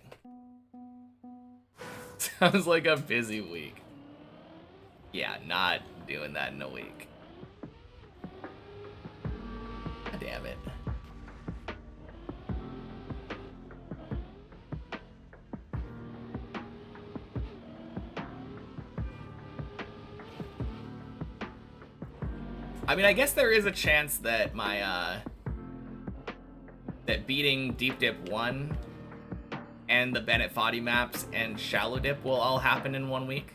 Sounds like a busy week. Yeah, not doing that in a week. God damn it. I mean, I guess there is a chance that my, that beating Deep Dip 1 and the Bennett 40 maps and Shallow Dip will all happen in 1 week.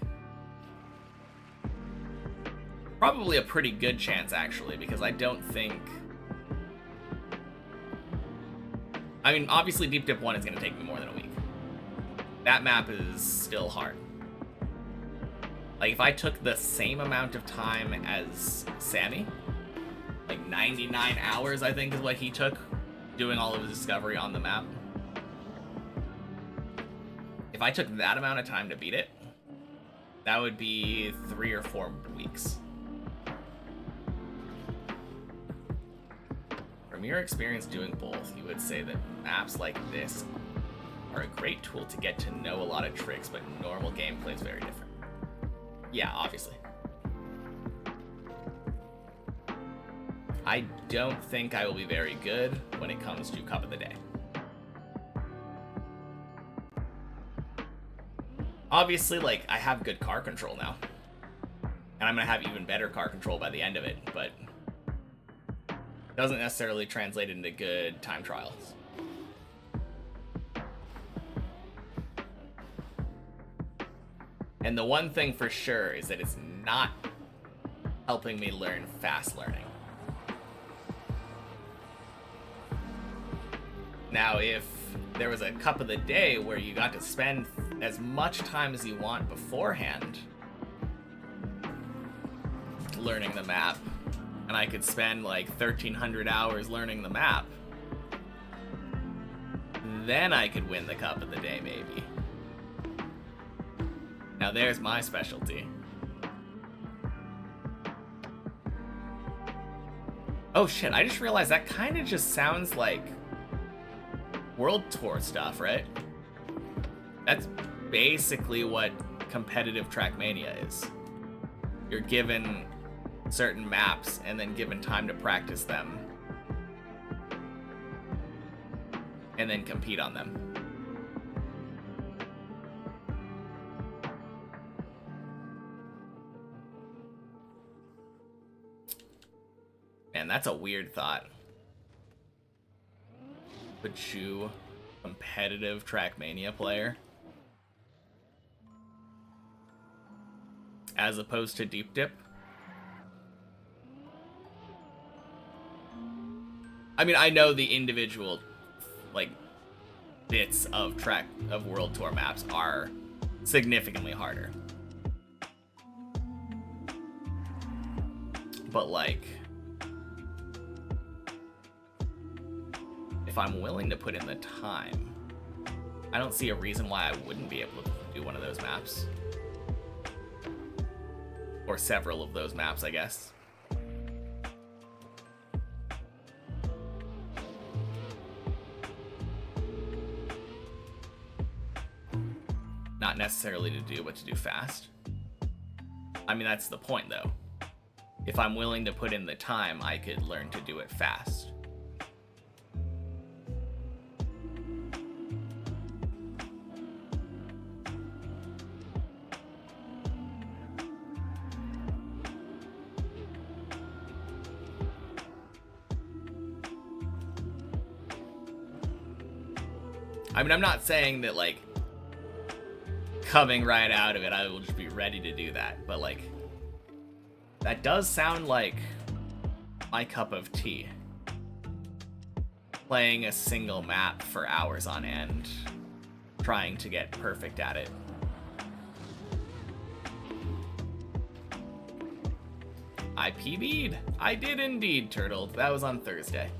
Probably a pretty good chance, actually, because I don't think... I mean, obviously Deep Dip 1 is going to take me more than a week. That map is still hard. Like, if I took the same amount of time as Sammy, like 99 hours, I think is what he took, doing all of his discovery on the map. If I took that amount of time to beat it, that would be 3 or 4 weeks. From your experience doing both, you would say that maps like this are a great tool to get to know a lot of tricks, but normal gameplay is very different. Yeah, obviously. I don't think I will be very good when it comes to Cup of the Day. Obviously, like, I have good car control now. And I'm gonna have even better car control by the end of it, but doesn't necessarily translate into good time trials. And the one thing for sure is that it's not helping me learn fast learning. Now, if there was a Cup of the Day where you got to spend as much time as you want beforehand learning the map, and I could spend like 1,300 hours learning the map, then I could win the Cup of the Day, maybe. Now there's my specialty. Oh shit, I just realized that kind of just sounds like World Tour stuff, right? That's basically what competitive Trackmania is. You're given certain maps and then given time to practice them and then compete on them. Man, that's a weird thought. But you, competitive Trackmania player, as opposed to Deep Dip. I mean, I know the individual, like, bits of World Tour maps are significantly harder. But, like, if I'm willing to put in the time, I don't see a reason why I wouldn't be able to do one of those maps. Or several of those maps, I guess. Not necessarily to do, but to do fast. I mean, that's the point, though. If I'm willing to put in the time, I could learn to do it fast. I mean, I'm not saying that, like, coming right out of it, I will just be ready to do that. But, like, that does sound like my cup of tea. Playing a single map for hours on end, trying to get perfect at it. I PB'd. I did indeed, Turtle. That was on Thursday.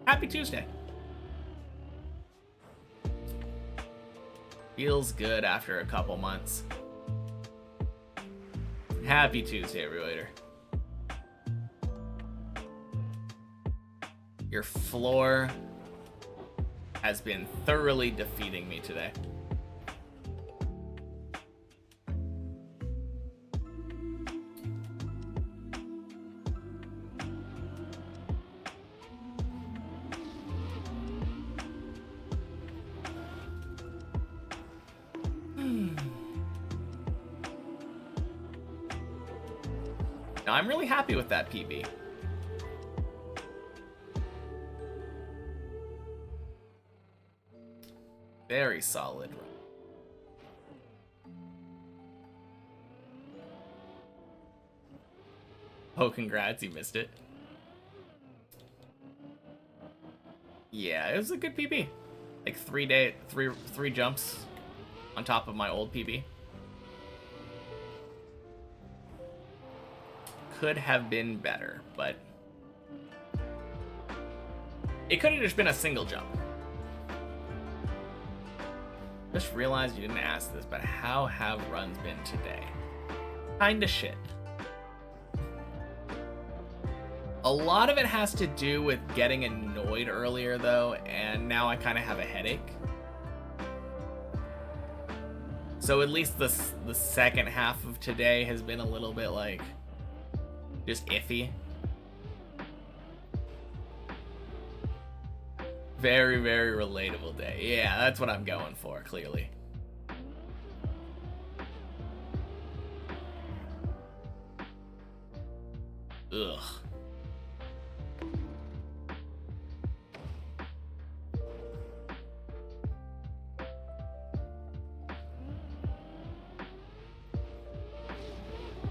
Happy Tuesday. Feels good after a couple months. Happy Tuesday, everybody. Your floor has been thoroughly defeating me today. Now, I'm really happy with that PB. Very solid run. Oh, congrats, you missed it. Yeah, it was a good PB. Like three jumps on top of my old PB. could have been better, but it could have just been a single jump. Just realized you didn't ask this, but how have runs been today? Kinda shit. A lot of it has to do with getting annoyed earlier, though, and now I kind of have a headache. So at least the second half of today has been a little bit, like, just iffy. Very, very relatable day. Yeah, that's what I'm going for, clearly. Ugh.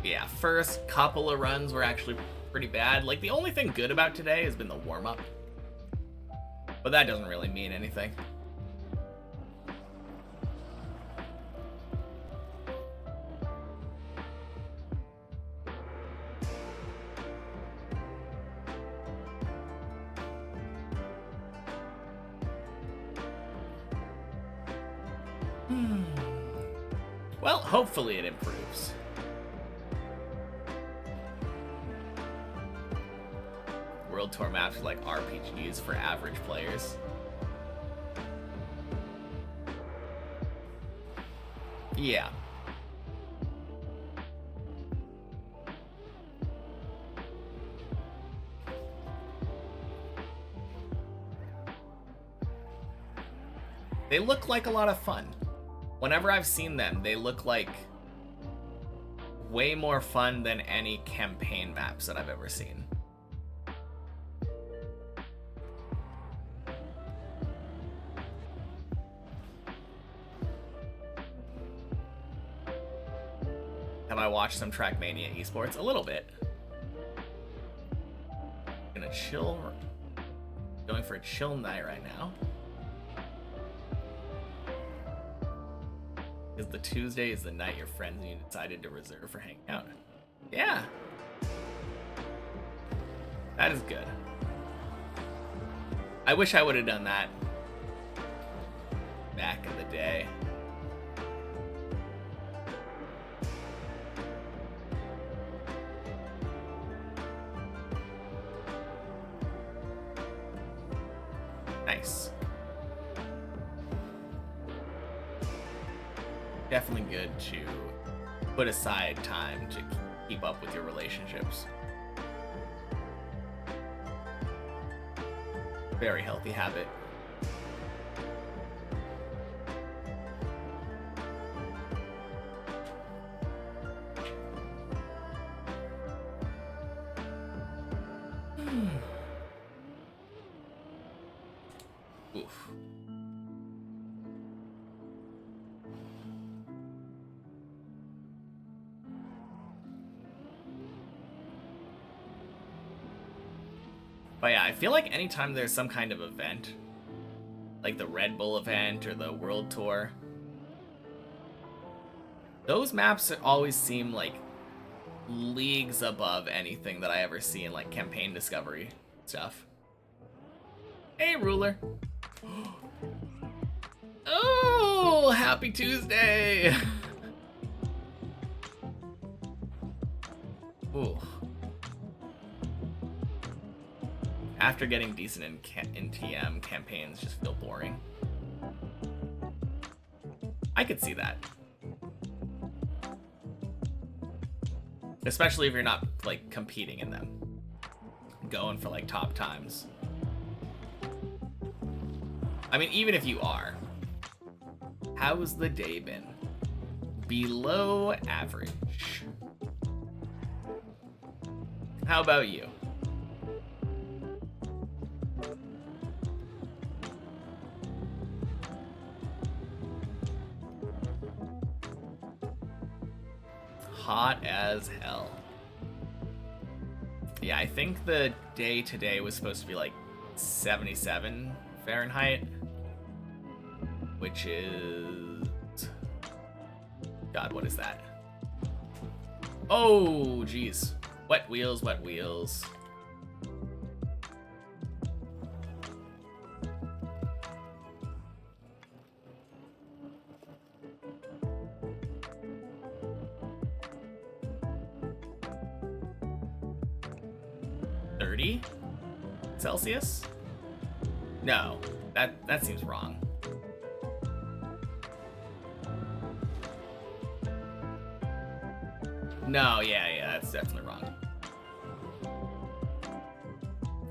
Yeah, first couple of runs were actually pretty bad. Like, the only thing good about today has been the warm-up. But that doesn't really mean anything. Well, hopefully it improves. World Tour maps are like RPGs for average players. Yeah. They look like a lot of fun. Whenever I've seen them, they look like way more fun than any campaign maps that I've ever seen. Have I watched some Trackmania esports? A little bit. Gonna chill. Going for a chill night right now. Because the Tuesday is the night your friends and you decided to reserve for hanging out. Yeah. That is good. I wish I would have done that back in the day. Nice. Definitely good to put aside time to keep up with your relationships. Very healthy habit. Oof. But yeah, I feel like anytime there's some kind of event, like the Red Bull event or the World Tour, those maps always seem like leagues above anything that I ever see in like campaign discovery stuff. Hey, Ruler. Oh, happy Tuesday. Ooh. After getting decent in TM, campaigns just feel boring. I could see that. Especially if you're not, like, competing in them. Going for, like, top times. I mean, even if you are. How's the day been? Below average. How about you? Hot as hell. Yeah, I think the day today was supposed to be like 77 Fahrenheit, which is... God, what is that? Oh, geez. Wet wheels, wet wheels. Celsius? No, that seems wrong. No, yeah, that's definitely wrong.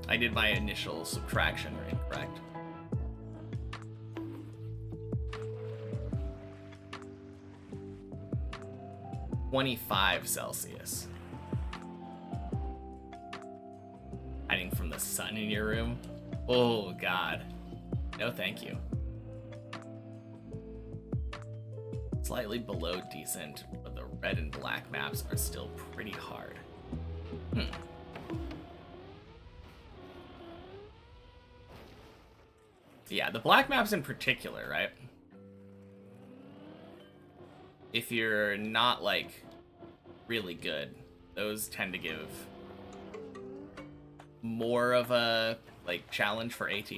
I did my initial subtraction incorrect. $25 hiding from the sun in your room? Oh god. No thank you. Slightly below decent, but the red and black maps are still pretty hard. Yeah, the black maps in particular, right? If you're not, like, really good, those tend to give more of a, like, challenge for AT.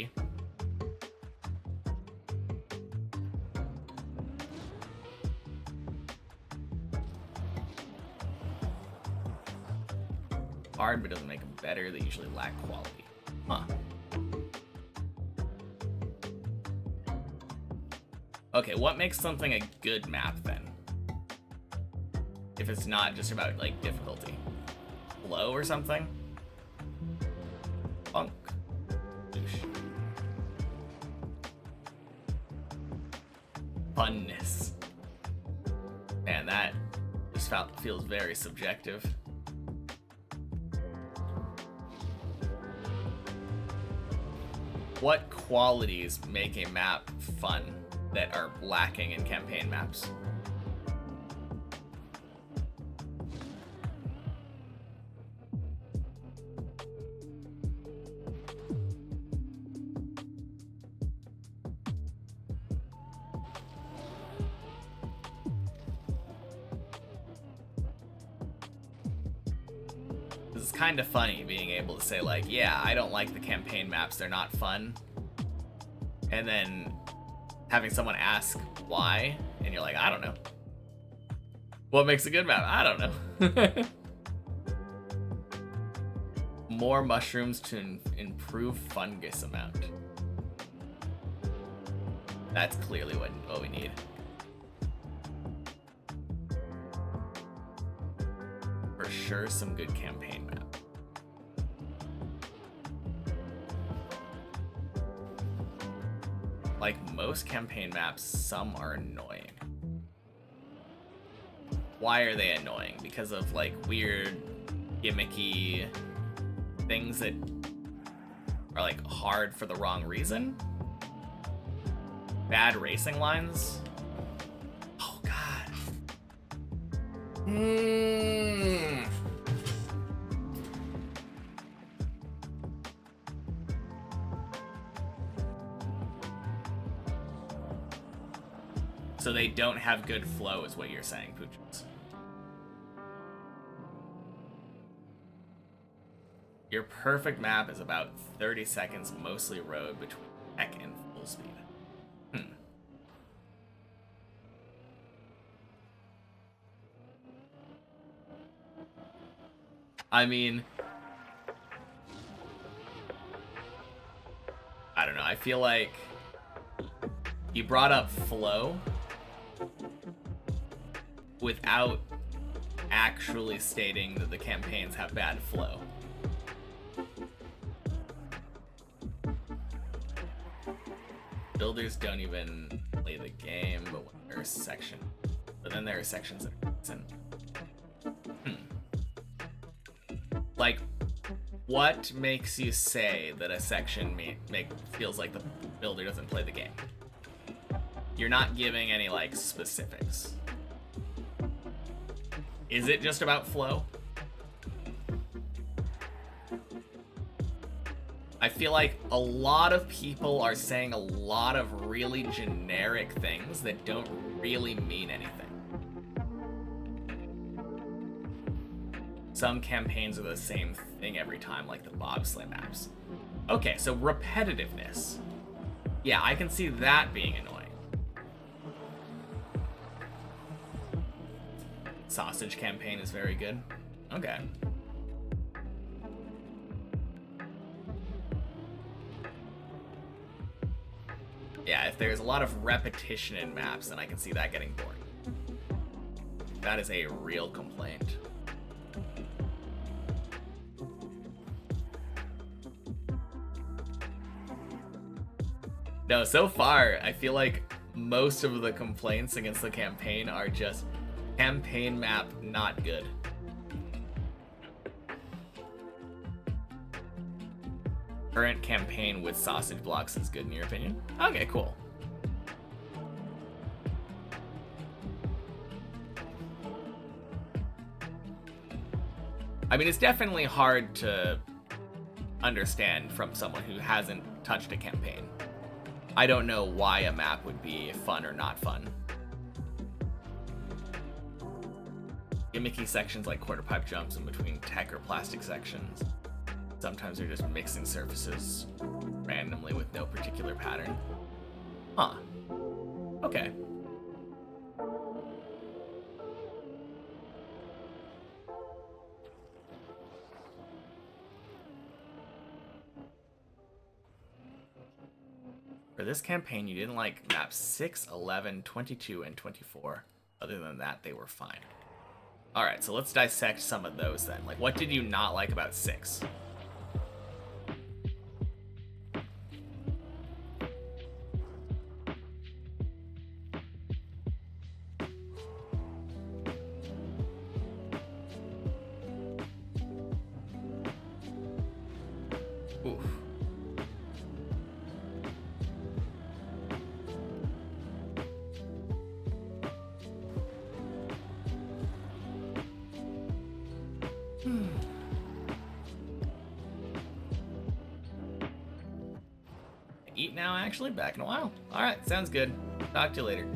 Hard, but doesn't make them better. They usually lack quality. Huh. Okay, what makes something a good map, then? If it's not just about, like, difficulty. Flow or something? Funk. Oosh. Funness. Man, that just feels very subjective. What qualities make a map fun that are lacking in campaign maps? It's kind of funny being able to say, like, yeah, I don't like the campaign maps, they're not fun. And then having someone ask why, and you're like, I don't know. What makes a good map? I don't know. More mushrooms to improve fungus amount. That's clearly what we need. For sure, some good campaign map. Like most campaign maps, some are annoying. Why are they annoying? Because of like weird, gimmicky things that are like hard for the wrong reason? Bad racing lines? Oh god. So they don't have good flow is what you're saying, Poochins. Your perfect map is about 30 seconds, mostly road between tech and full speed. I mean, I don't know, I feel like you brought up flow without actually stating that the campaigns have bad flow. Builders don't even play the game, but when there are then there are sections that are decent. Like, what makes you say that a section feels like the builder doesn't play the game? You're not giving any, like, specifics. Is it just about flow? I feel like a lot of people are saying a lot of really generic things that don't really mean anything. some campaigns are the same thing every time, like the bobsleigh maps. Okay, so repetitiveness. Yeah, I can see that being annoying. Sausage campaign is very good. Okay. Yeah, if there's a lot of repetition in maps, then I can see that getting boring. That is a real complaint. No, so far, I feel like most of the complaints against the campaign are just campaign map not good. Current campaign with sausage blocks is good in your opinion? Okay, cool. I mean, it's definitely hard to understand from someone who hasn't touched a campaign. I don't know why a map would be fun or not fun. Gimmicky sections like quarter pipe jumps in between tech or plastic sections. Sometimes they're just mixing surfaces randomly with no particular pattern. Huh. Okay. For this campaign, you didn't like maps 6, 11, 22, and 24. Other than that, they were fine. Alright, so let's dissect some of those then. Like, what did you not like about 6? Oof. Eat now, actually? Back in a while. Alright, sounds good. Talk to you later.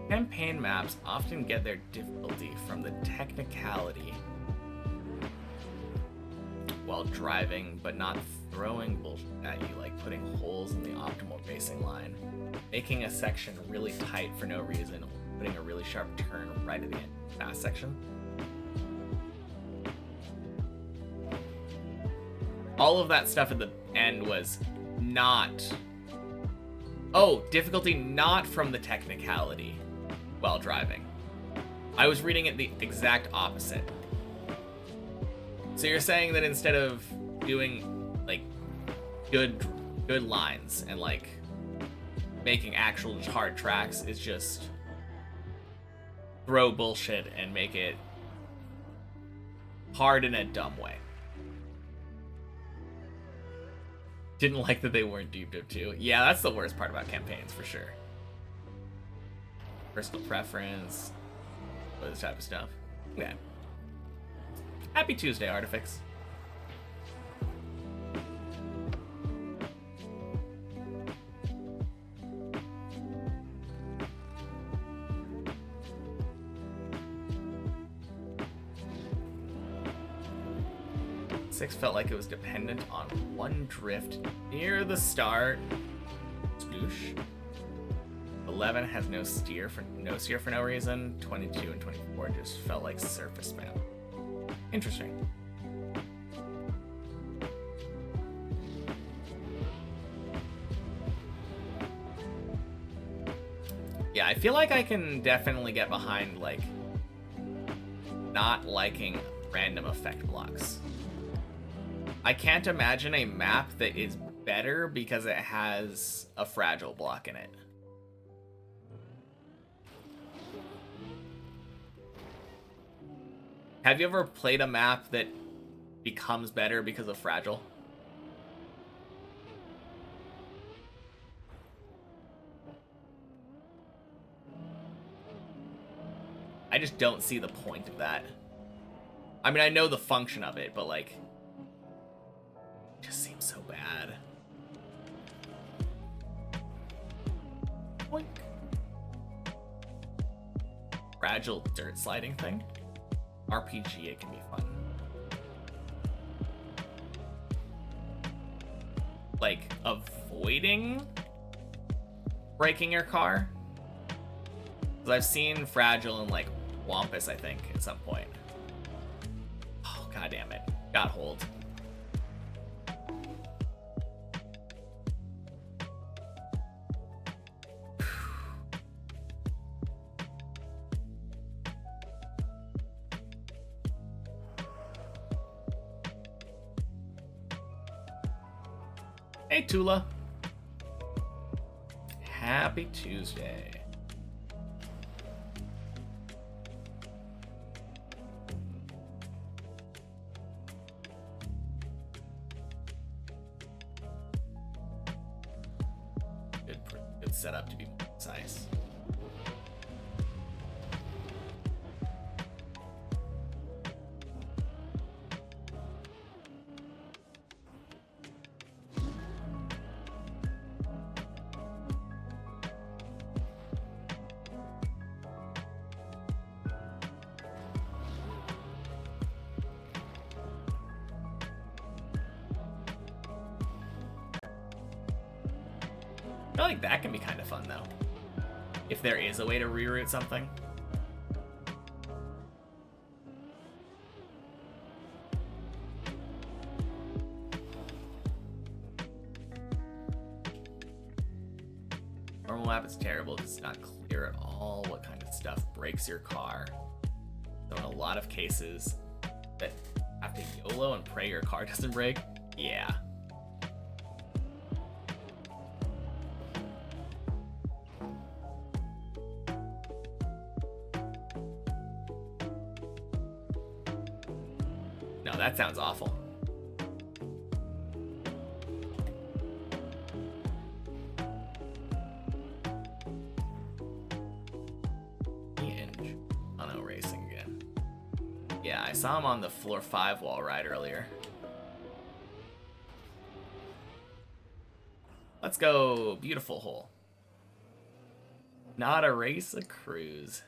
Campaign maps often get their difficulty from the technicality while driving, but not throwing bullshit at you, like putting holes in the optimal racing line, making a section really tight for no reason, or putting a really sharp turn right at the end of the fast section. All of that stuff at the end was not... Oh, difficulty not from the technicality while driving. I was reading it the exact opposite. So you're saying that instead of doing like good lines and like making actual hard tracks is just throw bullshit and make it hard in a dumb way. Didn't like that they weren't deep dip too. Yeah, that's the worst part about campaigns for sure. Personal preference, all this type of stuff. Yeah. Happy Tuesday, Artifix. Six felt like it was dependent on one drift near the start. Scoosh. 11 has no steer for no reason. 22 and 24 just felt like surface spam. Interesting. Yeah, I feel like I can definitely get behind like not liking random effect blocks. I can't imagine a map that is better because it has a fragile block in it. Have you ever played a map that becomes better because of fragile? I just don't see the point of that. I mean, I know the function of it, but like, it just seems so bad. Boink. Fragile dirt sliding thing. RPG, it can be fun. Like, avoiding breaking your car. Because I've seen Fragile and, like, Wampus, I think, at some point. Oh, god damn it. Got hold. Hey, Tula. Happy Tuesday. Good setup to be more precise. I feel like that can be kind of fun, though. If there is a way to reroute something. Normal map is terrible because it's not clear at all what kind of stuff breaks your car. So in a lot of cases, that have to YOLO and pray your car doesn't break. Yeah. No, that sounds awful. Oh no, racing again. Yeah, I saw him on the floor 5 wall ride earlier. Let's go, beautiful hole. Not a race, a cruise.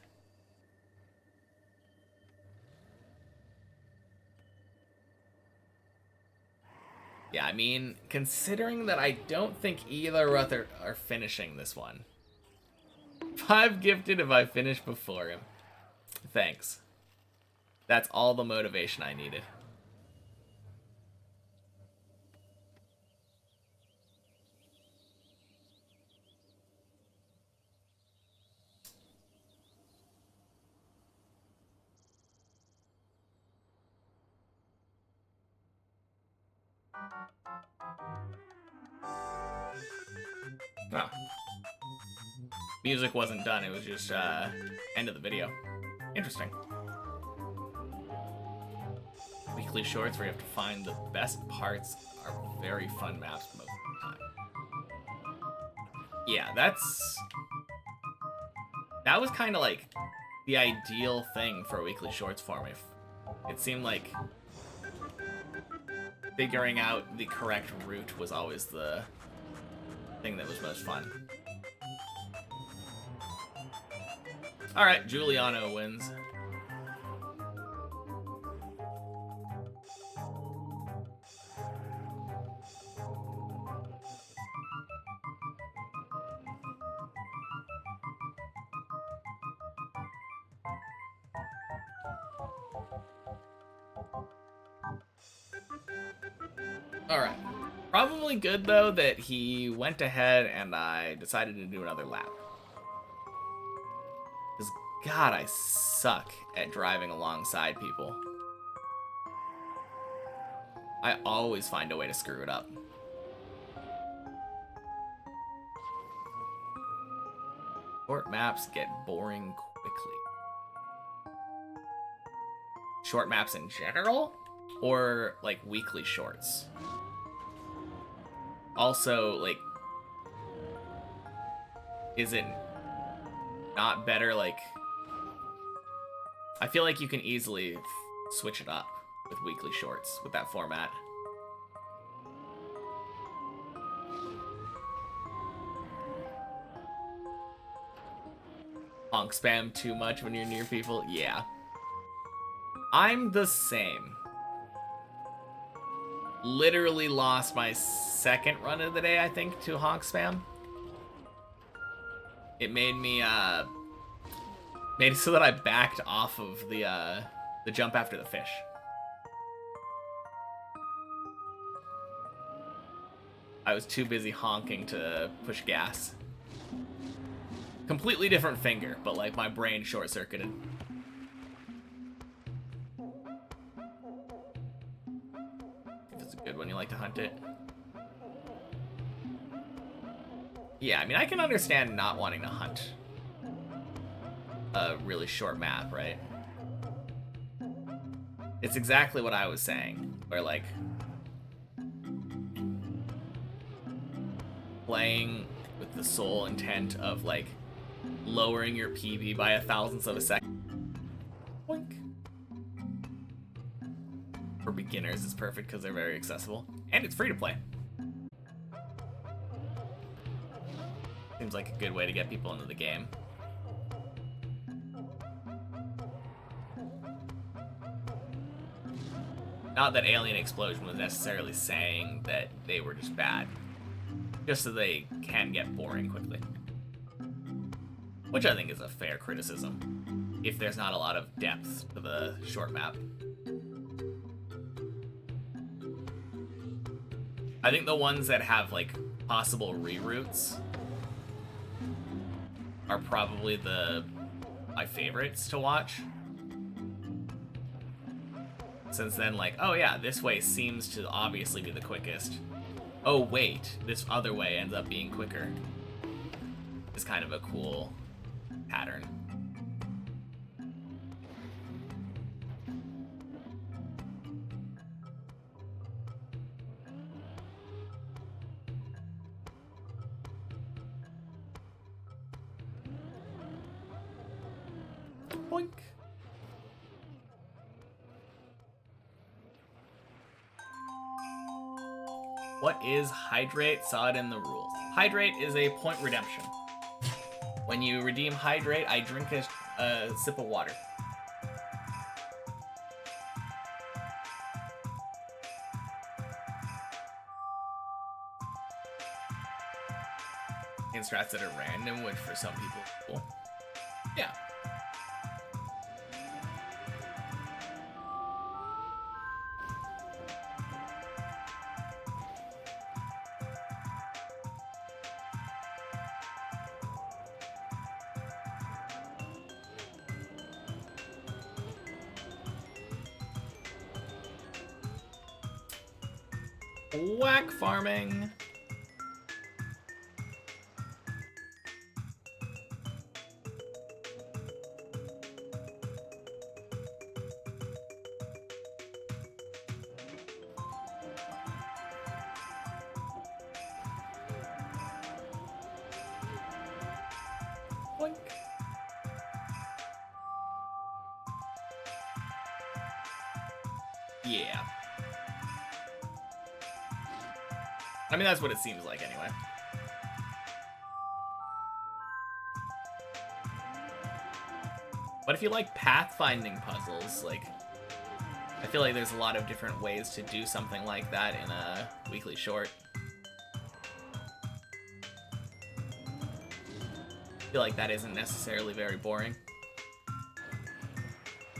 Yeah, I mean, considering that I don't think either of us are finishing this one. 5 gifted if I finish before him. Thanks. That's all the motivation I needed. Oh. Music wasn't done, it was just end of the video. Interesting. Weekly shorts where you have to find the best parts are very fun maps most of the time. Yeah, that was kind of like the ideal thing for a weekly shorts for me. It seemed like figuring out the correct route was always the thing that was most fun. Alright, Giuliano wins. Alright. Probably good, though, that he went ahead and I decided to do another lap. Because, God, I suck at driving alongside people. I always find a way to screw it up. Short maps get boring quickly. Short maps in general? Or, like, weekly shorts? Also, like, is it not better, like, I feel like you can easily switch it up with weekly shorts with that format. Honk spam too much when you're near people? Yeah. I'm the same. Literally lost my second run of the day, I think, to honk spam. It made me, made it so that I backed off of the jump after the fish. I was too busy honking to push gas. Completely different finger, but like my brain short-circuited. If it's a good one, you like to hunt it. Yeah, I mean, I can understand not wanting to hunt a really short map, right? It's exactly what I was saying, where like playing with the sole intent of like lowering your PB by 1,000th of a second. Boink. For beginners, it's perfect because they're very accessible and it's free to play. Seems like a good way to get people into the game. Not that Alien Explosion was necessarily saying that they were just bad, just so they can get boring quickly. Which I think is a fair criticism, if there's not a lot of depth to the short map. I think the ones that have, like, possible reroutes are probably my favorites to watch. Since then, like, oh yeah, this way seems to obviously be the quickest. Oh wait, this other way ends up being quicker. It's kind of a cool pattern. Boink. What is hydrate? Saw it in the rules. Hydrate is a point redemption. When you redeem hydrate, I drink a sip of water. In strats that are random, which for some people is cool. Yeah. Whack farming. Boink. Yeah. I mean, that's what it seems like anyway. But if you like pathfinding puzzles, like, I feel like there's a lot of different ways to do something like that in a weekly short. I feel like that isn't necessarily very boring.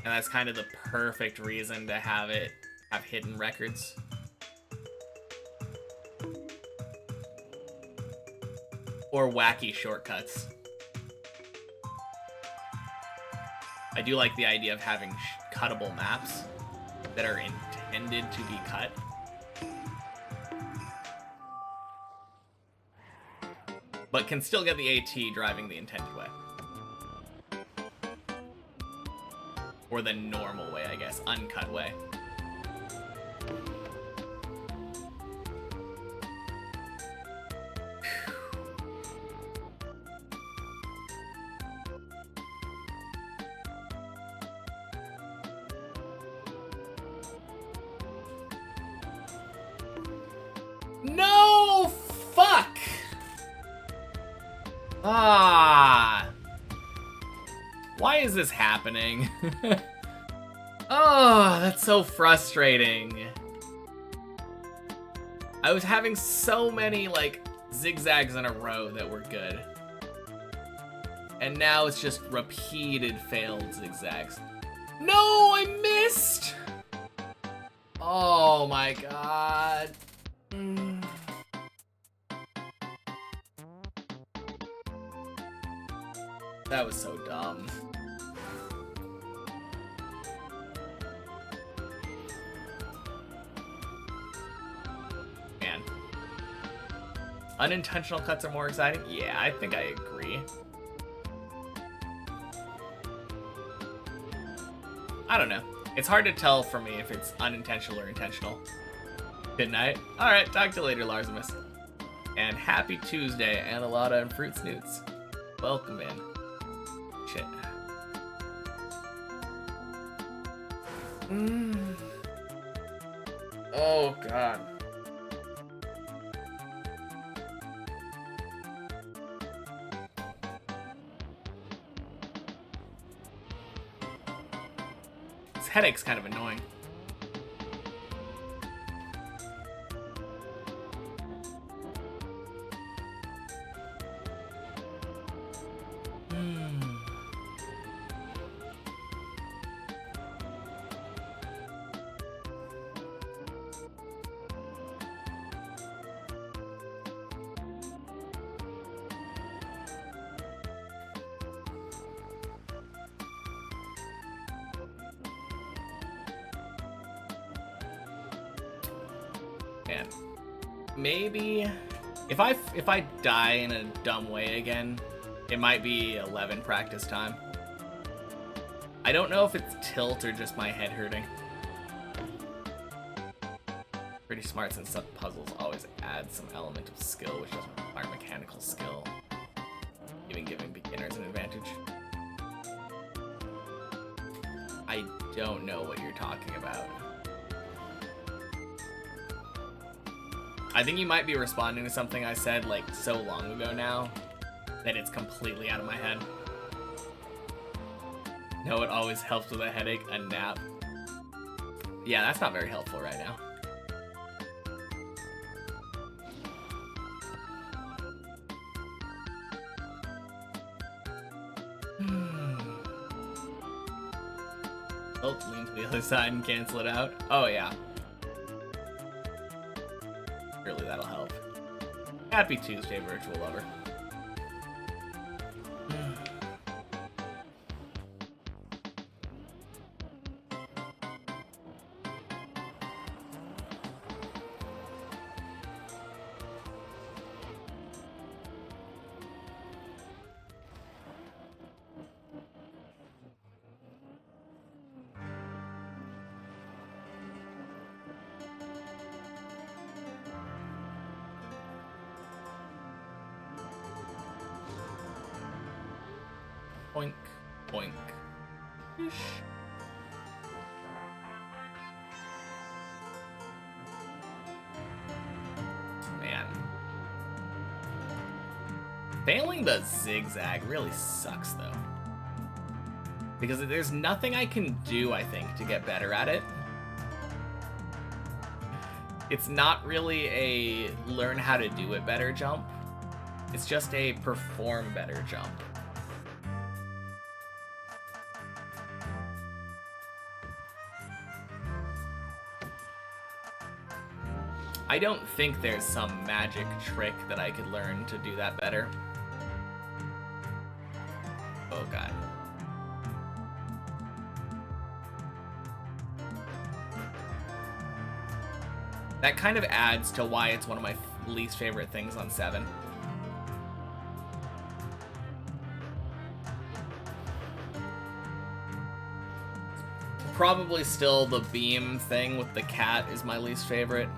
And that's kind of the perfect reason to have hidden records. Or wacky shortcuts. I do like the idea of having cuttable maps that are intended to be cut. But can still get the AT driving the intended way. Or the normal way, I guess. Uncut way. No! Fuck! Ah! Why is this happening? Oh, that's so frustrating. I was having so many, like, zigzags in a row that were good. And now it's just repeated failed zigzags. No, I missed! Oh my god. That was so dumb. Man. Unintentional cuts are more exciting? Yeah, I think I agree. I don't know. It's hard to tell for me if it's unintentional or intentional. Good night. Alright, talk to you later, Larsimus. And happy Tuesday, Anilata and Fruit Snoots. Welcome in. Shit. Oh, God. This headache's kind of annoying. Man, maybe if I die in a dumb way again, it might be 11 practice time. I don't know if it's tilt or just my head hurting. Pretty smart since some puzzles always add some element of skill, which doesn't require mechanical skill, even giving beginners an advantage. I don't know what you're talking about. I think you might be responding to something I said like so long ago now that it's completely out of my head. No, it always helps with a headache, a nap. Yeah, that's not very helpful right now. Oh, lean to the other side and cancel it out. Oh, yeah. Surely that'll help. Happy Tuesday, virtual lover. Boink, boink. Whoosh. Man. Failing the zigzag really sucks, though. Because there's nothing I can do, I think, to get better at it. It's not really a learn how to do it better jump. It's just a perform better jump. I don't think there's some magic trick that I could learn to do that better. Oh god. That kind of adds to why it's one of my least favorite things on 7. Probably still the beam thing with the cat is my least favorite.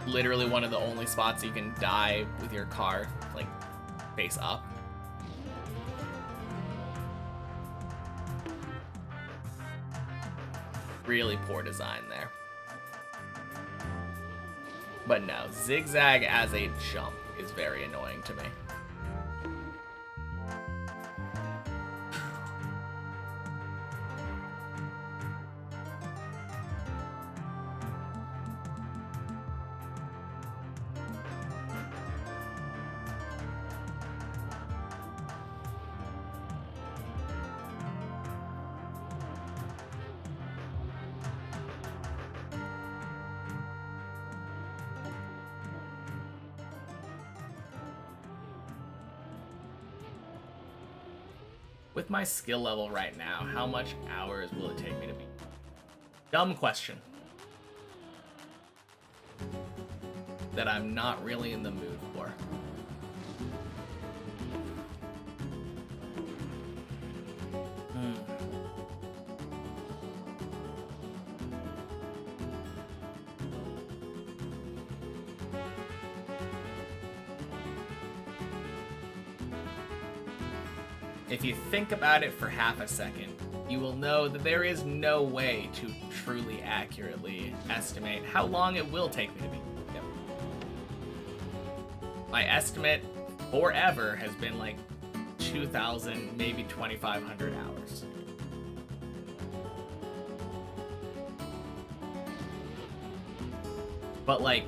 Literally one of the only spots you can die with your car, like, face up. Really poor design there. But no, zigzag as a jump is very annoying to me. With my skill level right now, how much hours will it take me to beat? Dumb question. That I'm not really in the mood for. If you think about it for half a second, you will know that there is no way to truly accurately estimate how long it will take me to beat. Yep. My estimate forever has been like 2,000, maybe 2,500 hours. But like,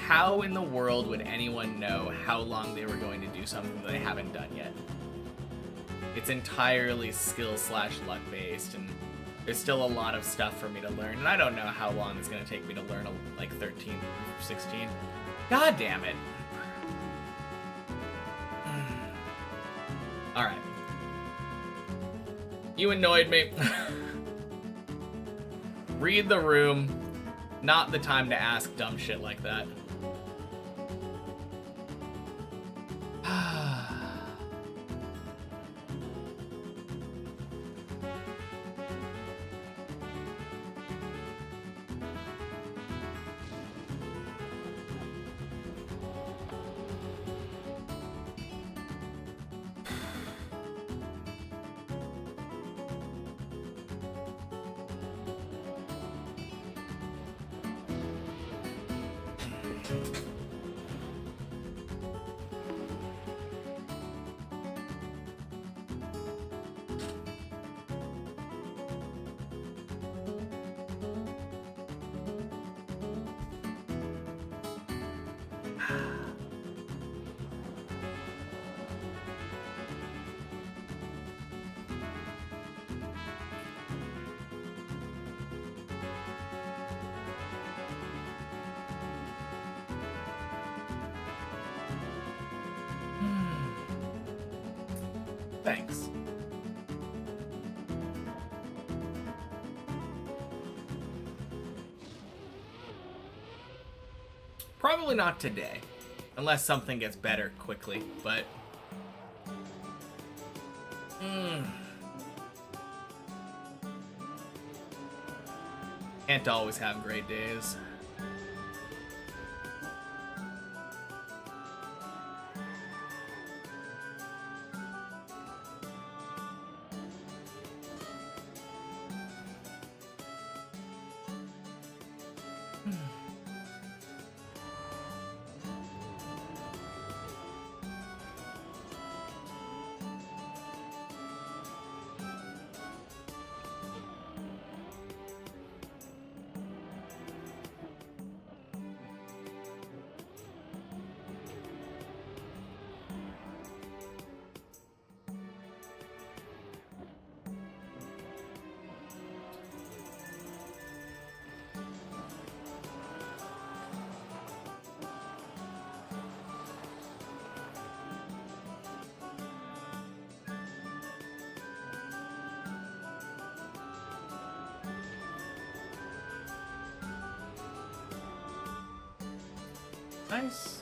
how in the world would anyone know how long they were going to do something that they haven't done yet? It's entirely skill/luck based, and there's still a lot of stuff for me to learn, and I don't know how long it's going to take me to learn like 13 or 16. God damn it. Alright. You annoyed me. Read the room. Not the time to ask dumb shit like that. Thanks. Probably not today, unless something gets better quickly, but... Can't always have great days. Nice.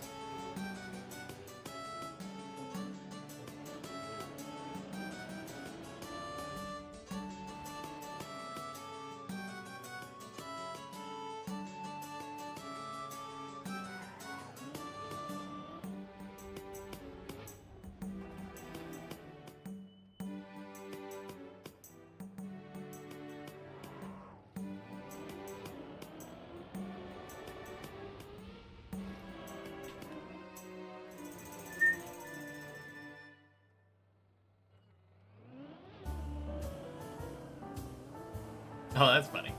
Oh, that's funny.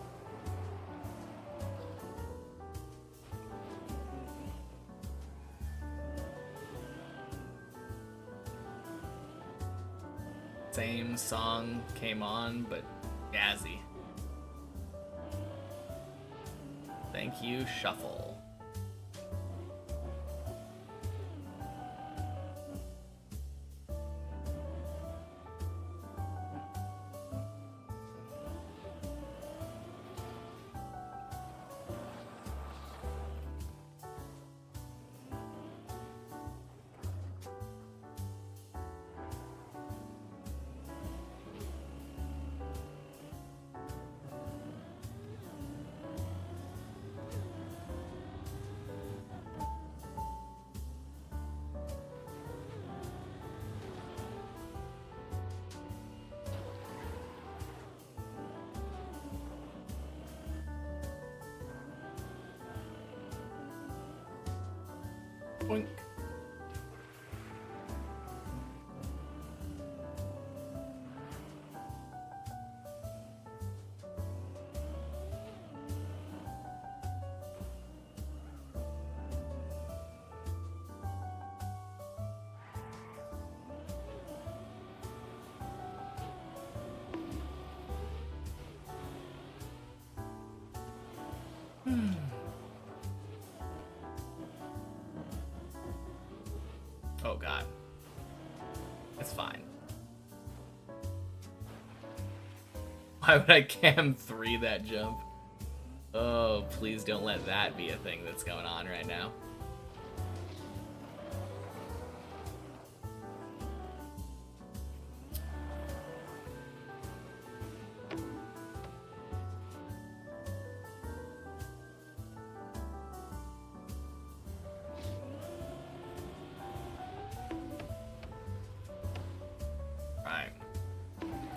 Same song came on, but jazzy. Thank you, Shuffle. Boink. Oh god. It's fine. Why would I cam 3 that jump? Oh, please don't let that be a thing that's going on right now.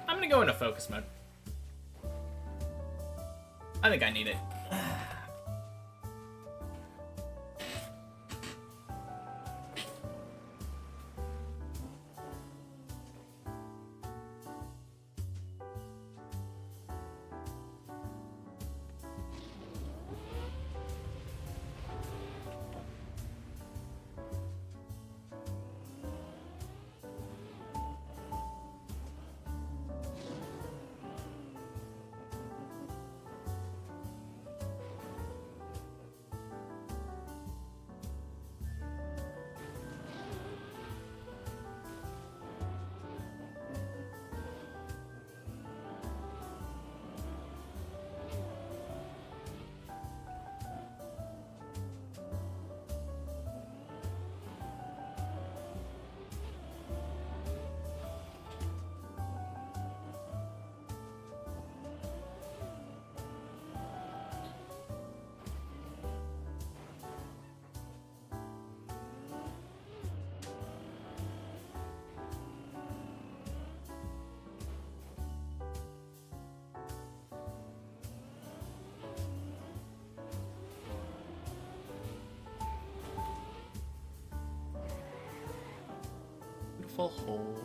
I'm gonna go into focus mode. I think I need it. Beautiful hole.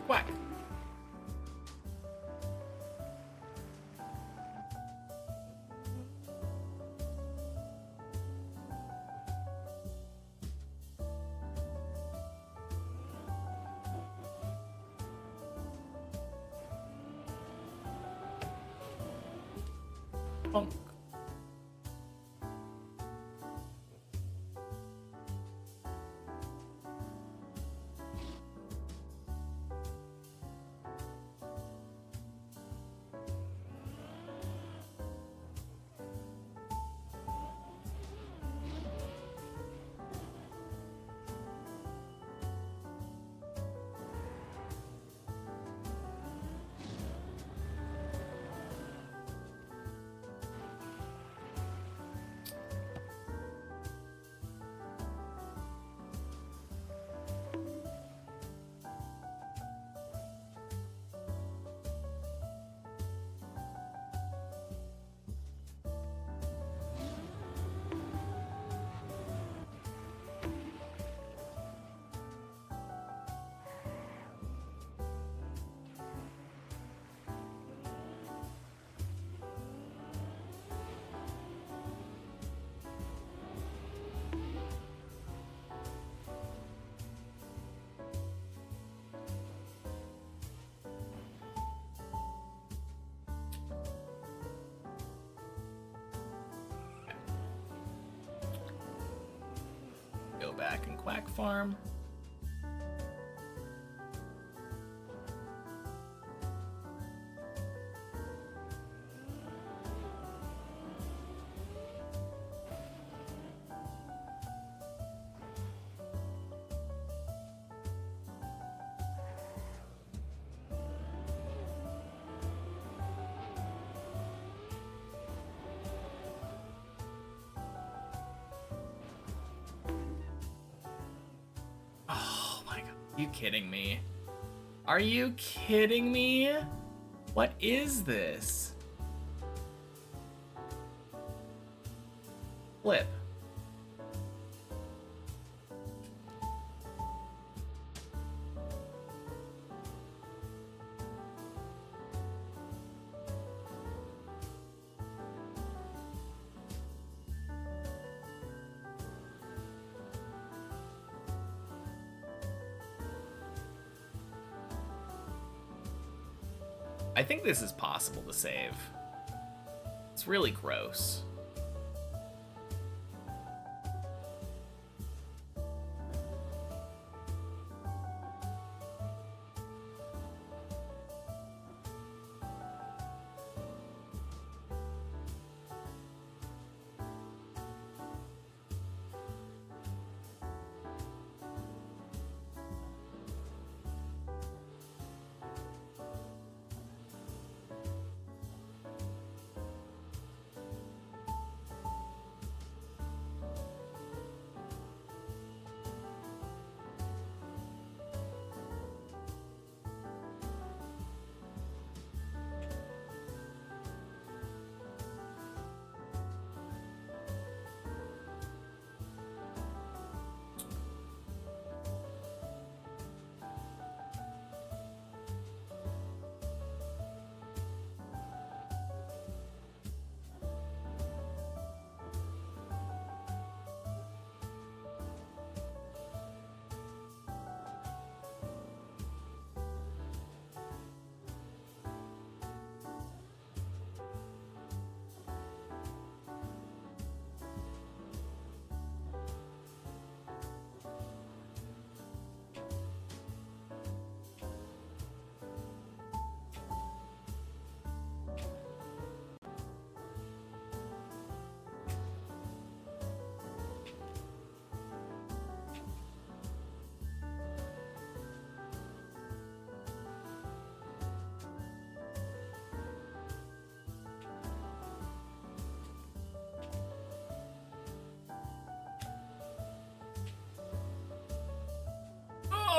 Whack. Bonk. back and quack farm. Are you kidding me? Are you kidding me? What is this? Flip. I think this is possible to save. It's really gross.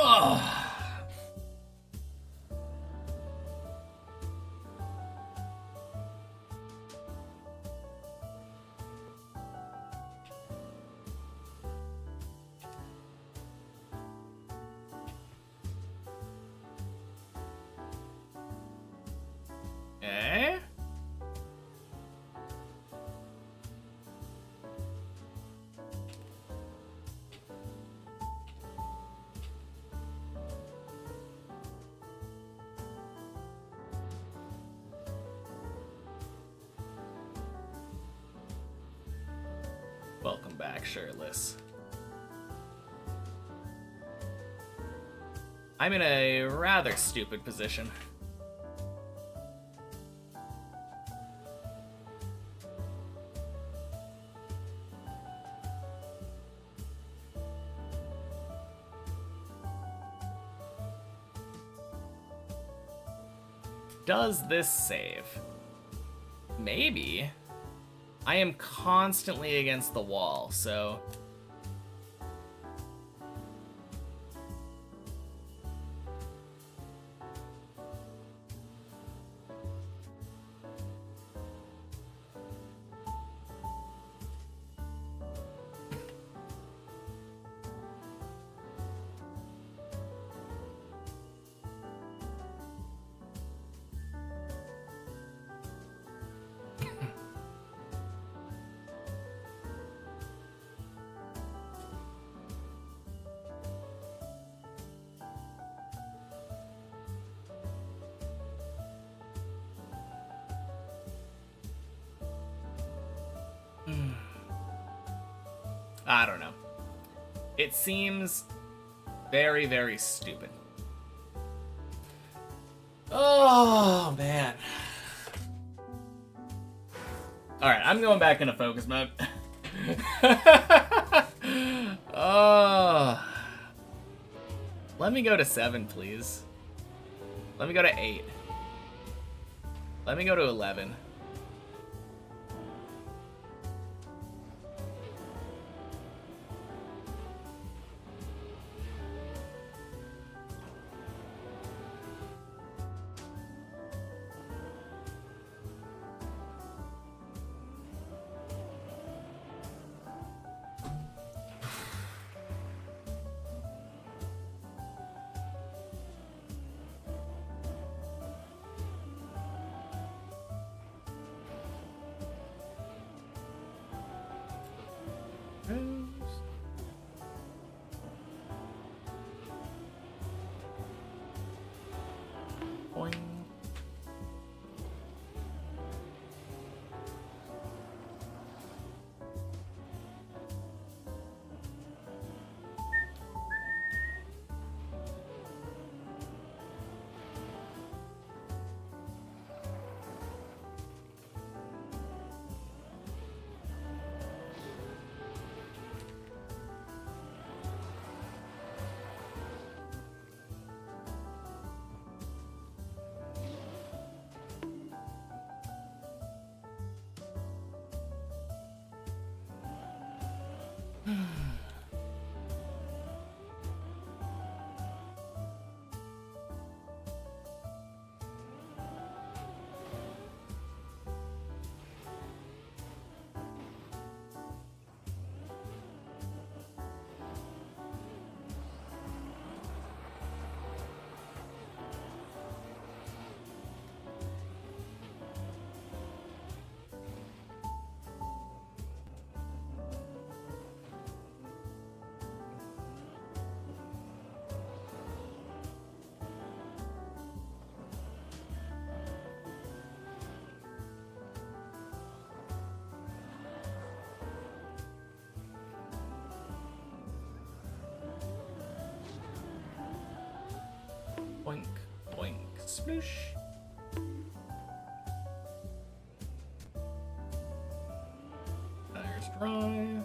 Ugh. Eh? Welcome back, shirtless. I'm in a rather stupid position. Does this save? Maybe. I am constantly against the wall, so... I don't know. It seems very, very stupid. Oh, man. Alright, I'm going back into focus mode. Oh. Let me go to 7, please. Let me go to 8. Let me go to 11. Boing. Boink, boink, sploosh. Tires dry.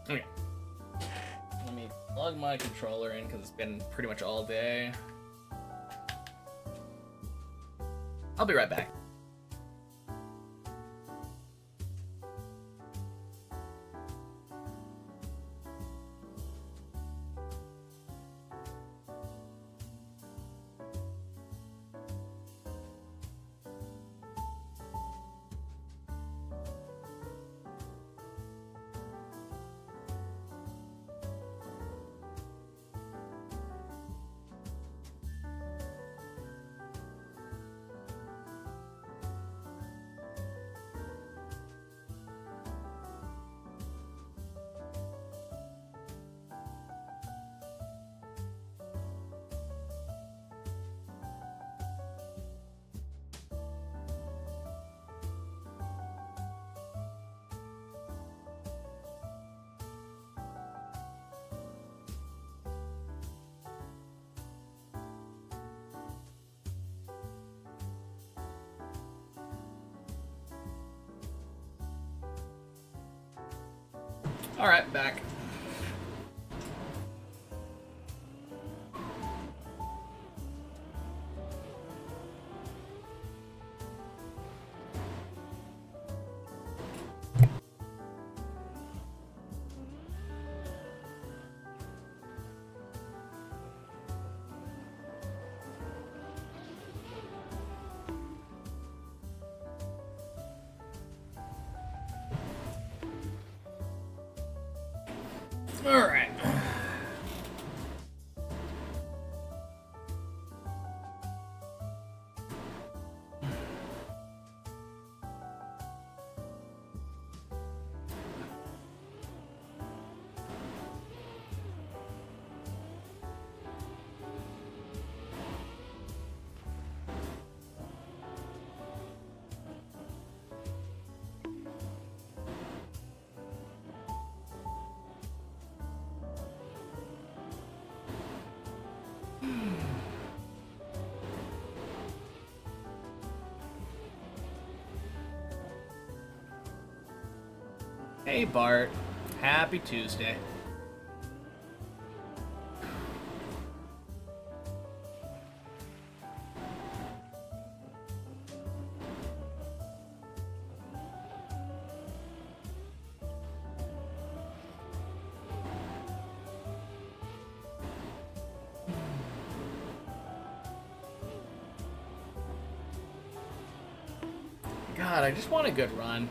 Okay. Let me plug my controller in because it's been pretty much all day. I'll be right back. Alright, back. Alright. Hey Bart, happy Tuesday. God, I just want a good run.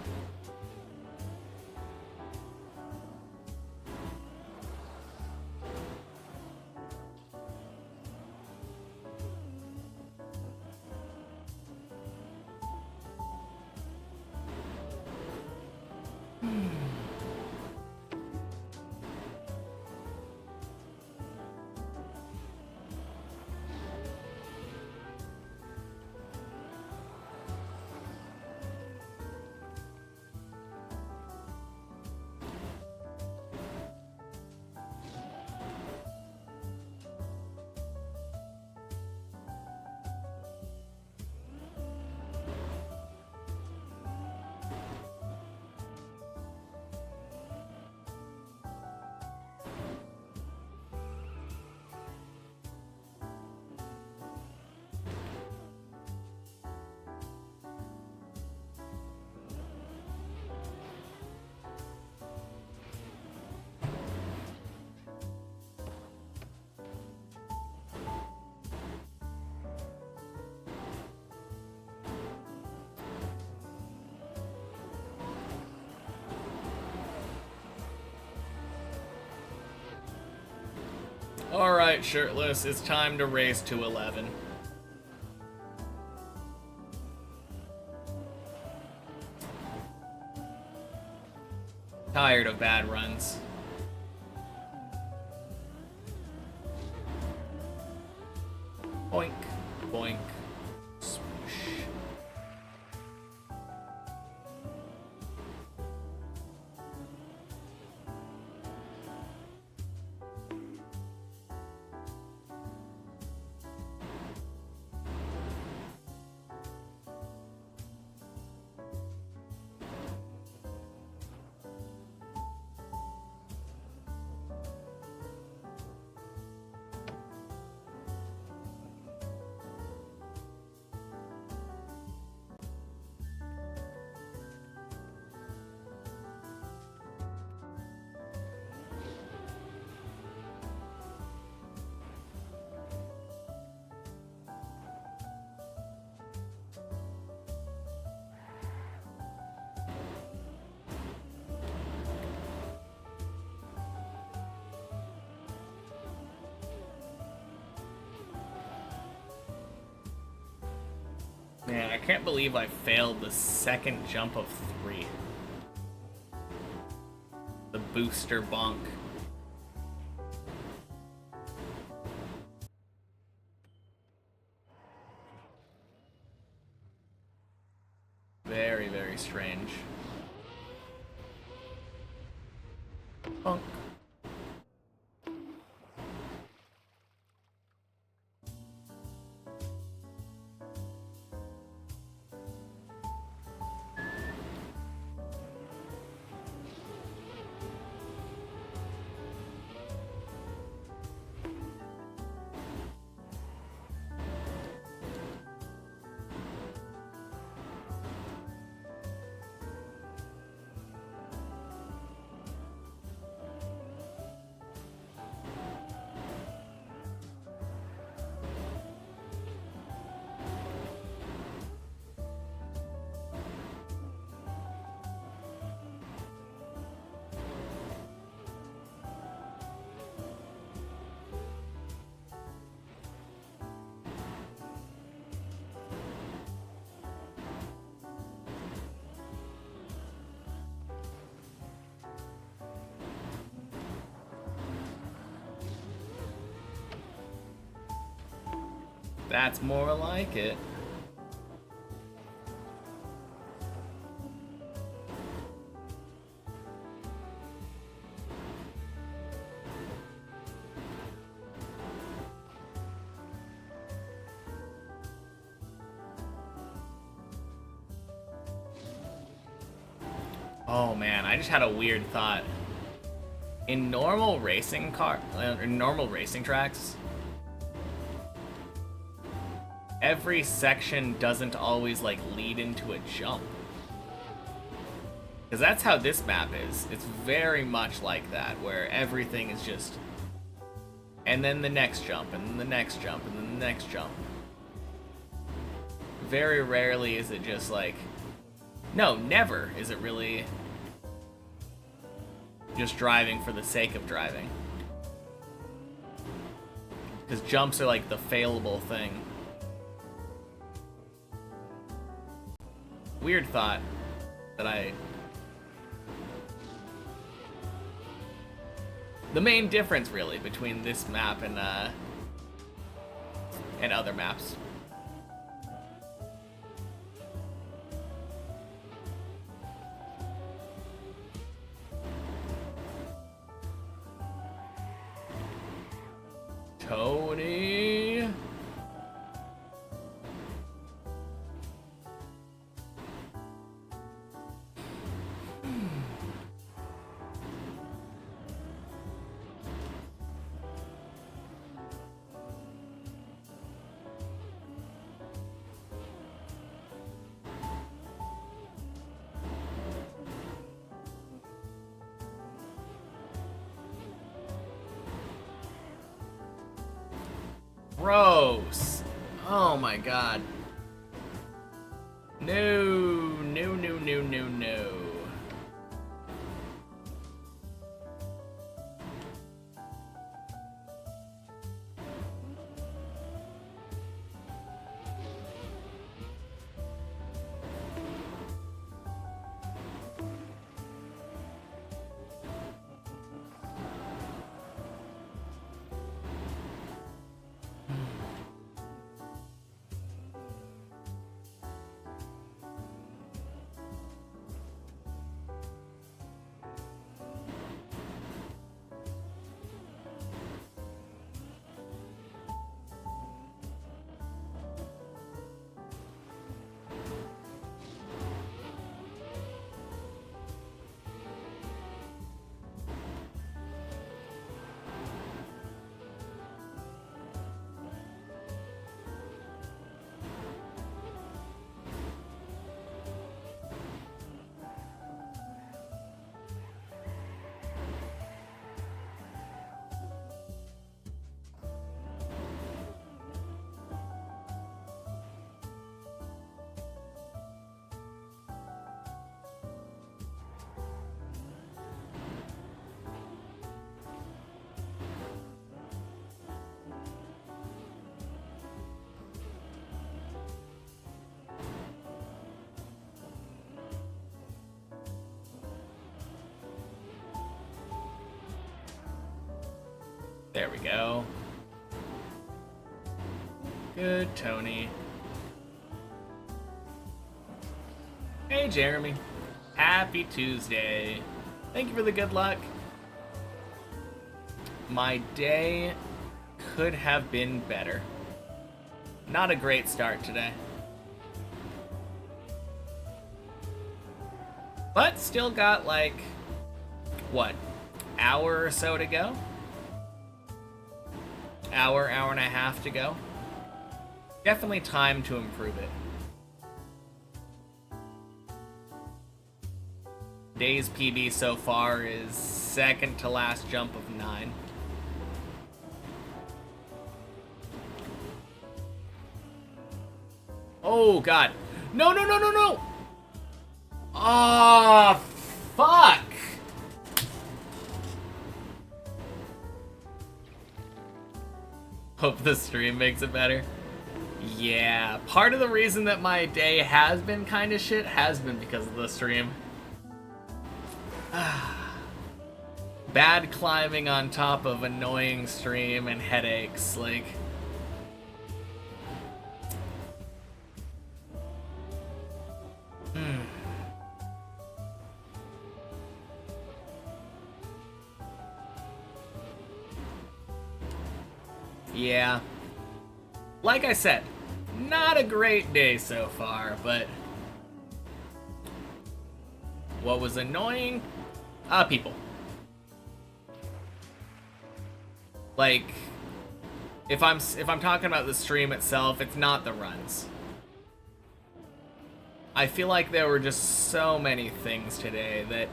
Alright, shirtless, it's time to race to 11. Tired of bad runs. Boink, boink, swoosh. Man, I can't believe I failed the second jump of 3. The booster bonk. Very, very strange. Bonk. That's more like it. Oh man, I just had a weird thought. In normal racing tracks, every section doesn't always like lead into a jump. Because that's how this map is. It's very much like that, where everything is just... And then the next jump, and then the next jump, and then the next jump. Very rarely is it just like... No, never is it really just driving for the sake of driving. Because jumps are like the failable thing. Weird thought that I... The main difference, really, between this map and other maps. Tony. Gross. Oh my god. No, no, no, no, no, no. There we go. Good, Tony. Hey, Jeremy. Happy Tuesday. Thank you for the good luck. My day could have been better. Not a great start today. But still got like, what, hour or so to go? Hour and a half to go. Definitely time to improve it. Day's PB so far is second to last jump of 9. Oh god. No, no, no, no, no! Oh, fuck! Hope the stream makes it better. Yeah, part of the reason that my day has been kind of shit has been because of the stream. Bad climbing on top of annoying stream and headaches, like... Yeah. Like I said, not a great day so far, but what was annoying? People. Like, if I'm talking about the stream itself, it's not the runs. I feel like there were just so many things today that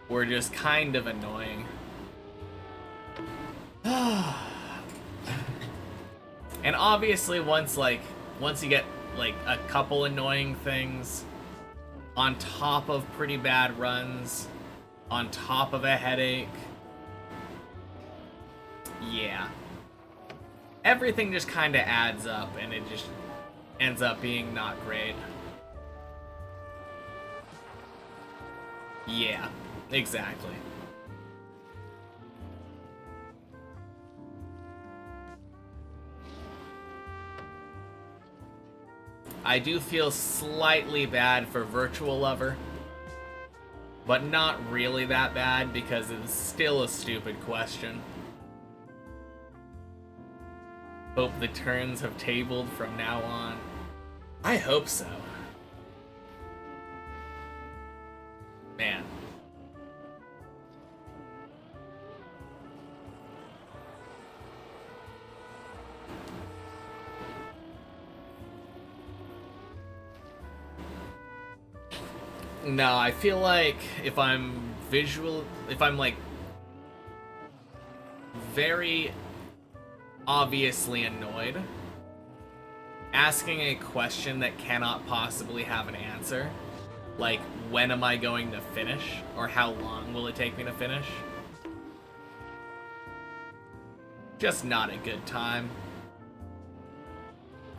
were just kind of annoying. And obviously once you get like a couple annoying things on top of pretty bad runs, on top of a headache, yeah, everything just kind of adds up and it just ends up being not great. Yeah, exactly. I do feel slightly bad for Virtual Lover, but not really that bad because it's still a stupid question. Hope the turns have tabled from now on. I hope so. Man. No, I feel like if I'm like very obviously annoyed, asking a question that cannot possibly have an answer, like when am I going to finish, or how long will it take me to finish, just not a good time.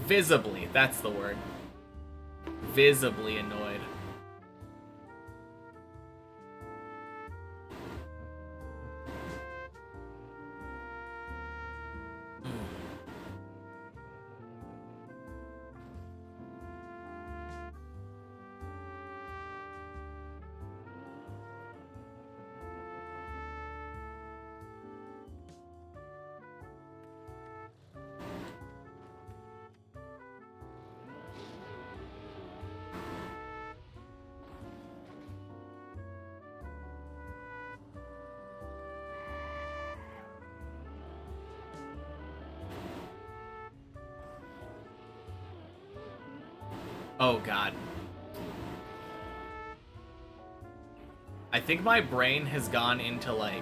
Visibly, that's the word. Visibly annoyed. Oh god. I think my brain has gone into like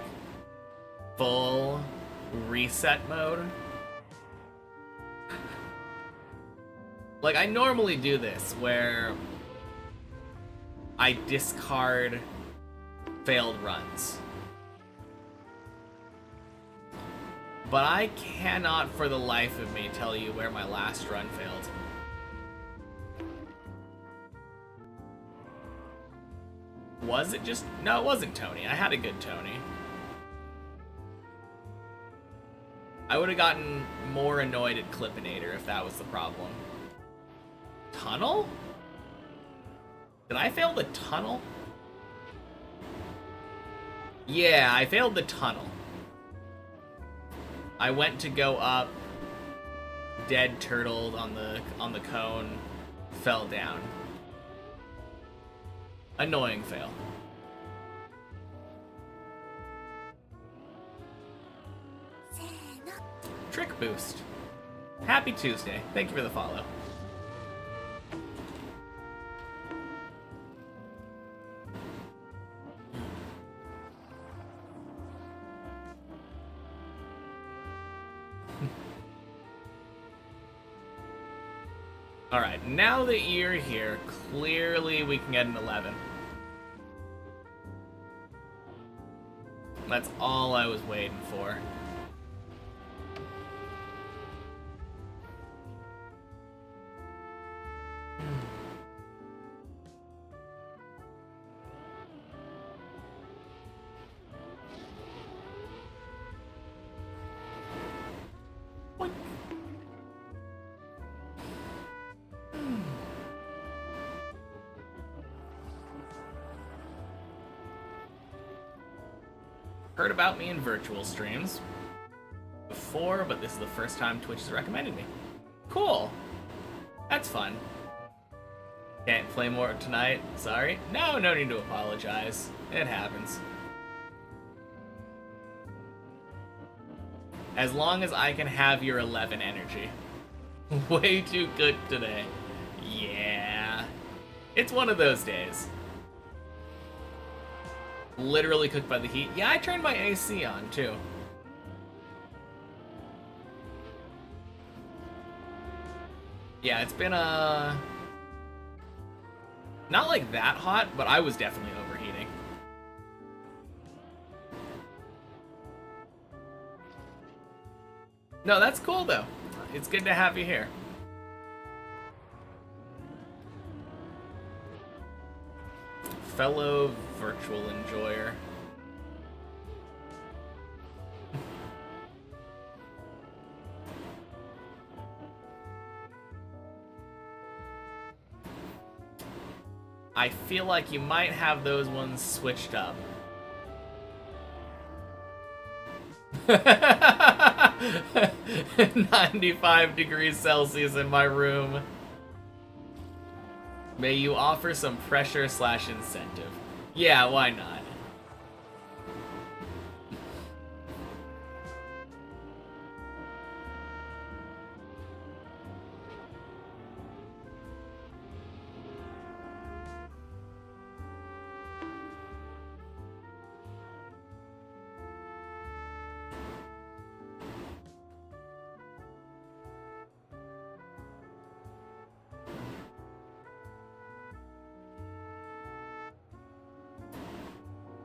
full reset mode. Like I normally do this where I discard failed runs. But I cannot for the life of me tell you where my last run failed. Was it just... No, it wasn't Tony. I had a good Tony. I would have gotten more annoyed at Clippinator if that was the problem. Tunnel? Did I fail the tunnel? Yeah, I failed the tunnel. I went to go up, dead turtled on the cone, fell down. Annoying fail. Trick boost. Happy Tuesday. Thank you for the follow. Alright, now that you're here, clearly we can get an 11. That's all I was waiting for. heard about me in virtual streams before, but this is the first time Twitch has recommended me. Cool. That's fun. Can't play more tonight. Sorry. No need to apologize. It happens. As long as I can have your 11 energy. Way too good today. Yeah. It's one of those days. Literally cooked by the heat. Yeah, I turned my AC on, too. Yeah, it's been, not like that hot, but I was definitely overheating. No, that's cool, though. It's good to have you here. Fellow virtual enjoyer. I feel like you might have those ones switched up. 95 degrees Celsius in my room. May you offer some pressure / incentive. Yeah, why not?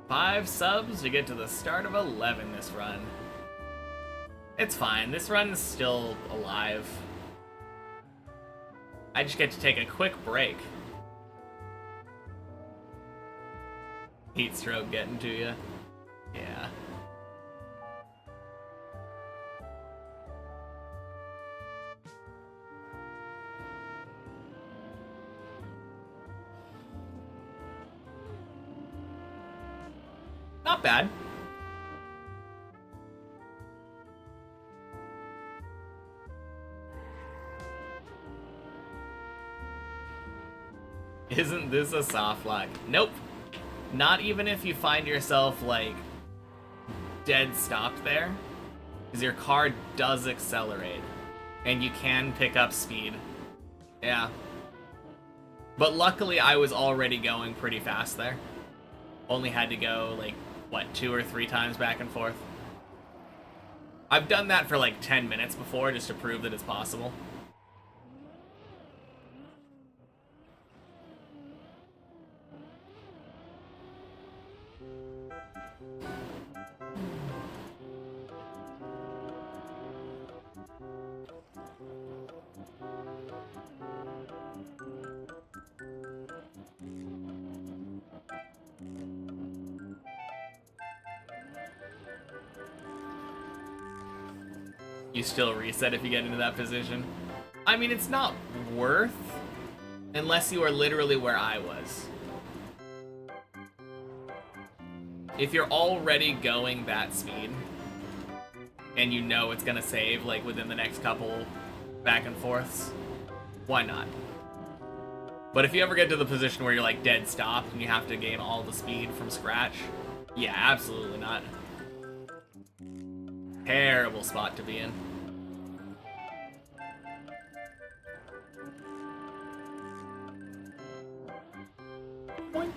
Five subs to get to the start of 11 this run. It's fine, this run is still alive. I just get to take a quick break. Heat stroke getting to you. Yeah. Not bad. Isn't this a soft lock? Nope. Not even if you find yourself, like, dead stopped there. Because your car does accelerate. And you can pick up speed. Yeah. But luckily I was already going pretty fast there. Only had to go, like, what, 2 or 3 times back and forth? I've done that for like 10 minutes before just to prove that it's possible. You still reset if you get into that position. I mean, it's not worth, unless you are literally where I was. If you're already going that speed, and you know it's gonna save, like, within the next couple back and forths, why not? But if you ever get to the position where you're, like, dead stopped and you have to gain all the speed from scratch, yeah, absolutely not. Terrible spot to be in. Boink.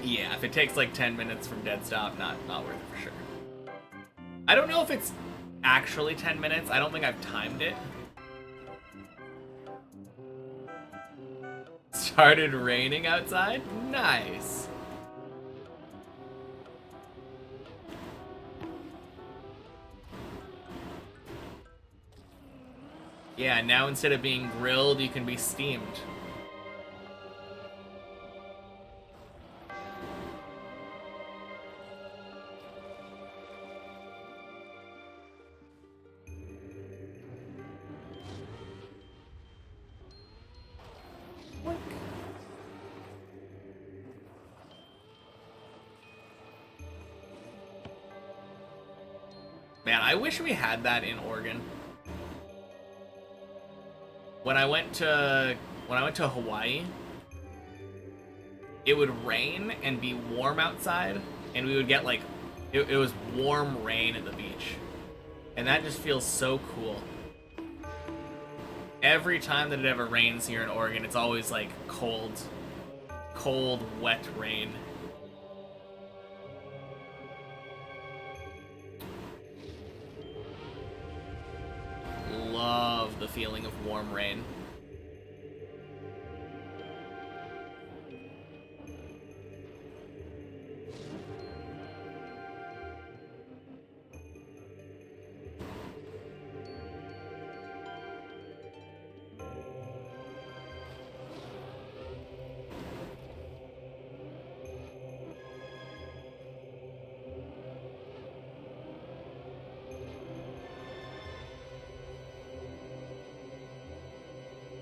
Yeah, if it takes like 10 minutes from dead stop, not worth it for sure. I don't know if it's actually 10 minutes. I don't think I've timed it. Started raining outside? Nice. Yeah, now instead of being grilled, you can be steamed. Man, I wish we had that in Oregon. When I went to Hawaii, it would rain and be warm outside, and we would get like it was warm rain at the beach. And that just feels so cool. Every time that it ever rains here in Oregon, it's always like cold, wet rain. Love the feeling of warm rain.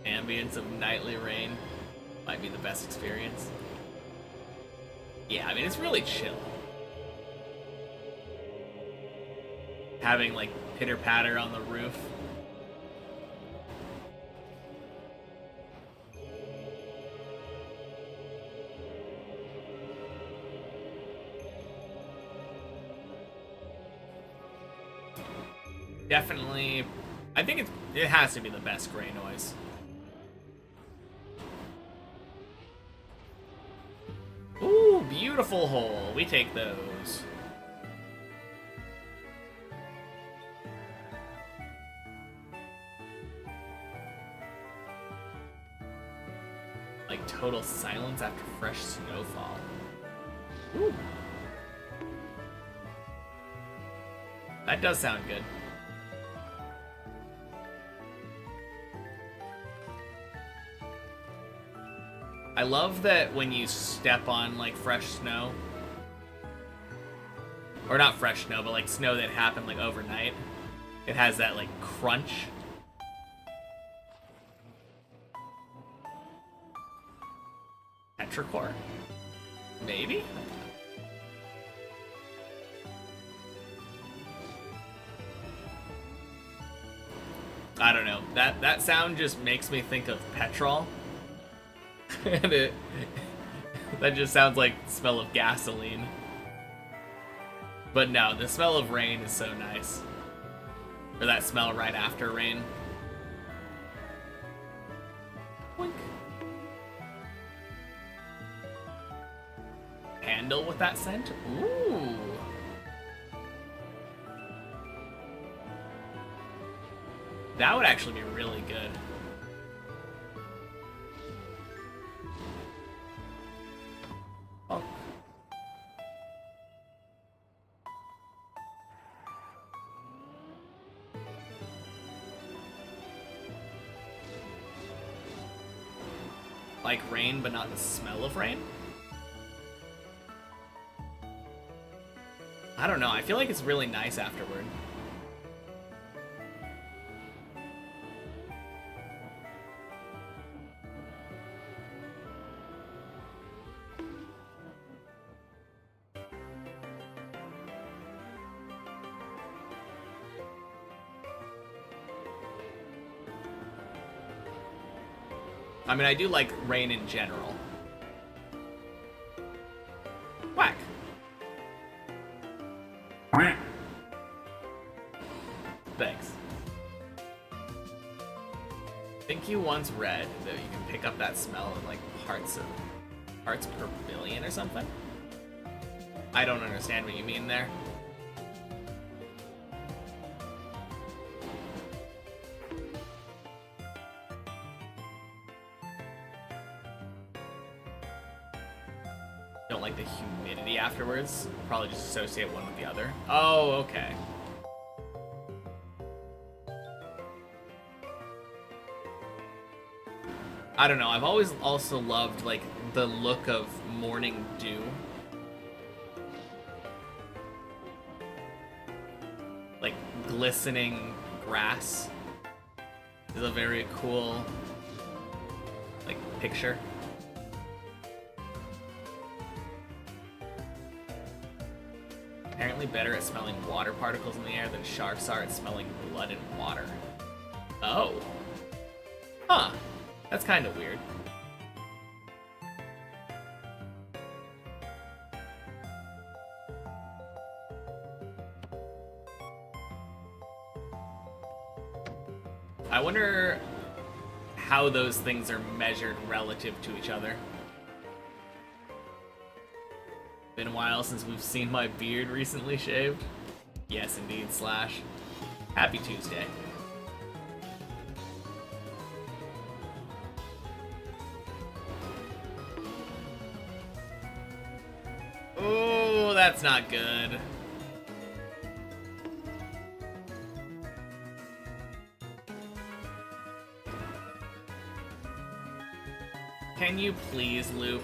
Ambience of nightly rain might be the best experience. Yeah, I mean, it's really chill. Having like pitter patter on the roof. Definitely, I think it has to be the best gray noise. Ooh, beautiful hole. We take those. Like total silence after fresh snowfall. Ooh. That does sound good. I love that when you step on like fresh snow, or not fresh snow, but like snow that happened like overnight, it has that like crunch. Petrichor? Maybe? I don't know. That sound just makes me think of petrol. And that just sounds like the smell of gasoline. But no, the smell of rain is so nice. Or that smell right after rain. Boink. Handle with that scent? Ooh. That would actually be really good. Oh. Like rain, but not the smell of rain? I don't know, I feel like it's really nice afterward. I mean, I do like rain in general. Whack. Thanks. I think you once read that you can pick up that smell in like parts per billion or something. I don't understand what you mean there. Don't like the humidity afterwards. Probably just associate one with the other. Oh, okay. I don't know. I've always also loved like the look of morning dew. Like glistening grass is a very cool like picture. Apparently better at smelling water particles in the air than sharks are at smelling blood and water. Oh. Huh. That's kind of weird. I wonder how those things are measured relative to each other. Been a while since we've seen my beard recently shaved. Yes, indeed, Slash. Happy Tuesday. Oh, that's not good. Can you please loop?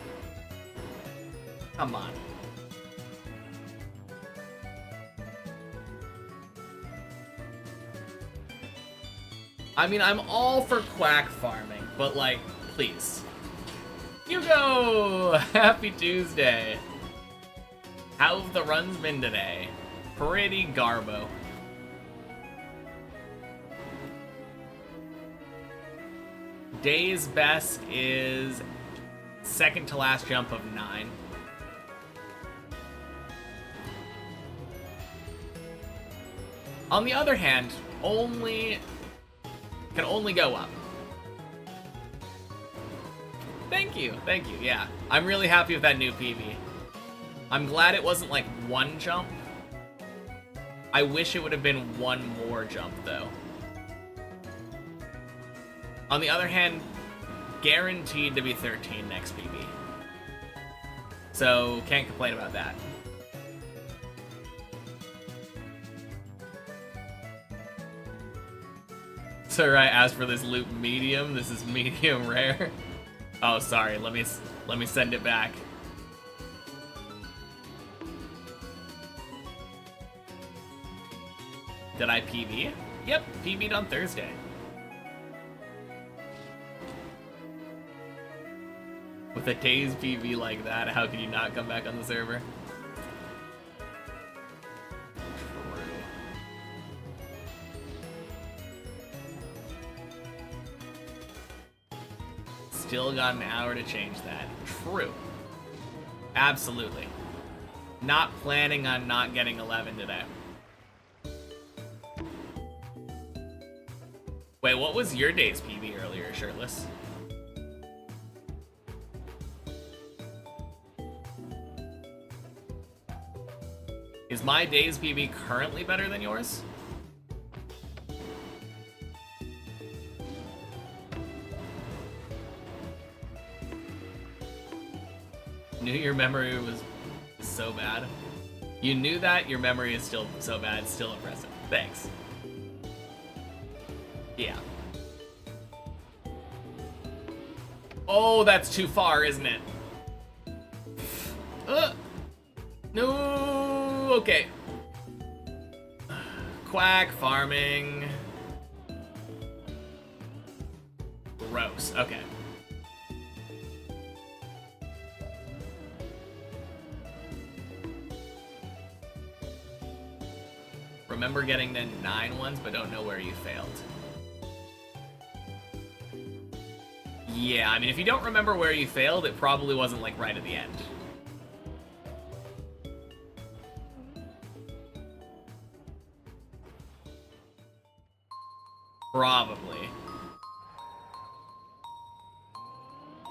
Come on. I mean, I'm all for quack farming, but like, please. Hugo! Happy Tuesday. How have the runs been today? Pretty garbo. Day's best is second to last jump of 9. On the other hand, can only go up. Thank you, yeah. I'm really happy with that new PB. I'm glad it wasn't like one jump. I wish it would have been one more jump though. On the other hand, guaranteed to be 13 next PB. So, can't complain about that. So I asked for this loop medium. This is medium rare. Oh, sorry. Let me send it back. Did I PB? Yep, PB'd on Thursday. With a day's PB like that, how can you not come back on the server? Still got an hour to change that. True. Absolutely. Not planning on not getting 11 today. Wait, what was your day's PB earlier, Shirtless? Is my day's PB currently better than yours? Knew your memory was so bad. You knew that, your memory is still so bad, it's still impressive. Thanks. Yeah. Oh, that's too far, isn't it? No, okay. Quack farming. Gross, okay. Remember getting the 9 ones, but don't know where you failed. Yeah, I mean, if you don't remember where you failed, it probably wasn't, like, right at the end. Probably.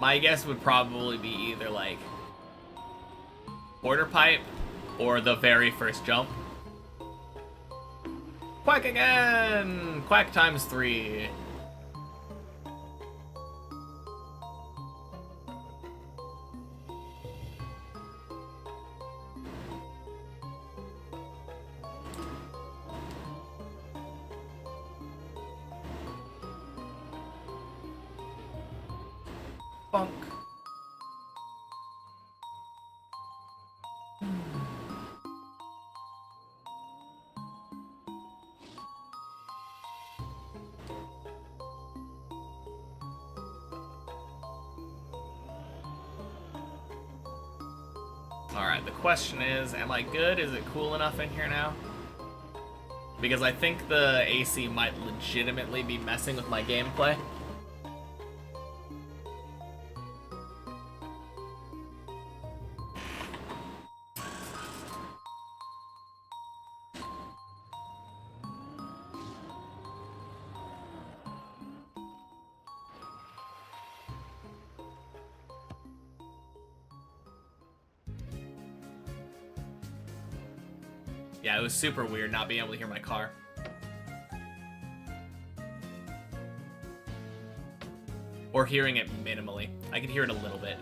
My guess would probably be either, like, quarter pipe or the very first jump. Quack again! Quack times 3. Bonk. Alright, the question is, am I good? Is it cool enough in here now? Because I think the AC might legitimately be messing with my gameplay. Yeah, it was super weird not being able to hear my car. Or hearing it minimally. I could hear it a little bit.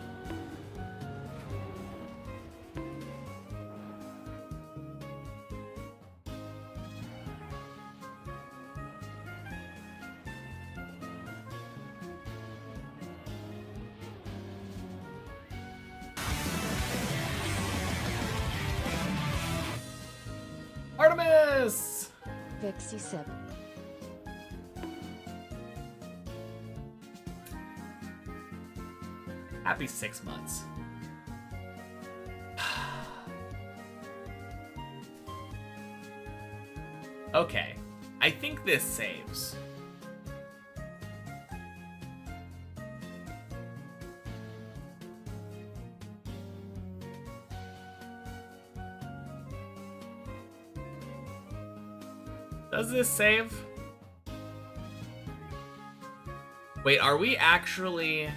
Artemis! Pixie sip. Happy 6 months. Okay, I think this saves. Does this save? Wait, are we actually...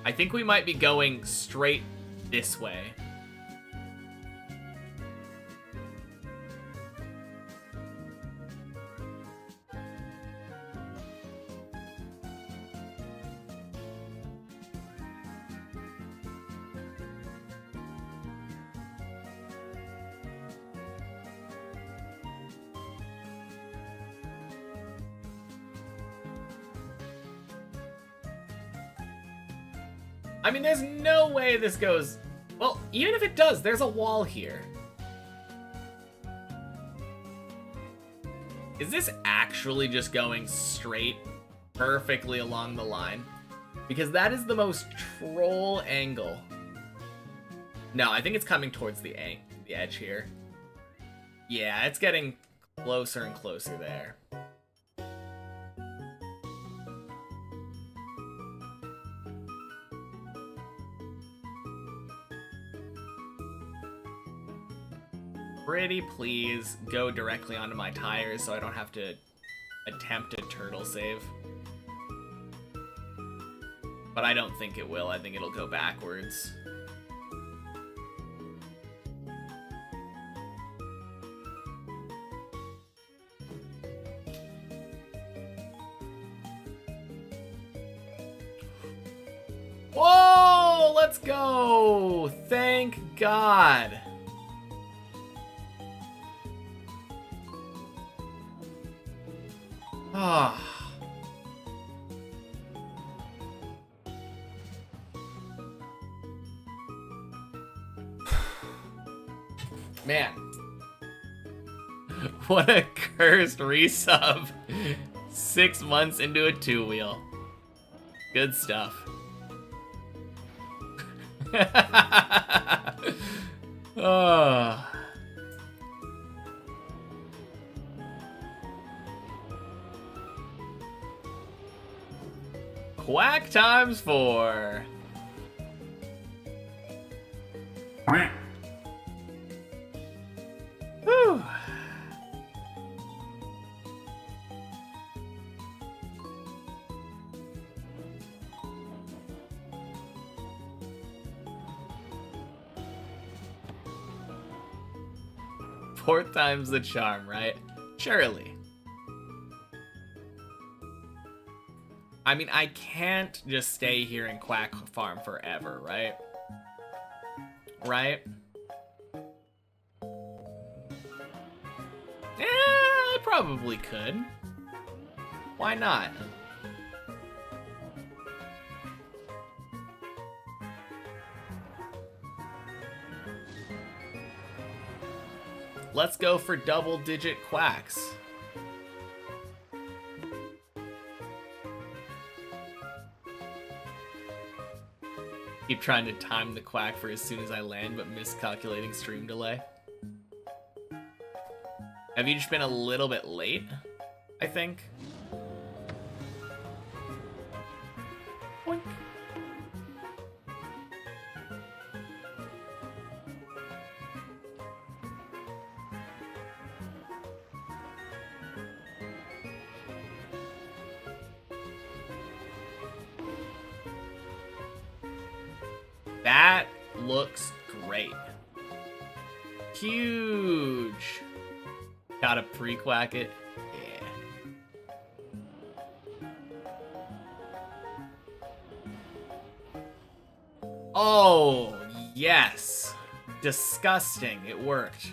I think we might be going straight this way. I mean, there's no way this goes... Well, even if it does, there's a wall here. Is this actually just going straight, perfectly along the line? Because that is the most troll angle. No, I think it's coming towards the edge here. Yeah, it's getting closer and closer there. Pretty please go directly onto my tires so I don't have to attempt a turtle save. But I don't think it will. I think it'll go backwards. Whoa! Let's go! Thank God! Ah. Man. What a cursed resub. 6 months into a 2-wheel. Good stuff. Oh. Quack times 4. Whew. Fourth time's the charm, right? Surely. I mean, I can't just stay here in Quack Farm forever, right? Right? I probably could. Why not? Let's go for double-digit quacks. Keep trying to time the quack for as soon as I land, but miscalculating stream delay. Have you just been a little bit late? I think. Boink. That looks great. Huge. Gotta pre-quack it. Yeah. Oh, yes. Disgusting. It worked.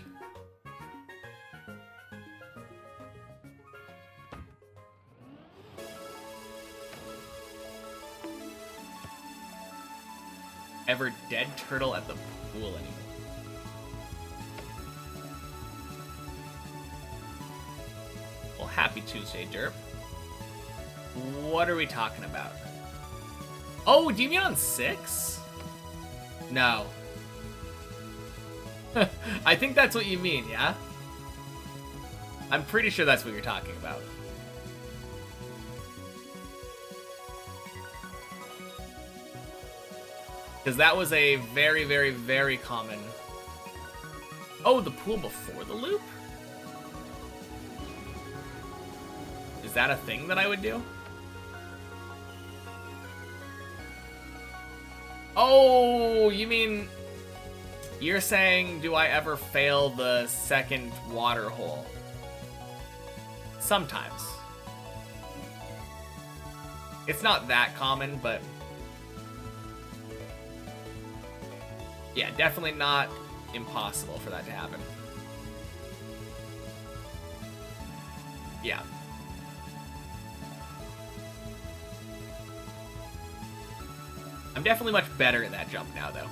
Ever dead turtle at the pool anymore. Well, happy Tuesday, Derp. What are we talking about? Oh, do you mean on 6? No. I think that's what you mean, yeah? I'm pretty sure that's what you're talking about. Because that was a very, very, very common... Oh, the pool before the loop? Is that a thing that I would do? Oh, you mean... You're saying, do I ever fail the second water hole? Sometimes. It's not that common, but... Yeah, definitely not impossible for that to happen. Yeah. I'm definitely much better at that jump now, though.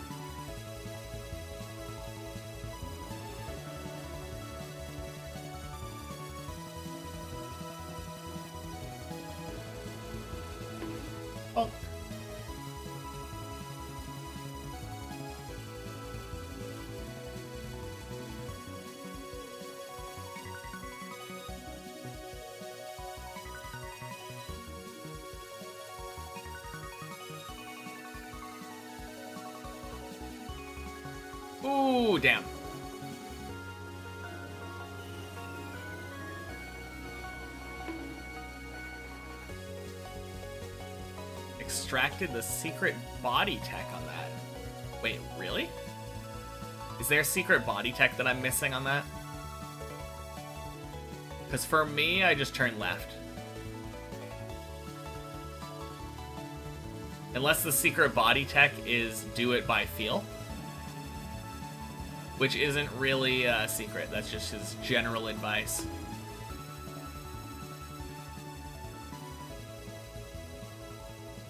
Oh. Ooh, damn. Extracted the secret body tech on that. Wait, really? Is there a secret body tech that I'm missing on that? Because for me, I just turn left. Unless the secret body tech is do it by feel. Which isn't really a secret, that's just his general advice.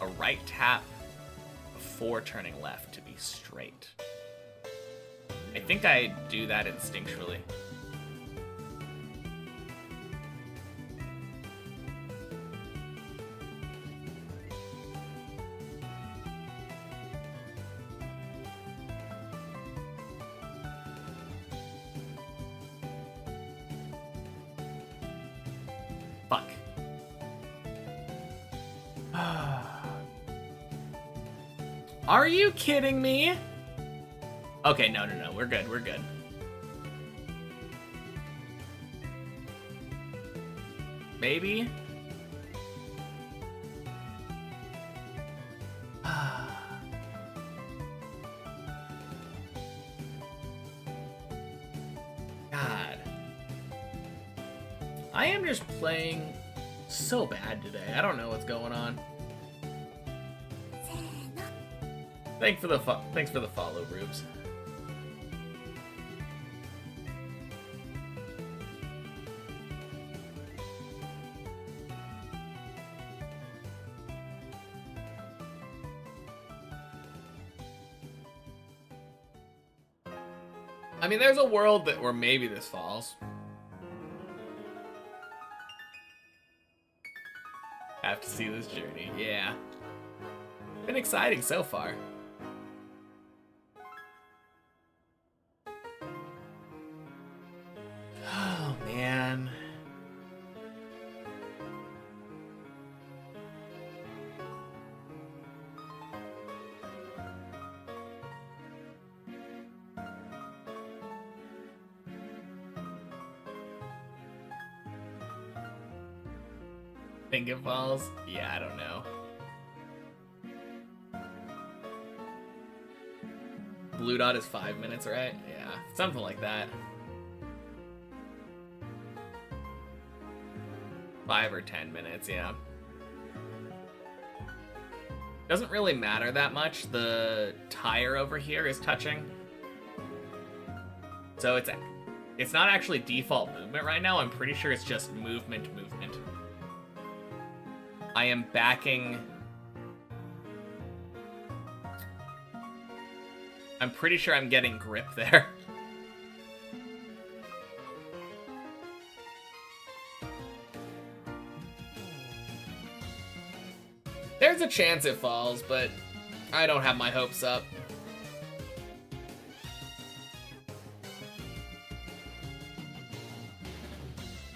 A right tap before turning left to be straight. I think I do that instinctually. Fuck. Are you kidding me? Okay, no, we're good, we're good. Maybe? God. I am just playing so bad today. I don't know what's going on. Thanks for the follow, Rubes. I mean, there's a world where maybe this falls. Have to see this journey. Yeah. Been exciting so far. Think it falls? Yeah, I don't know. Blue dot is 5 minutes, right? Yeah, something like that. 5 or 10 minutes, yeah. Doesn't really matter that much. The tire over here is touching. So it's not actually default movement right now. I'm pretty sure it's just movement. I am backing... I'm pretty sure I'm getting grip there. There's a chance it falls, but I don't have my hopes up.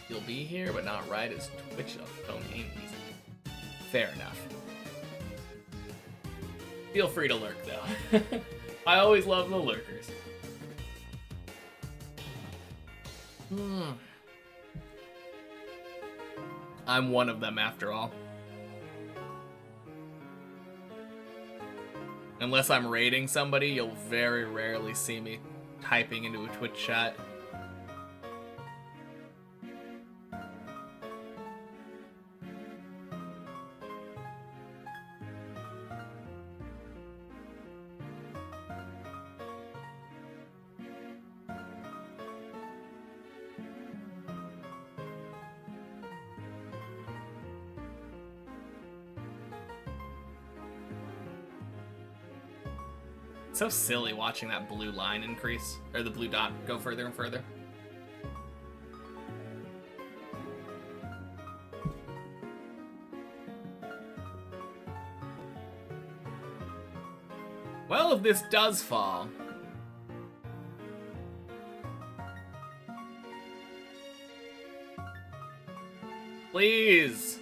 You'll be here, but not right as Twitch phone aim easy. Fair enough. Feel free to lurk, though. I always love the lurkers. I'm one of them, after all. Unless I'm raiding somebody, you'll very rarely see me typing into a Twitch chat. So silly watching that blue line increase, or the blue dot go further and further. Well, if this does fall... Please!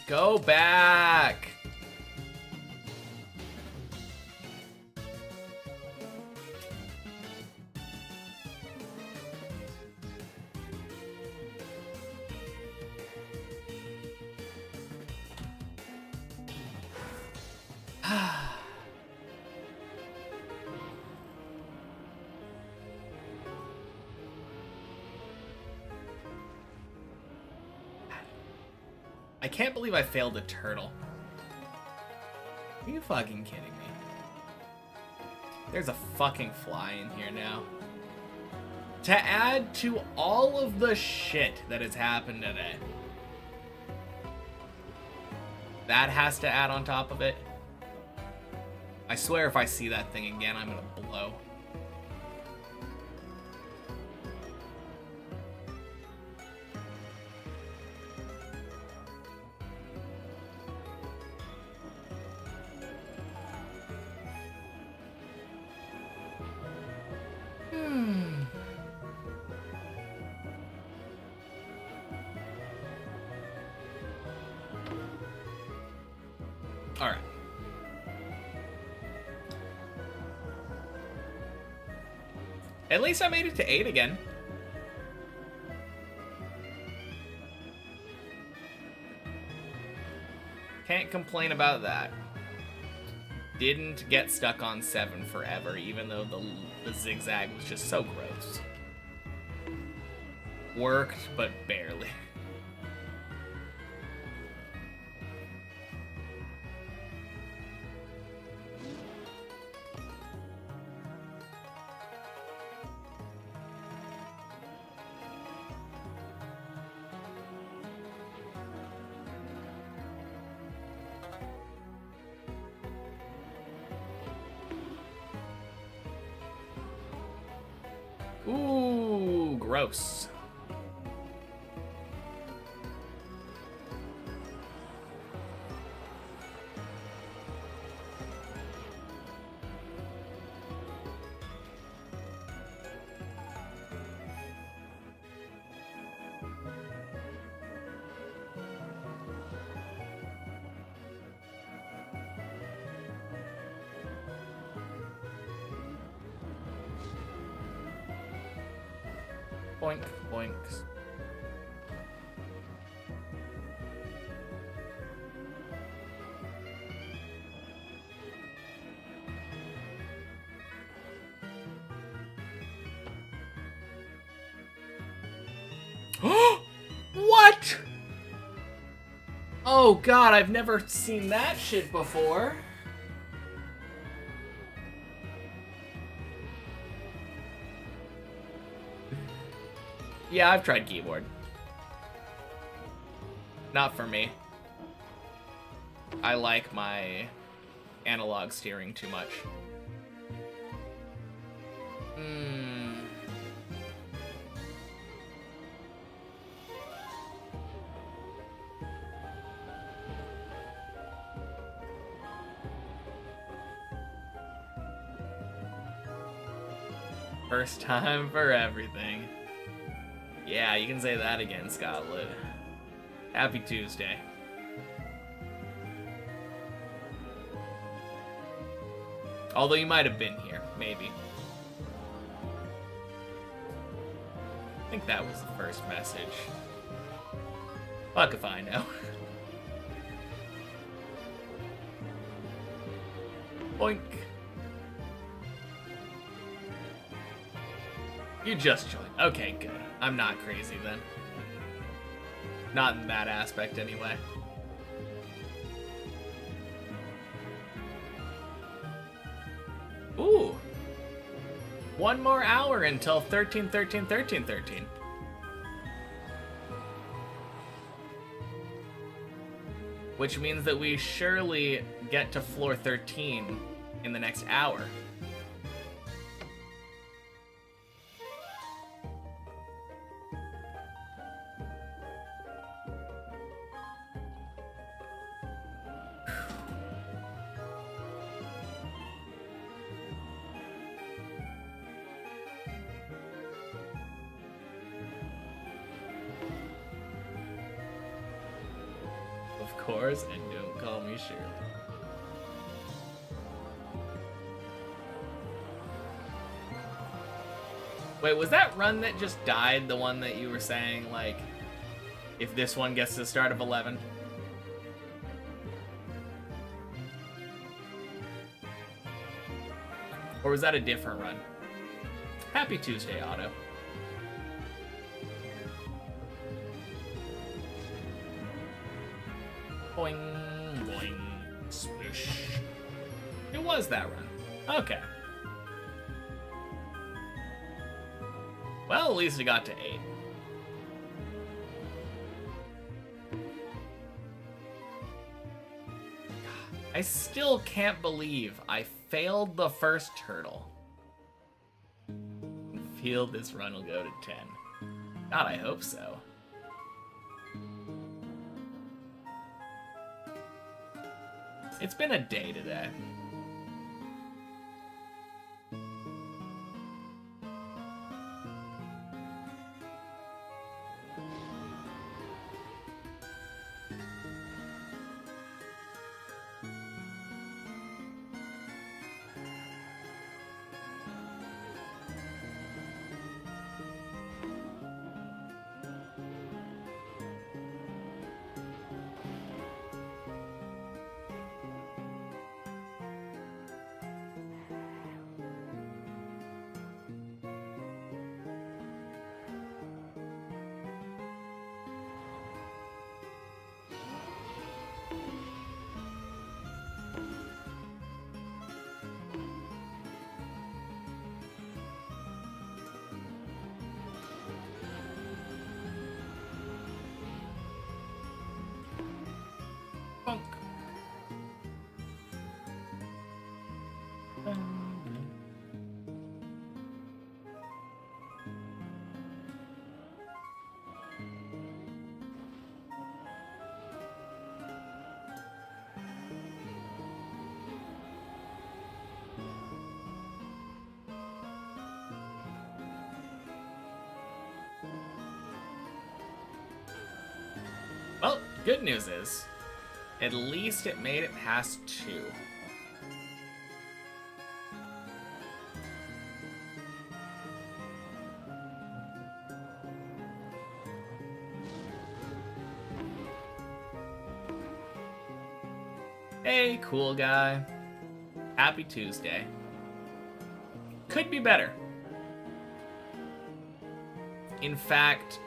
Go back! I can't believe I failed a turtle. Are you fucking kidding me? There's a fucking fly in here now. To add to all of the shit that has happened today. That has to add on top of it. I swear if I see that thing again, I'm gonna blow. Alright. At least I made it to 8 again. Can't complain about that. Didn't get stuck on 7 forever, even though the zigzag was just so gross. Worked, but barely. Ooh, gross. Boink, boinks. What? Oh god, I've never seen that shit before. Yeah, I've tried keyboard. Not for me. I like my analog steering too much. First time for everything. Yeah, you can say that again, Scotland. Happy Tuesday. Although you might have been here, maybe. I think that was the first message. Fuck if I know. Boink. You just joined. Okay, good. I'm not crazy then. Not in that aspect, anyway. Ooh. One more hour until 13. Which means that we surely get to floor 13 in the next hour. Of course, and don't call me Shirley. Wait, was that run that just died the one that you were saying, like, if this one gets to the start of 11? Or was that a different run? Happy Tuesday, Otto. Boing, boing, swish. It was that run. Okay. Well, at least it got to 8. I still can't believe I failed the first turtle. I feel this run will go to 10. God, I hope so. It's been a day today. Bonk. Well, good news is, at least it made it past 2. Hey, cool guy. Happy Tuesday. Could be better. In fact,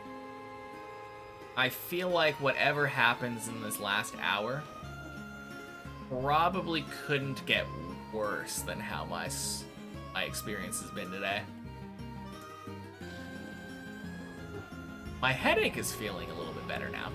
I feel like whatever happens in this last hour probably couldn't get worse than how my experience has been today. My headache is feeling a little bit better now.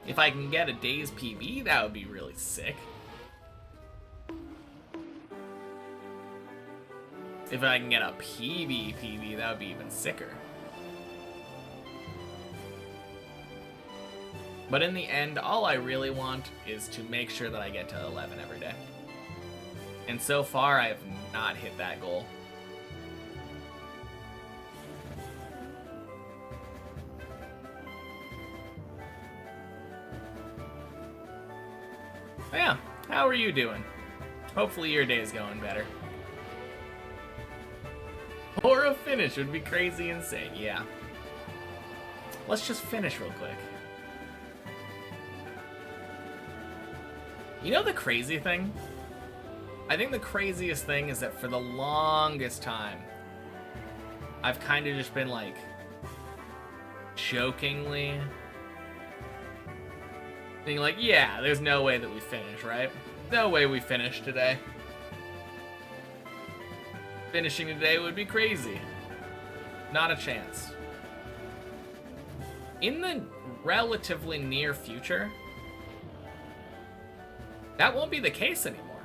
If I can get a day's PB, that would be really sick. If I can get a PB, that would be even sicker. But in the end, all I really want is to make sure that I get to 11 every day. And so far, I have not hit that goal. Yeah, how are you doing? Hopefully your day is going better. Or a finish would be crazy insane, yeah. Let's just finish real quick. You know the crazy thing? I think the craziest thing is that for the longest time, I've kind of just been like, jokingly being like, yeah, there's no way that we finish, right? No way we finish today. Finishing today would be crazy. Not a chance. In the relatively near future, that won't be the case anymore.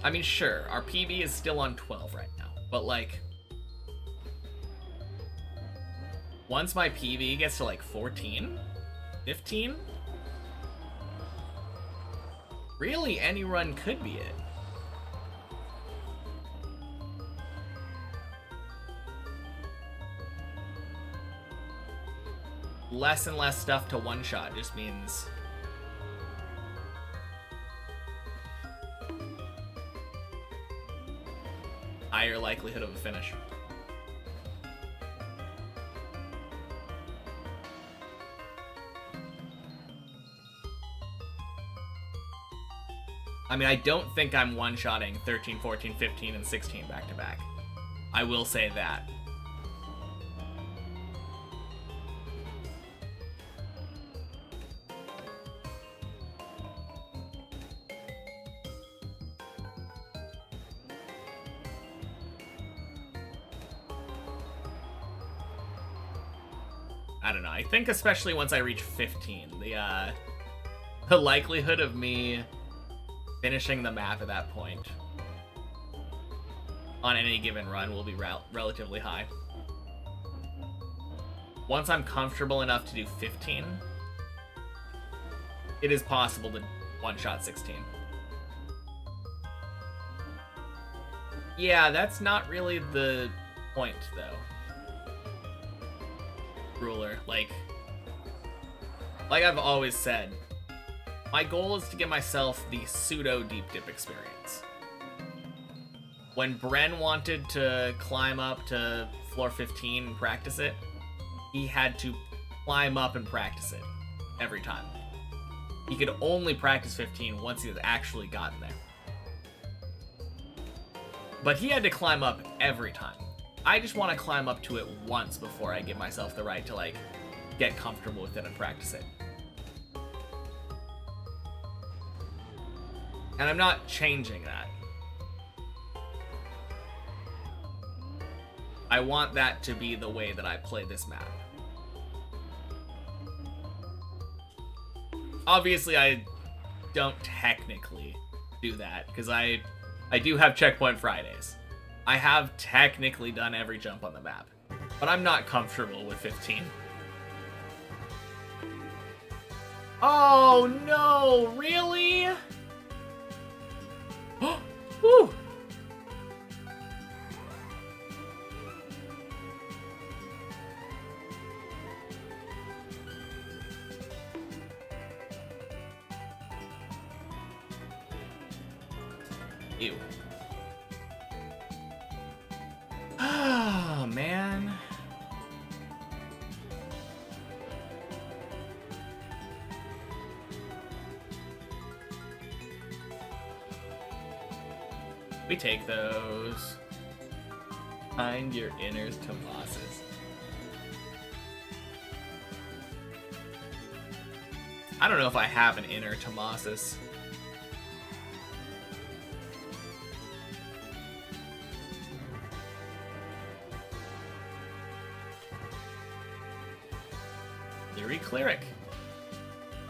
I mean, sure, our PB is still on 12 right now, but like, once my PB gets to like 14, 15, really any run could be it. Less and less stuff to one-shot just means higher likelihood of a finish. I mean, I don't think I'm one-shotting 13, 14, 15, and 16 back-to-back. I will say that. I don't know. I think especially once I reach 15, the likelihood of me finishing the map at that point on any given run will be relatively high. Once I'm comfortable enough to do 15, it is possible to one-shot 16. Yeah, that's not really the point, though. Ruler, like I've always said, my goal is to give myself the pseudo deep dip experience. When Bren wanted to climb up to floor 15 and practice it, he had to climb up and practice it every time. He could only practice 15 once he had actually gotten there. But he had to climb up every time. I just want to climb up to it once before I give myself the right to, like, get comfortable with it and practice it. And I'm not changing that. I want that to be the way that I play this map. Obviously, I don't technically do that, because I do have Checkpoint Fridays. I have technically done every jump on the map, but I'm not comfortable with 15. Oh no, really? Woo! Ew. Oh, man. We take those. Find your inners to bosses. I don't know if I have an inner Tomasis. Leery Cleric.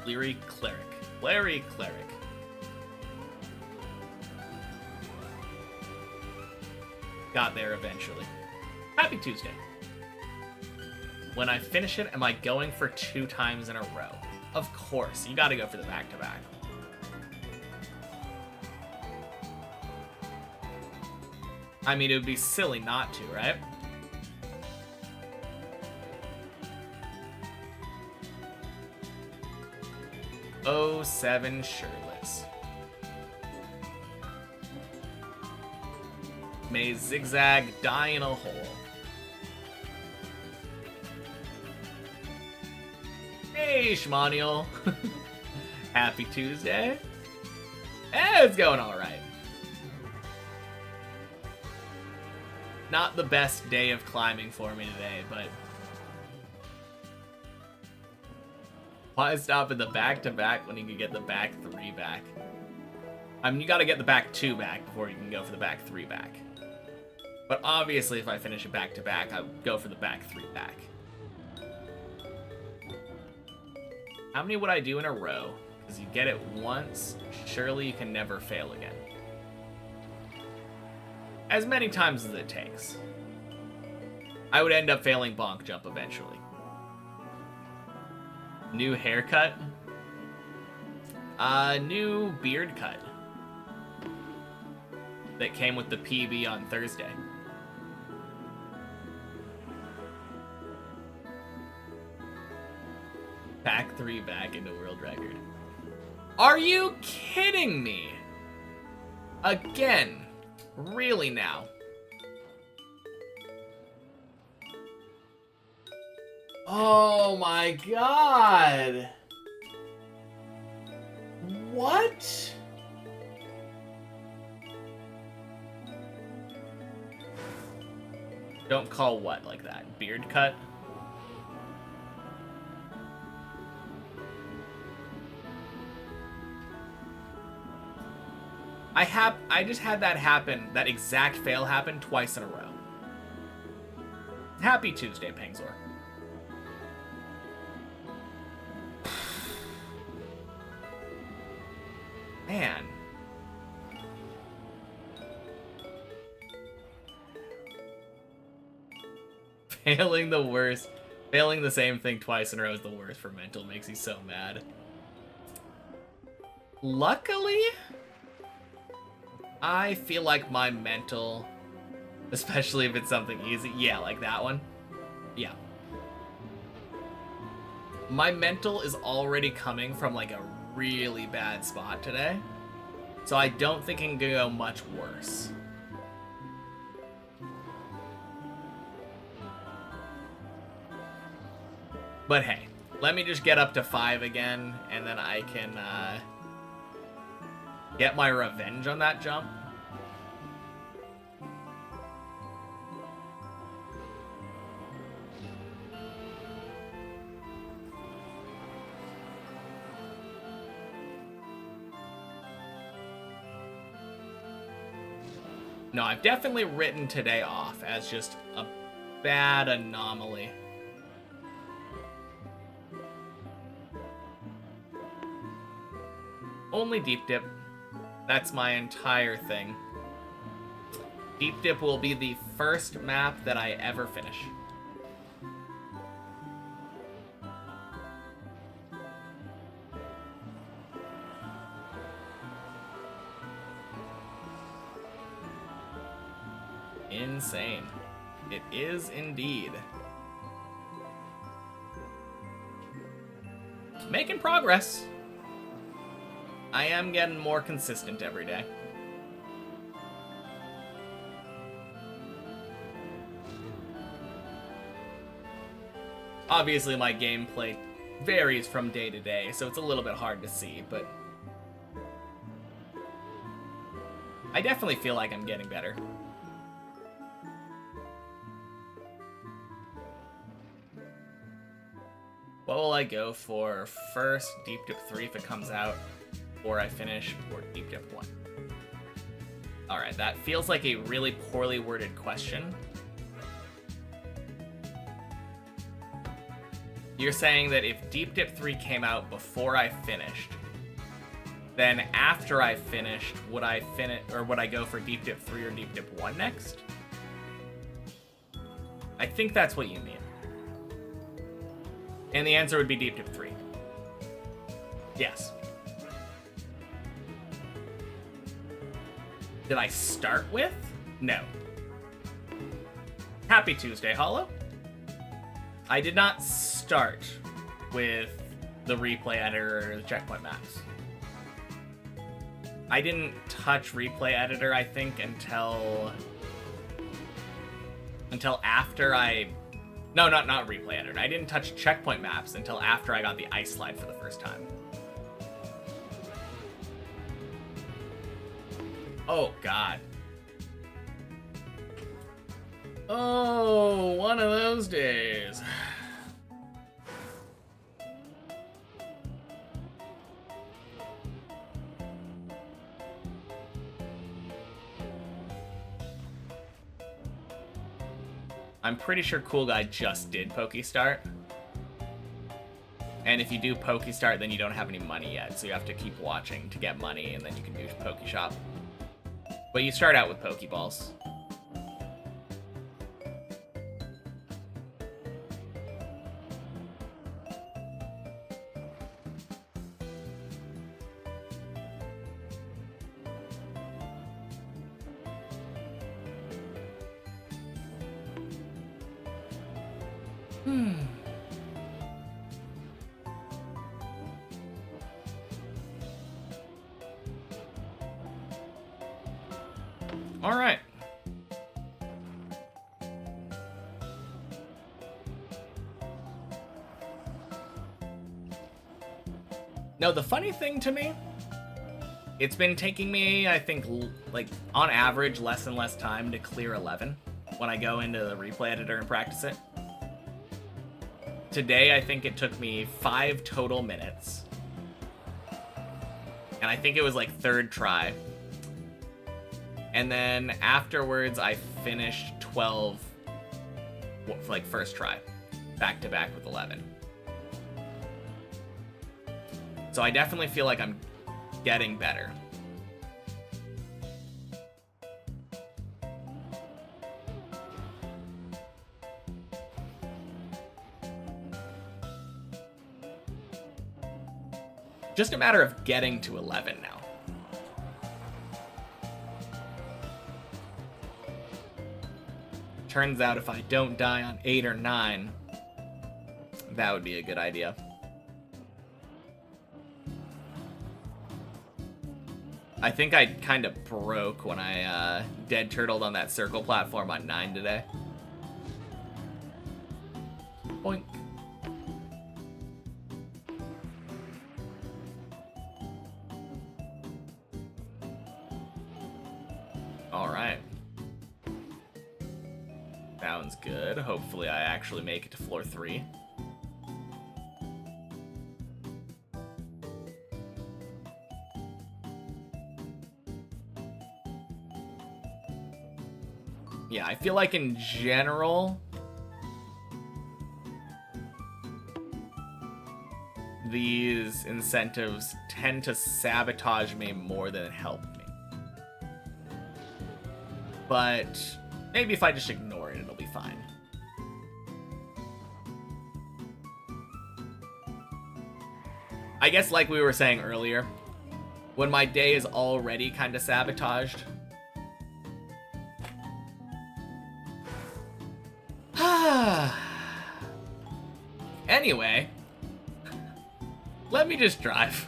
Leery Cleric. Leery Cleric. Got there eventually. Happy Tuesday. When I finish it, am I going for 2 times in a row? Of course, you gotta go for the back-to-back. I mean, it would be silly not to, right? Oh, 7 shirtless. May zigzag die in a hole. Hey, Shmaniel. Happy Tuesday. It's going alright. Not the best day of climbing for me today, but... Why stop at the back-to-back when you can get the back 3 back? I mean, you gotta get the back 2 back before you can go for the back 3 back. But obviously, if I finish a back-to-back, I would go for the back 3 back. How many would I do in a row? Because you get it once, surely you can never fail again. As many times as it takes. I would end up failing bonk jump eventually. New haircut? New beard cut. That came with the PB on Thursday. Back 3 back into world record. Are you kidding me? Again? Really now? Oh my god! What? Don't call what like that? Beard cut? I just had that happen, that exact fail happen twice in a row. Happy Tuesday, Pengzor. Man. Failing the worst. Failing the same thing twice in a row is the worst for mental. Makes you so mad. Luckily, I feel like my mental, especially if it's something easy, yeah, like that one, yeah. My mental is already coming from like a really bad spot today, so I don't think it can go much worse. But hey, let me just get up to 5 again, and then I can get my revenge on that jump. No, I've definitely written today off as just a bad anomaly. Only deep dip. That's my entire thing. Deep dip will be the first map that I ever finish. Insane. It is indeed. Making progress. I am getting more consistent every day. Obviously, my gameplay varies from day to day, so it's a little bit hard to see, but I definitely feel like I'm getting better. What will I go for first? Deep Dip 3 if it comes out, or I finish, or Deep Dip 1? Alright, that feels like a really poorly worded question. You're saying that if Deep Dip 3 came out before I finished, then after I finished, would I go for Deep Dip 3 or Deep Dip 1 next? I think that's what you mean. And the answer would be Deep Dip 3. Yes. Did I start with? No. Happy Tuesday, Hollow. I did not start with the replay editor or the checkpoint maps. I didn't touch replay editor, I think, until after I... No, not replay editor. I didn't touch checkpoint maps until after I got the ice slide for the first time. Oh, God. Oh, one of those days. I'm pretty sure Cool Guy just did Pokestart. And if you do Pokestart, then you don't have any money yet, so you have to keep watching to get money, and then you can do Pokeshop. But you start out with Pokeballs. All right. Now, the funny thing to me, it's been taking me, I think, like, on average, less and less time to clear 11 when I go into the replay editor and practice it. Today, I think it took me 5 total minutes. And I think it was, like, third try. And then afterwards, I finished 12, like, first try, back to back with 11. So I definitely feel like I'm getting better. Just a matter of getting to 11 now. Turns out if I don't die on 8 or 9, that would be a good idea. I think I kind of broke when I dead turtled on that circle platform on 9 today. Boink. Alright. Sounds good. Hopefully I actually make it to floor 3. Yeah, I feel like in general, these incentives tend to sabotage me more than help me. But maybe if I just ignore it, it'll be fine. I guess like we were saying earlier, when my day is already kind of sabotaged, anyway, let me just drive.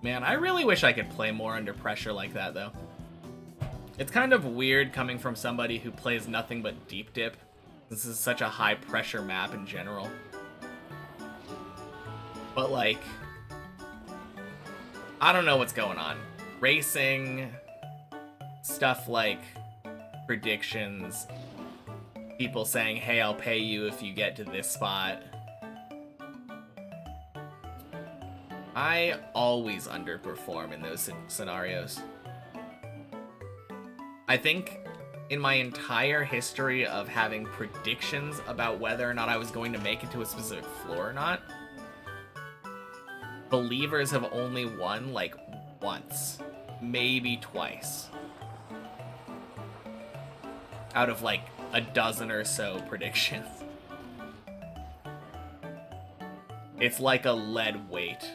Man, I really wish I could play more under pressure like that, though. It's kind of weird coming from somebody who plays nothing but deep dip. This is such a high pressure map in general. But like, I don't know what's going on. Racing, stuff like predictions, people saying, hey, I'll pay you if you get to this spot. I always underperform in those scenarios. I think in my entire history of having predictions about whether or not I was going to make it to a specific floor or not, believers have only won like once, maybe twice, out of like a dozen or so predictions. It's like a lead weight.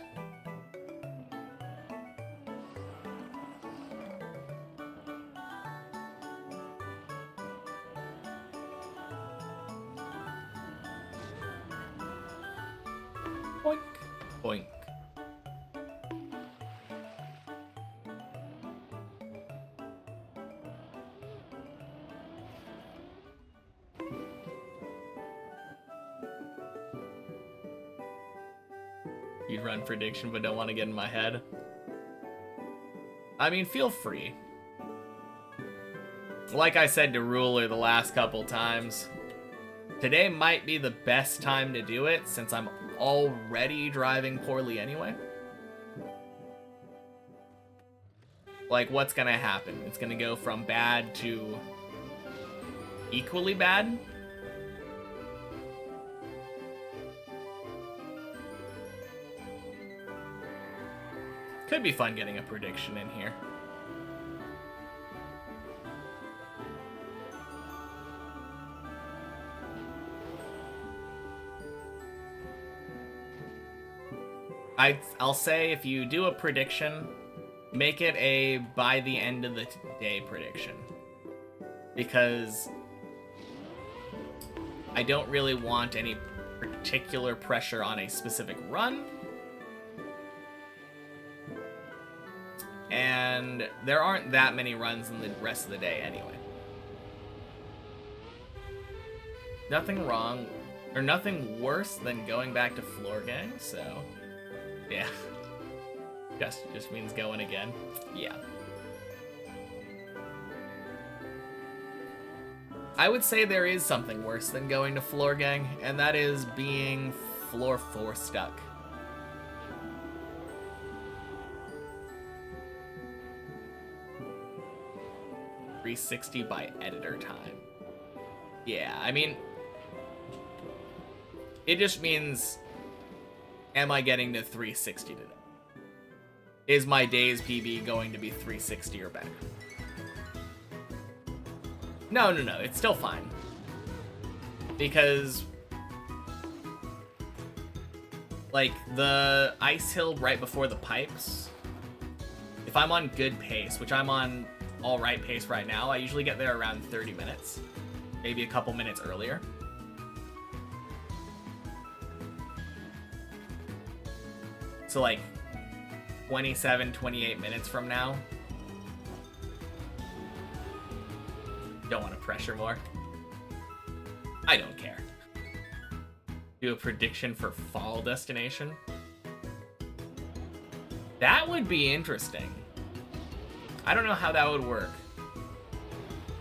Boink, boink. You'd run prediction but don't want to get in my head. I mean, feel free. Like I said to Ruler the last couple times, today might be the best time to do it since I'm already driving poorly anyway. Like, what's gonna happen? It's gonna go from bad to equally bad? Could be fun getting a prediction in here. I'll say if you do a prediction, make it a by the end of the day prediction. Because I don't really want any particular pressure on a specific run. And there aren't that many runs in the rest of the day anyway. Nothing wrong, or nothing worse than going back to floor gang, so yeah. Just means going again. Yeah. I would say there is something worse than going to floor gang, and that is being floor 4 stuck. $360 by editor time. Yeah, I mean, it just means, am I getting to 360 today? Is my day's PB going to be 360 or better? No, it's still fine. Because, like, the ice hill right before the pipes, if I'm on good pace, which I'm on alright pace right now, I usually get there around 30 minutes. Maybe a couple minutes earlier. So like 27, 28 minutes from now. Don't want to pressure more. I don't care. Do a prediction for fall destination. That would be interesting. I don't know how that would work.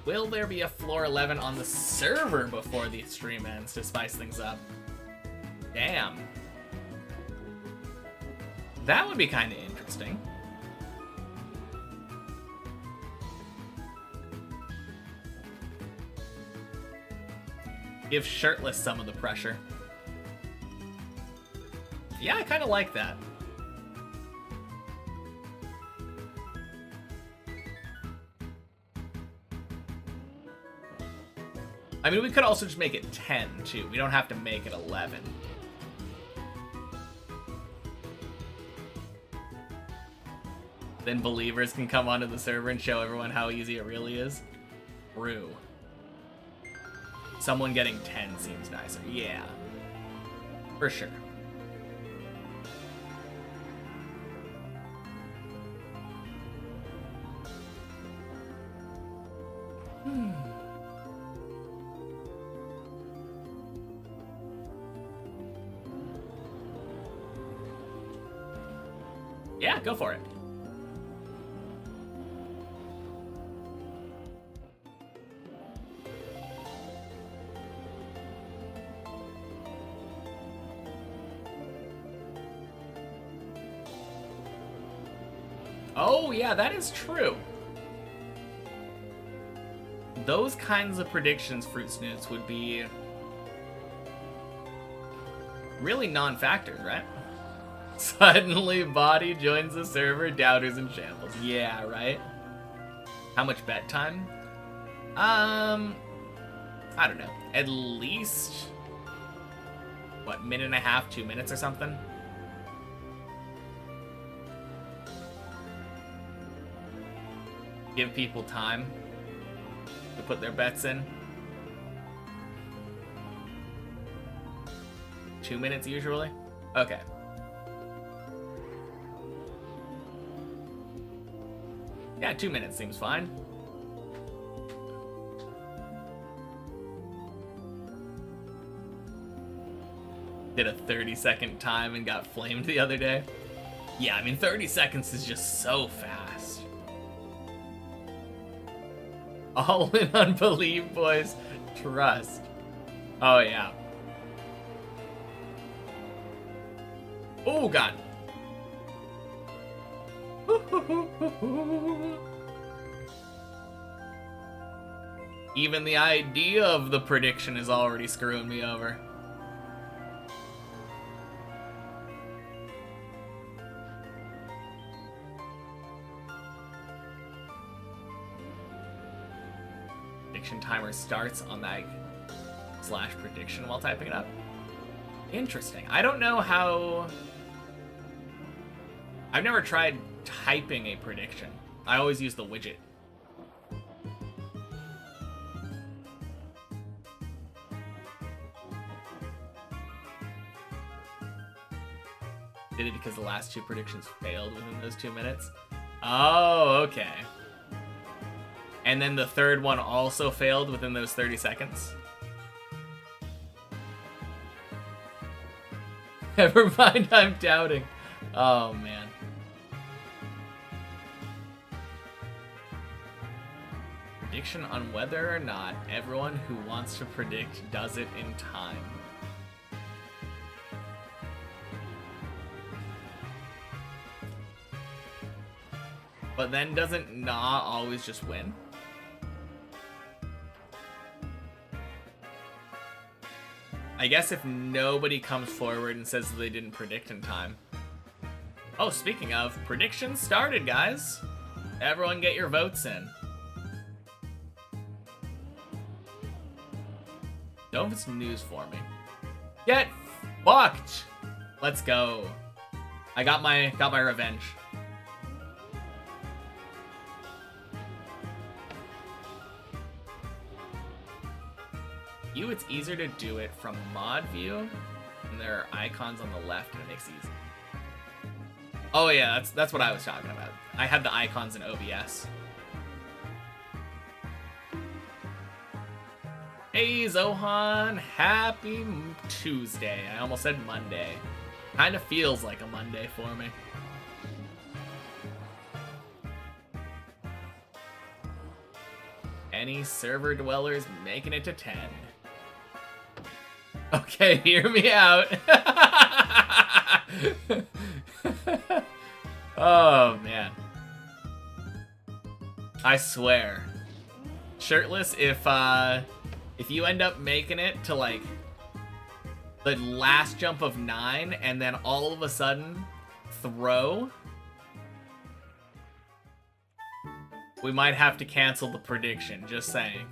Will there be a floor 11 on the server before the stream ends to spice things up? Damn. That would be kind of interesting. Give Shirtless some of the pressure. Yeah, I kind of like that. I mean, we could also just make it 10, too. We don't have to make it 11. Then believers can come onto the server and show everyone how easy it really is. True. Someone getting 10 seems nicer. Yeah. For sure. Yeah, go for it. Oh, yeah, that is true. Those kinds of predictions, Fruit Snoots, would be really non-factors, right? Suddenly, Body joins the server, Doubters in shambles. Yeah, right? How much bet time? I don't know. At least, what, minute and a half, 2 minutes or something? Give people time to put their bets in. 2 minutes usually? Okay. Yeah, 2 minutes seems fine. Did a 30-second time and got flamed the other day. Yeah, I mean, 30 seconds is just so fast. All in on believe, boys. Trust. Oh, yeah. Oh, God. Even the idea of the prediction is already screwing me over. Prediction timer starts on that / prediction while typing it up. Interesting. I don't know how... I've never tried typing a prediction. I always use the widget. Did it because the last 2 predictions failed within those 2 minutes? Oh, okay. And then the third one also failed within those 30 seconds? Never mind, I'm doubting. Oh, man. Prediction on whether or not everyone who wants to predict does it in time. But then doesn't not always just win? I guess if nobody comes forward and says they didn't predict in time. Oh, speaking of, predictions started, guys. Everyone get your votes in. Don't know if it's news for me. Get fucked! Let's go. I got my revenge. It's easier to do it from mod view, and there are icons on the left, and it makes it easy. Oh yeah, that's what I was talking about. I have the icons in OBS. Hey Zohan, happy Tuesday. I almost said Monday. Kind of feels like a Monday for me. Any server dwellers making it to 10? Okay, hear me out. Oh, man. I swear. Shirtless, if you end up making it to, like, the last jump of 9, and then all of a sudden, throw, we might have to cancel the prediction, just saying.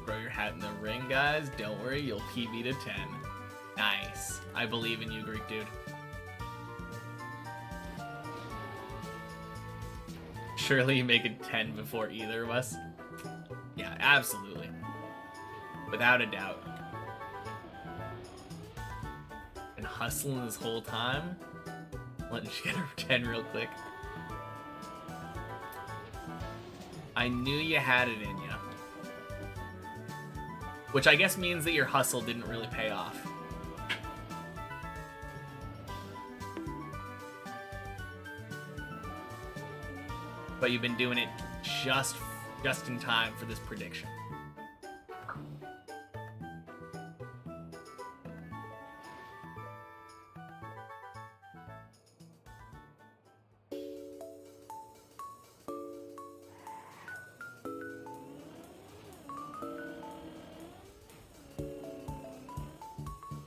Throw your hat in the ring, guys. Don't worry, you'll PB to 10. Nice. I believe in you, Greek dude. Surely you make it 10 before either of us. Yeah, absolutely. Without a doubt. Been hustling this whole time. Letting you get her 10 real quick. I knew you had it in you. Which I guess means that your hustle didn't really pay off. But you've been doing it just in time for this prediction.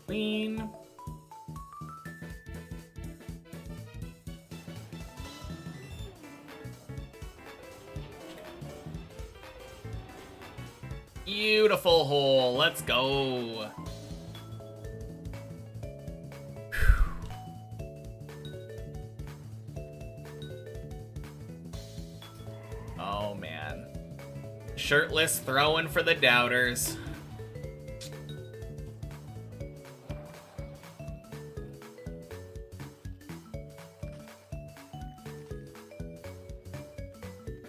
Queen. Beautiful hole. Let's go. Oh, man. Shirtless throwing for the doubters.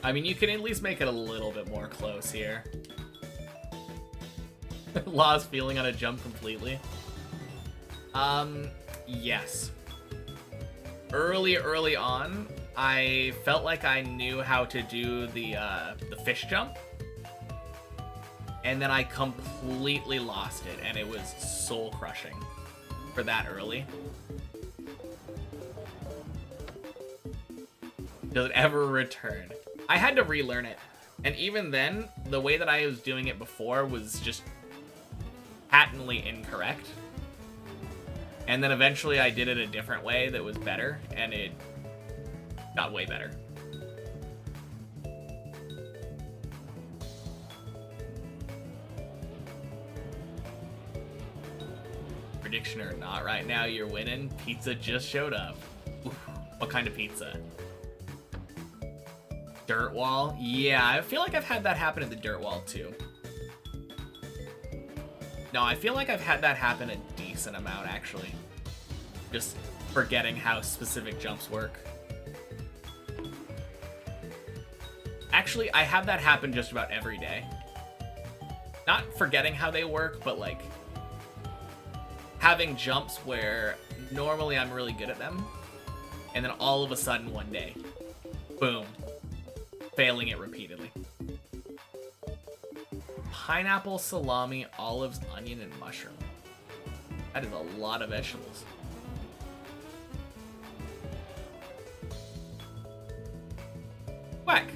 I mean, you can at least make it a little bit more close here. Lost feeling on a jump completely. Yes. Early on, I felt like I knew how to do the fish jump. And then I completely lost it, and it was soul crushing for that early. Does it ever return? I had to relearn it. And even then, the way that I was doing it before was just patently incorrect. And then eventually I did it a different way that was better, and it got way better. Prediction or not, right now you're winning. Pizza just showed up. Oof, what kind of pizza? Dirt wall? Yeah, I feel like I've had that happen at the dirt wall too. No, I feel like I've had that happen a decent amount, actually. Just forgetting how specific jumps work. Actually, I have that happen just about every day. Not forgetting how they work, but like having jumps where normally I'm really good at them, and then all of a sudden one day, boom, failing it repeatedly. Pineapple, salami, olives, onion, and mushroom. That is a lot of vegetables. Whack.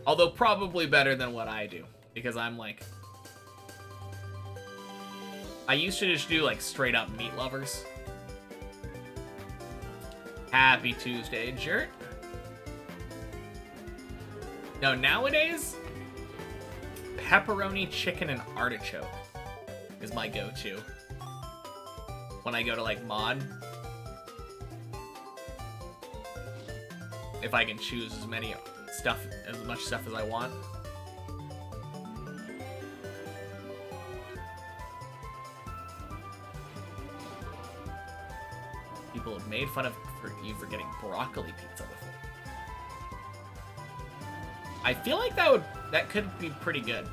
Although probably better than what I do, because I'm like... I used to just do like straight up meat lovers. Happy Tuesday, Jert. No, nowadays, pepperoni, chicken, and artichoke is my go-to when I go to like mod. If I can choose as much stuff as I want. People have made fun of you for getting broccoli pizza before. I feel like that could be pretty good.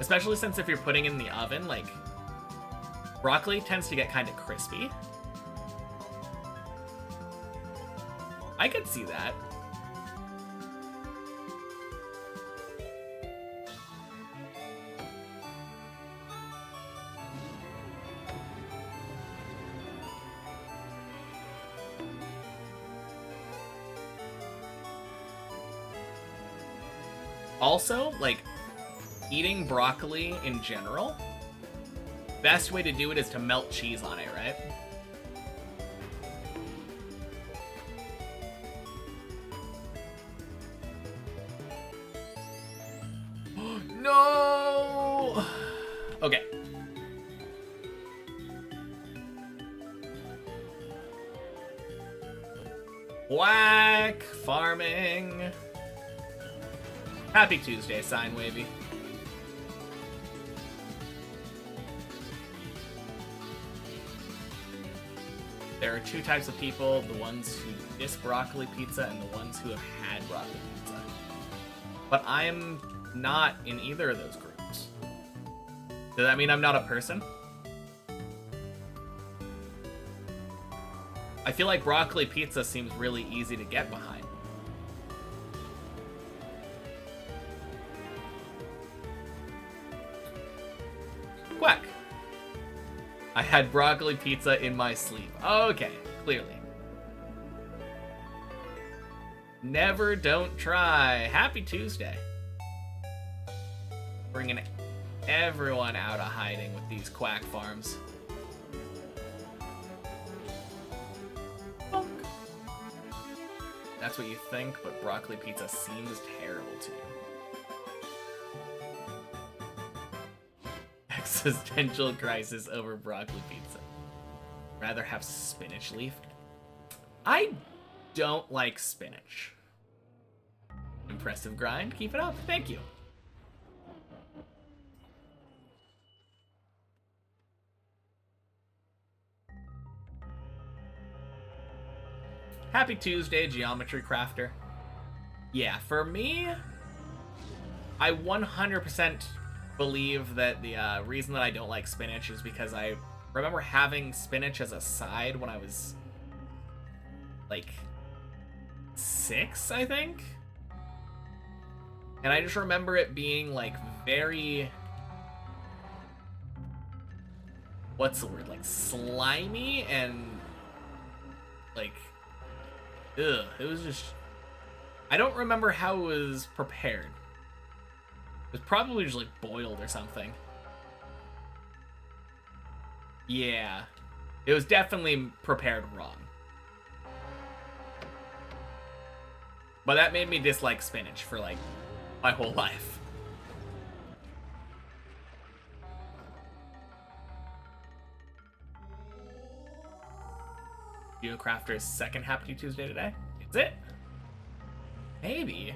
Especially since if you're putting it in the oven, like, broccoli tends to get kind of crispy. I could see that. Also, like, eating broccoli in general, best way to do it is to melt cheese on it, right? No! Okay. Whack! Farming! Happy Tuesday, Sign Wavy. There are two types of people, the ones who diss broccoli pizza and the ones who have had broccoli pizza. But I'm not in either of those groups. Does that mean I'm not a person? I feel like broccoli pizza seems really easy to get behind. Quack. I had broccoli pizza in my sleep. Okay, clearly. Never, don't try. Happy Tuesday. Bringing everyone out of hiding with these quack farms. Bonk. That's what you think, but broccoli pizza seems terrible to you. Existential crisis over broccoli pizza. Rather have spinach leaf? I don't like spinach. Impressive grind. Keep it up. Thank you. Happy Tuesday, Geometry Crafter. Yeah, for me, I 100% believe that the reason that I don't like spinach is because I remember having spinach as a side when I was like 6, I think. And I just remember it being like very, what's the word, like slimy and like, ugh, it was just, I don't remember how it was prepared. It was probably just like boiled or something. Yeah, it was definitely prepared wrong. But that made me dislike spinach for like my whole life. GeoCrafter's second Happy Tuesday today? Is it? Maybe.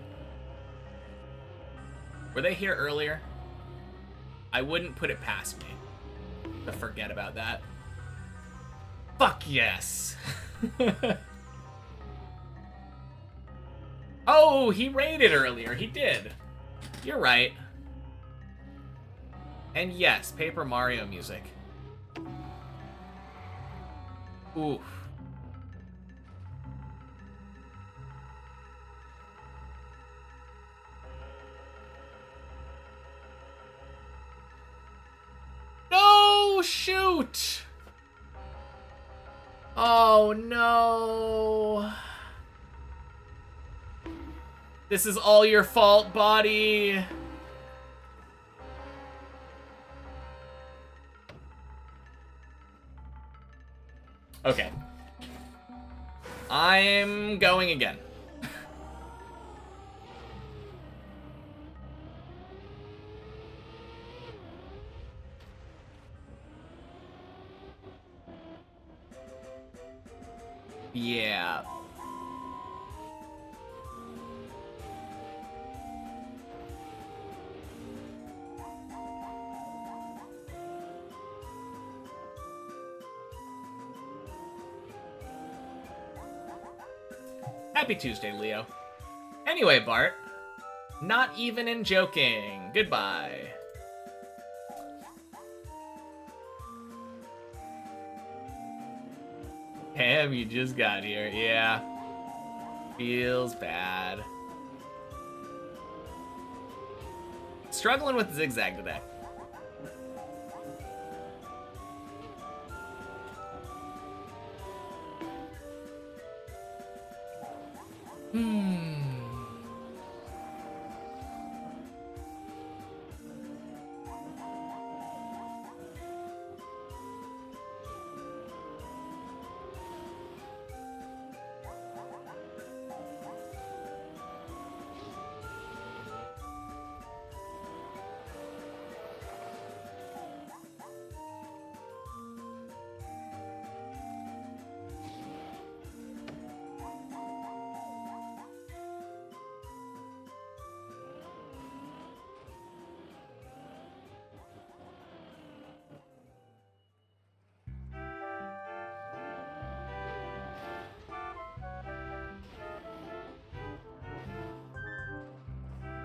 Were they here earlier? I wouldn't put it past me to forget about that. Fuck yes. Oh, he raided earlier. He did. You're right. And yes, Paper Mario music. Oof. No, shoot. Oh, no. This is all your fault, body. Okay. I'm going again. Yeah. Happy Tuesday, Leo. Anyway, Bart. Not even in joking. Goodbye. Damn, you just got here. Yeah. Feels bad. Struggling with zigzag today.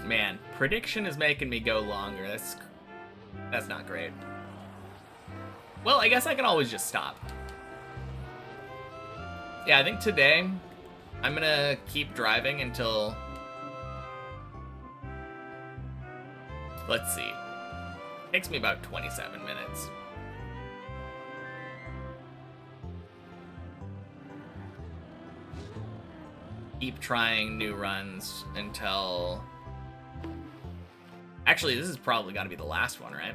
Man, prediction is making me go longer. That's not great. Well, I guess I can always just stop. Yeah, I think today I'm gonna keep driving until... Let's see. Takes me about 27 minutes. Keep trying new runs until... Actually, this has probably got to be the last one, right?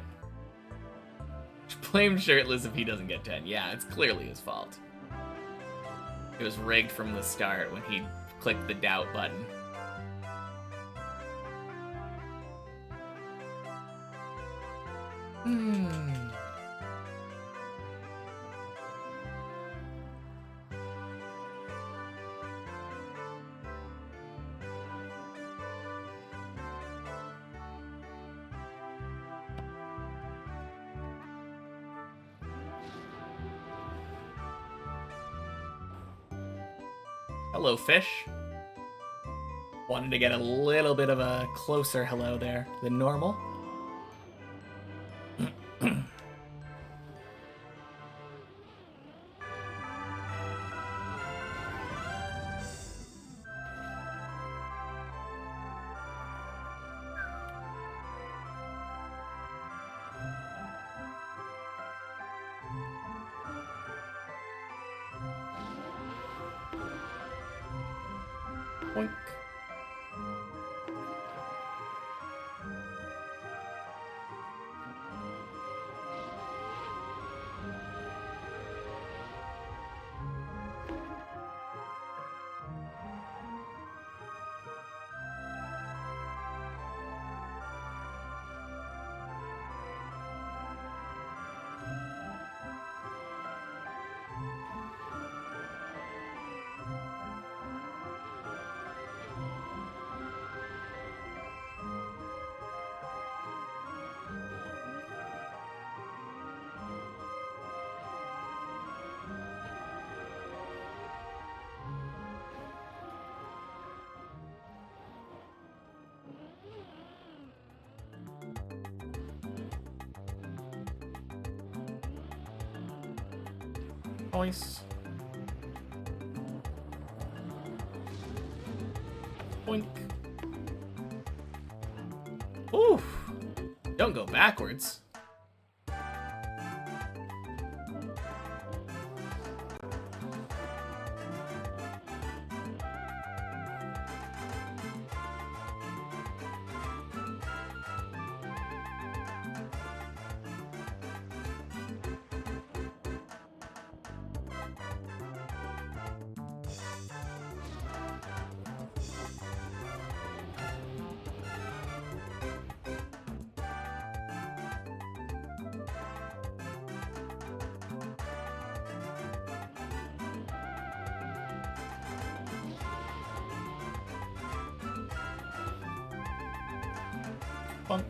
Blame Shirtless if he doesn't get 10. Yeah, it's clearly his fault. It was rigged from the start when he clicked the doubt button. Hello, fish. Wanted to get a little bit of a closer hello there than normal. Boink. Nice. Boink. Oof. Don't go backwards. Bonk.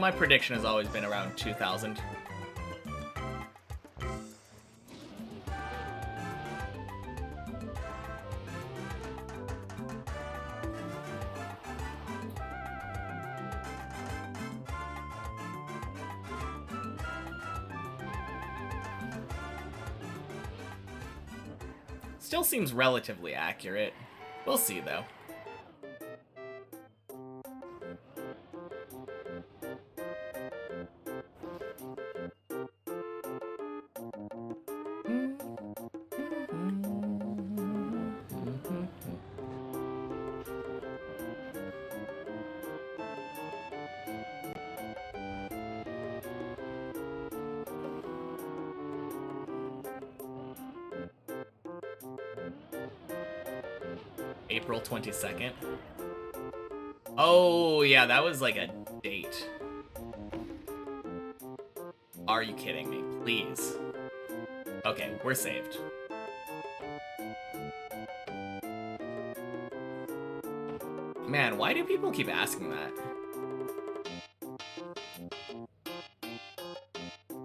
My prediction has always been around 2,000. Still seems relatively accurate. We'll see, though. April 22nd. Oh, yeah, that was like a date. Are you kidding me? Please. Okay, we're saved. Man, why do people keep asking that?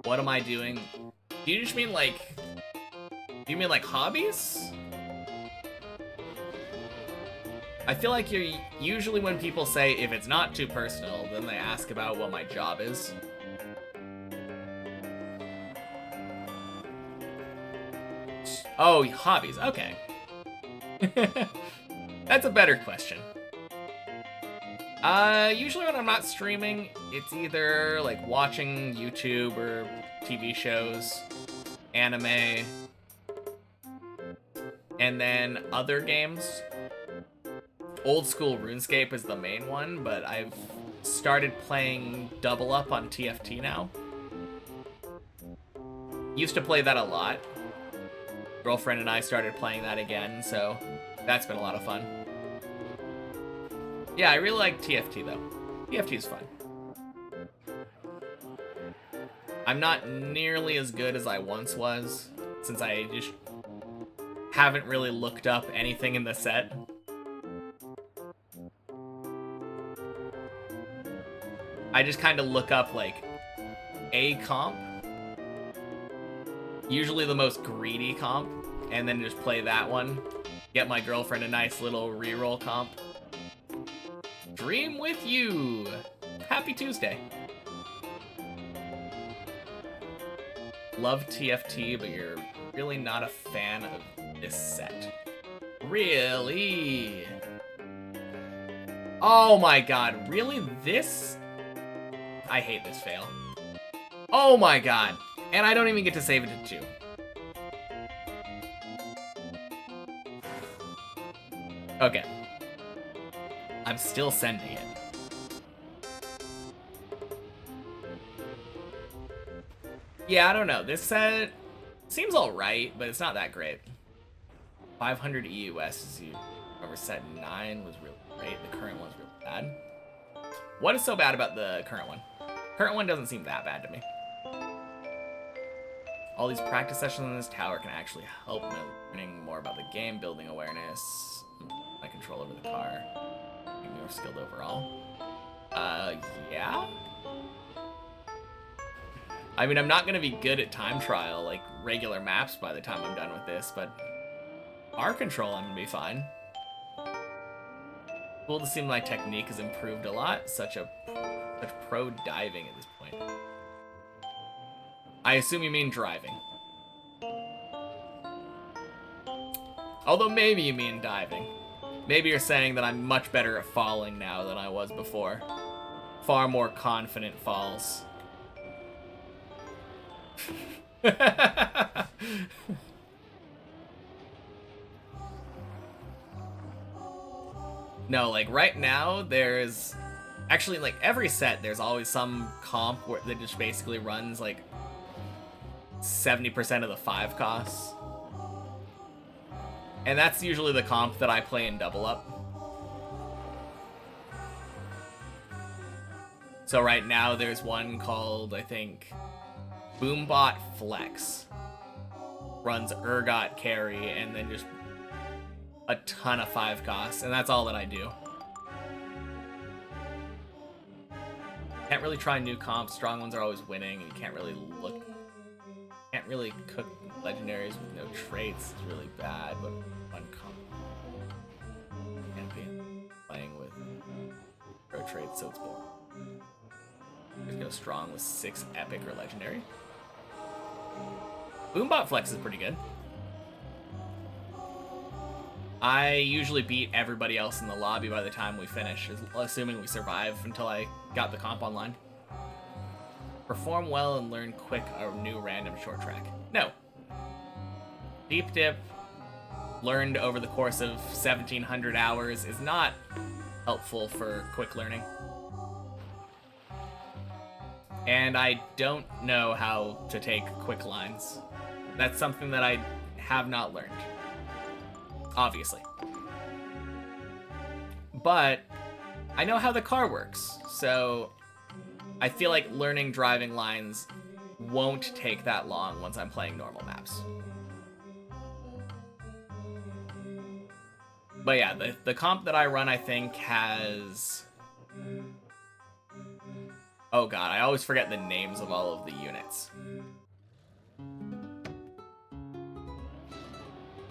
What am I doing? Do you just mean like... Do you mean like hobbies? I feel like you're usually when people say if it's not too personal, then they ask about what my job is. Oh, hobbies. Okay. That's a better question. Usually when I'm not streaming, it's either like watching YouTube or TV shows, anime, and then other games. Old school RuneScape is the main one, but I've started playing Double Up on TFT now. Used to play that a lot. Girlfriend and I started playing that again, so that's been a lot of fun. Yeah, I really like TFT though. TFT is fun. I'm not nearly as good as I once was, since I just haven't really looked up anything in the set. I just kind of look up, like, a comp. Usually the most greedy comp. And then just play that one. Get my girlfriend a nice little reroll comp. Dream with you! Happy Tuesday. Love TFT, but you're really not a fan of this set. Really? Oh my god, really? This? I hate this fail. Oh my god. And I don't even get to save it to 2. Okay. I'm still sending it. Yeah, I don't know. This set seems alright, but it's not that great. 500 EUS, as you remember, set 9 was really great. The current one's really bad. What is so bad about the current one? Current one doesn't seem that bad to me. All these practice sessions in this tower can actually help me learning more about the game, building awareness, my control over the car, being more skilled overall. Yeah? I mean, I'm not gonna be good at time trial, like regular maps by the time I'm done with this, but car control, I'm gonna be fine. Cool to see my technique has improved a lot. Such pro diving at this point. I assume you mean driving. Although maybe you mean diving. Maybe you're saying that I'm much better at falling now than I was before. Far more confident falls. No, like right now there's actually like every set there's always some comp that just basically runs like 70% of the 5 costs. And that's usually the comp that I play in Double Up. So right now there's one called, I think, Boombot Flex. Runs Urgot carry and then just a ton of 5 costs, and that's all that I do. Can't really try new comps. Strong ones are always winning, and you can't really cook legendaries with no traits. It's really bad, but fun comp. Can't be playing with pro traits, so it's boring. Just go strong with 6 epic or legendary. Boombot Flex is pretty good. I usually beat everybody else in the lobby by the time we finish, assuming we survive until I got the comp online. Perform well and learn quick a new random short track. No. Deep Dip, learned over the course of 1,700 hours, is not helpful for quick learning. And I don't know how to take quick lines. That's something that I have not learned. Obviously. But I know how the car works, so I feel like learning driving lines won't take that long once I'm playing normal maps. But yeah, the comp that I run, I think, has... Oh god, I always forget the names of all of the units.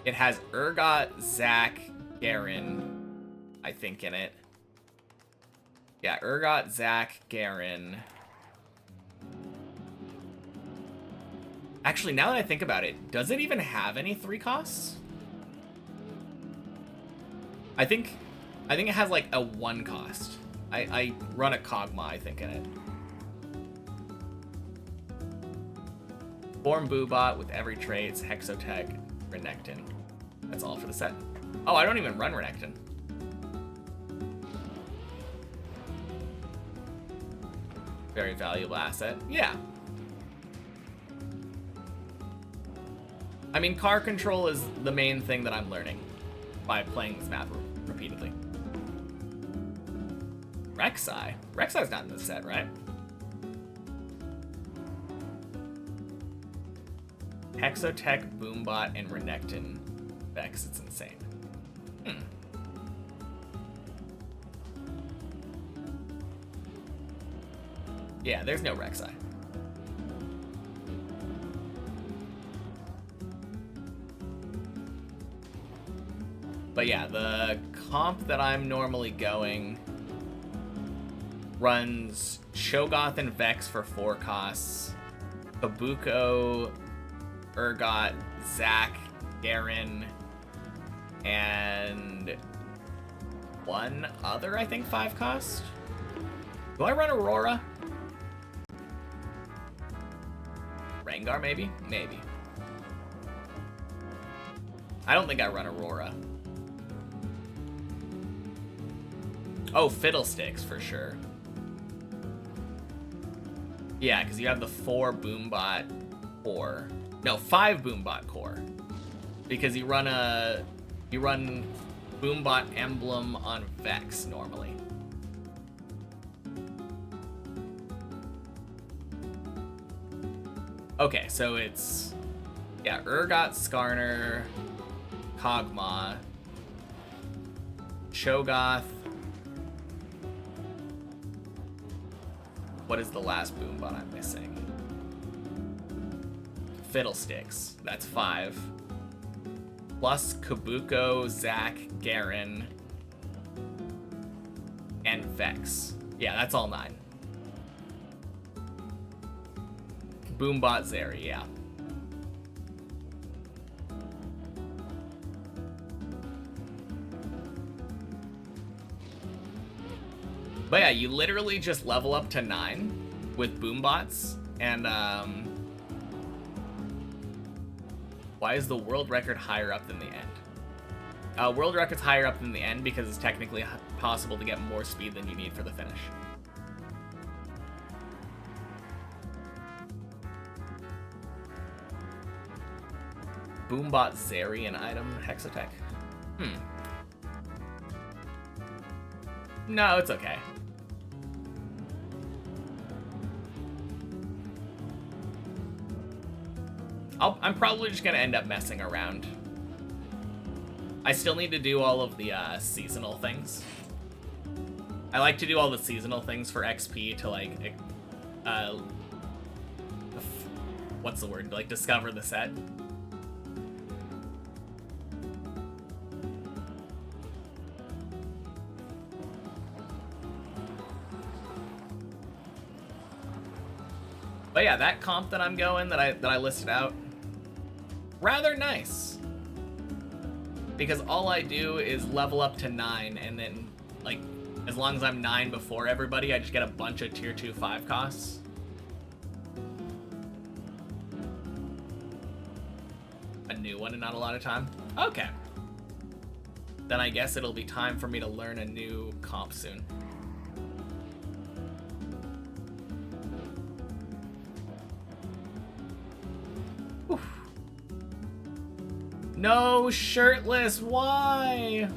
It has Urgot, Zack, Garen, I think, in it. Yeah, Urgot, Zack, Garen. Actually, now that I think about it, does it even have any 3 costs? I think it has like a 1 cost. I run a Kog'Maw, I think, in it. Form Boobot with every traits, Hexotech, Renekton. That's all for the set. Oh, I don't even run Renekton. Very valuable asset. Yeah. I mean, car control is the main thing that I'm learning by playing this map repeatedly. Rek'Sai? Rek'Sai's not in this set, right? Hexotech, Boombot, and Renekton Vex. It's insane. Yeah, there's no Rek'Sai. But yeah, the comp that I'm normally going runs Cho'Gath and Vex for 4 costs, Kabuko, Urgot, Zack, Garen, and one other, I think, 5 cost. Do I run Aurora? Rengar, maybe? Maybe. I don't think I run Aurora. Oh, Fiddlesticks, for sure. Yeah, because you have the 4 Boombot core. No, 5 Boombot core. Because you run Boombot emblem on Vex normally. Okay, so it's... yeah, Urgot, Skarner, Kog'Maw, Cho'Gath. What is the last Boombot I'm missing? Fiddlesticks. That's 5. Plus Kabuko, Zack, Garen, and Vex. Yeah, that's all 9. Boombot, Zeri, yeah. But yeah, you literally just level up to 9 with Boombots, and why is the world record higher up than the end? World record's higher up than the end because it's technically possible to get more speed than you need for the finish. Boombot, Zeri, and item Hexotech. No, it's okay. I'm probably just gonna end up messing around. I still need to do all of the seasonal things. I like to do all the seasonal things for XP to like, what's the word? Like discover the set. But yeah, that comp that I'm going, that I listed out, rather nice. Because all I do is level up to 9, and then, like, as long as I'm 9 before everybody, I just get a bunch of tier 2 5 costs. A new one and not a lot of time? Okay. Then I guess it'll be time for me to learn a new comp soon. No, shirtless, why?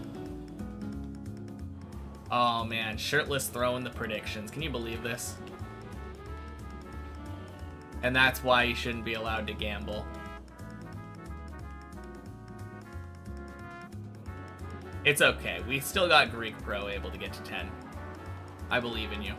Oh man, shirtless throwing the predictions. Can you believe this? And that's why you shouldn't be allowed to gamble. It's okay. We still got Greek Pro able to get to 10. I believe in you.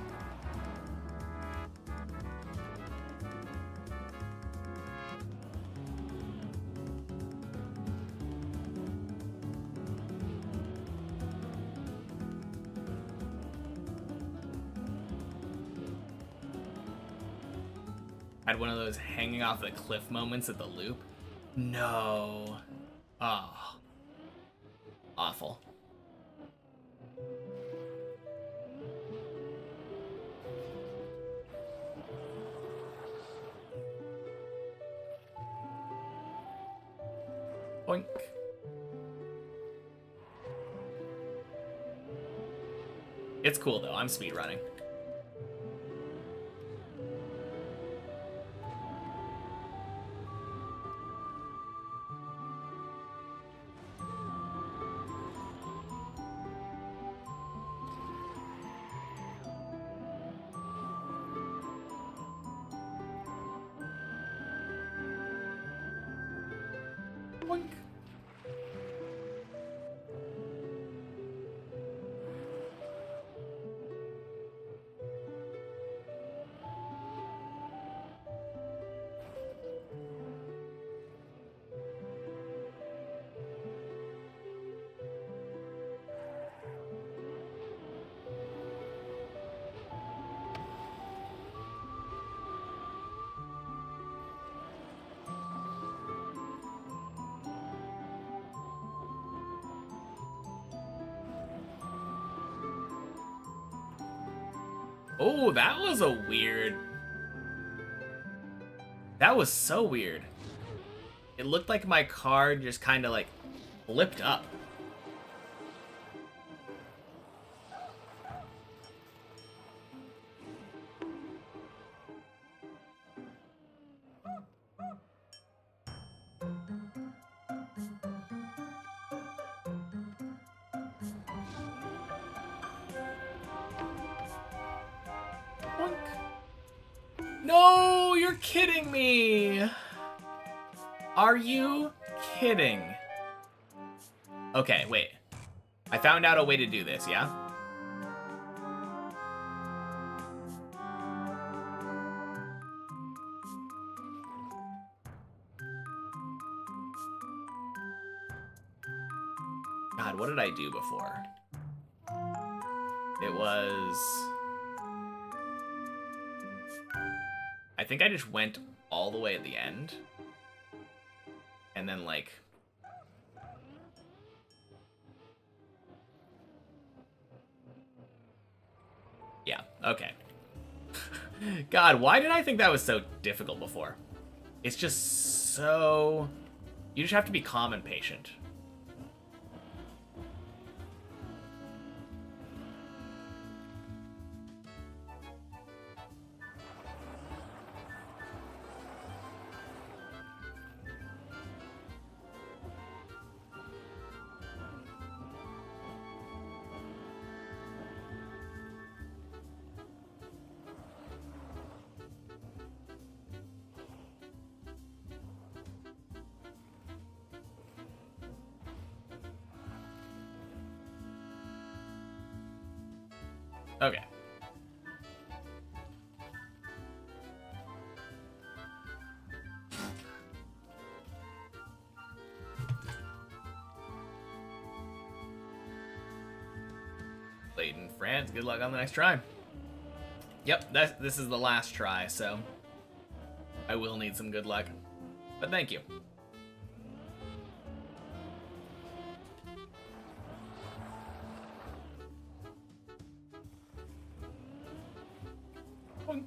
Had one of those hanging off the cliff moments at the loop. No. Oh. Awful. Boink. It's cool though, I'm speedrunning. Boink. Oh, that was a weird... That was so weird. It looked like my car just kind of like flipped up. No, you're kidding me. Are you kidding? Okay, wait. I found out a way to do this, yeah? God, what did I do before? It was... I think I just went all the way at the end. And then, like... Yeah, okay. God, why did I think that was so difficult before? It's just so... You just have to be calm and patient. Okay. Leighton, France, good luck on the next try. Yep, this is the last try, so I will need some good luck. But thank you. Boink.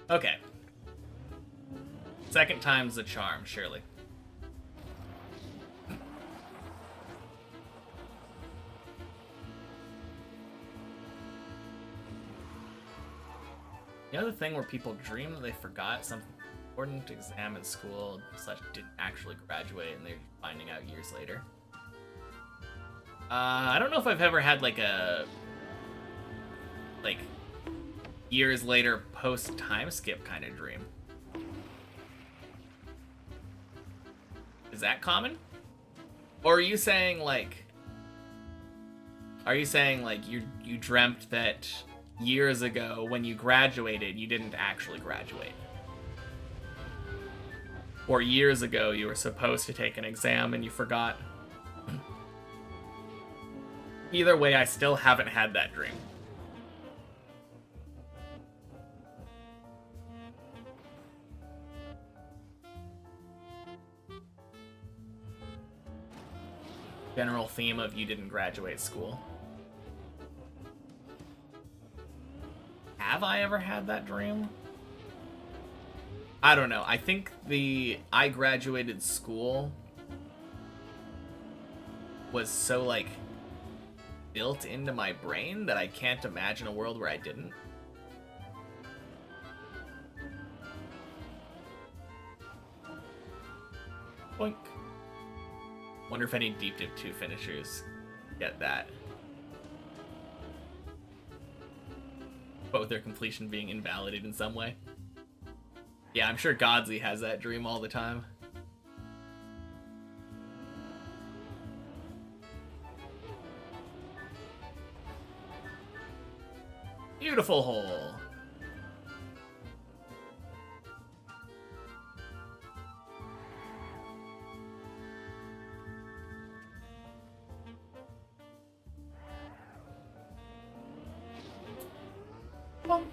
Okay. Second time's the charm, surely. The other thing where people dream that they forgot something important exam at school / didn't actually graduate and they're finding out years later. I don't know if I've ever had like a years later post time skip kind of dream. Is that common? Or are you saying like you dreamt that years ago when you graduated you didn't actually graduate? Or years ago you were supposed to take an exam and you forgot? Either way, I still haven't had that dream. General theme of you didn't graduate school. Have I ever had that dream? I don't know. I think I graduated school was so like built into my brain that I can't imagine a world where I didn't. Boink. Wonder if any Deep Dip 2 finishers get that. Both their completion being invalidated in some way. Yeah, I'm sure Godsley has that dream all the time. Beautiful hole. Bonk.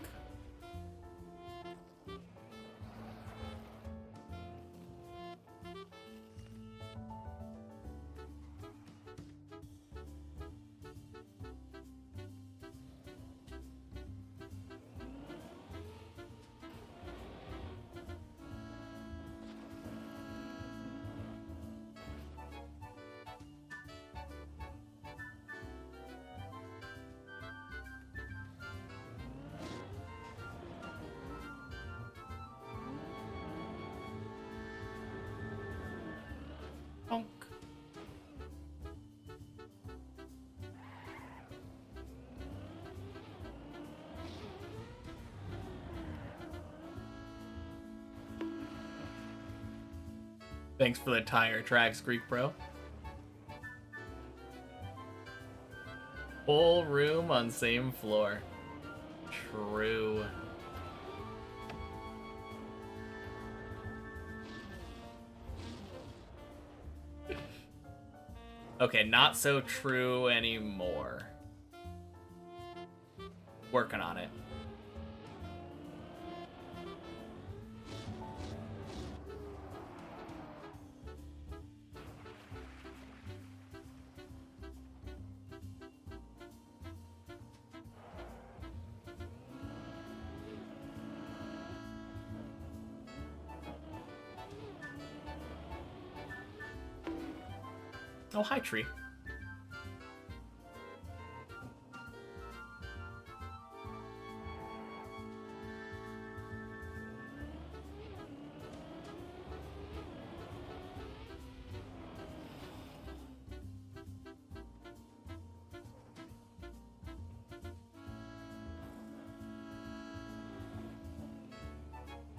Bonk. Thanks for the tire tracks, Greek Bro. Whole room on same floor. True. Okay, not so true anymore. Working on it. Oh, hi, tree.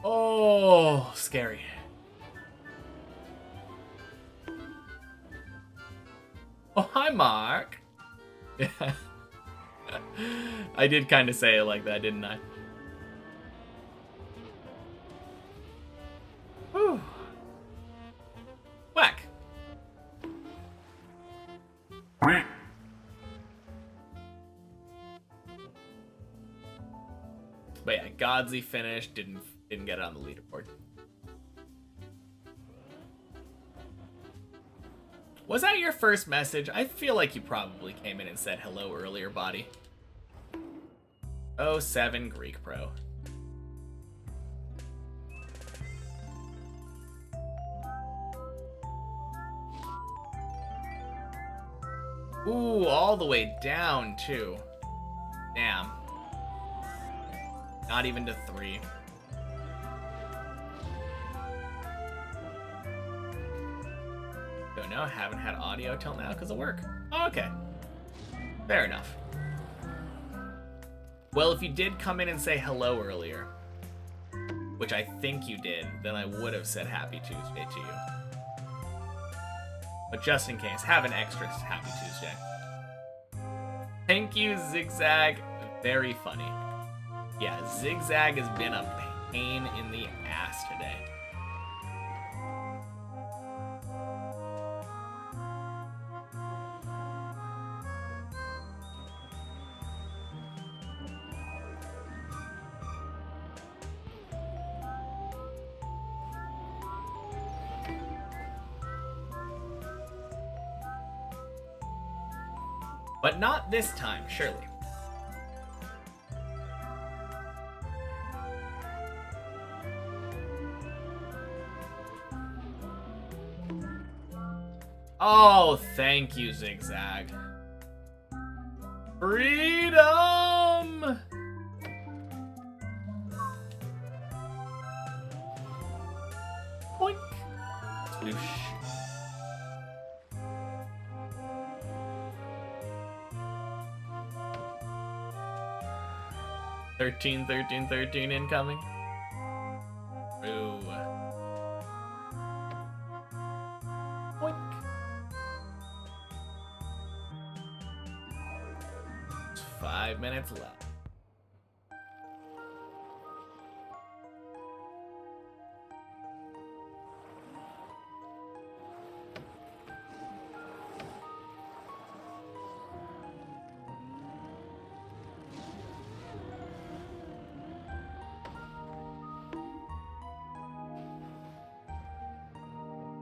Oh, scary. Oh, hi, Mark. Yeah. I did kind of say it like that, didn't I? Whew. Whack. But yeah, Godsley finished, didn't get it on the leaderboard. Was that your first message? I feel like you probably came in and said hello earlier, buddy. 07 Greek Pro. Ooh, all the way down, too. Damn. Not even to 3. Don't know, haven't had audio till now because of work. Oh, okay. Fair enough. Well, if you did come in and say hello earlier, which I think you did, then I would have said Happy Tuesday to you. But just in case, have an extra Happy Tuesday. Thank you, Zigzag. Very funny. Yeah, Zigzag has been a pain in the ass today. But not this time, surely. Oh, thank you, Zigzag. Freedom! Boink. Sploosh. Thirteen incoming. Ooh. Boink. 5 minutes left.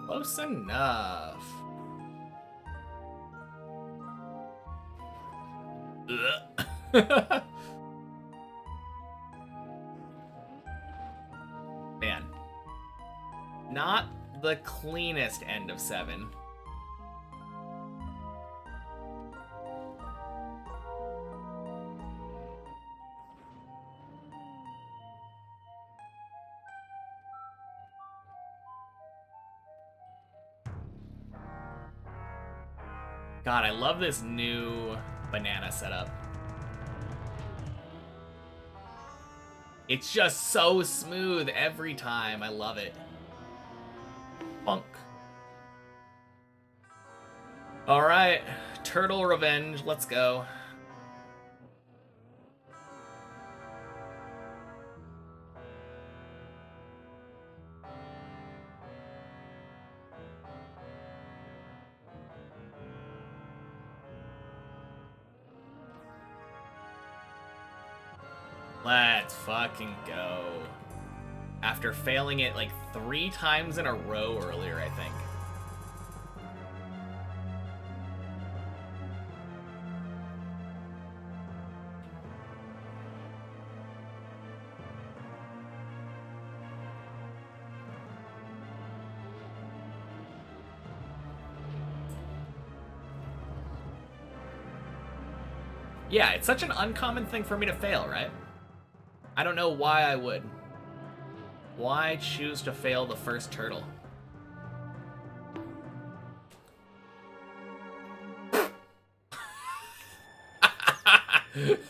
Close enough. Man. Not the cleanest end of 7. God, I love this new banana setup. It's just so smooth every time. I love it. Funk. Alright, Turtle Revenge, let's go. Let's fucking go. After failing it like 3 times in a row earlier, I think. Yeah, it's such an uncommon thing for me to fail, right? I don't know why I would. Why choose to fail the first turtle?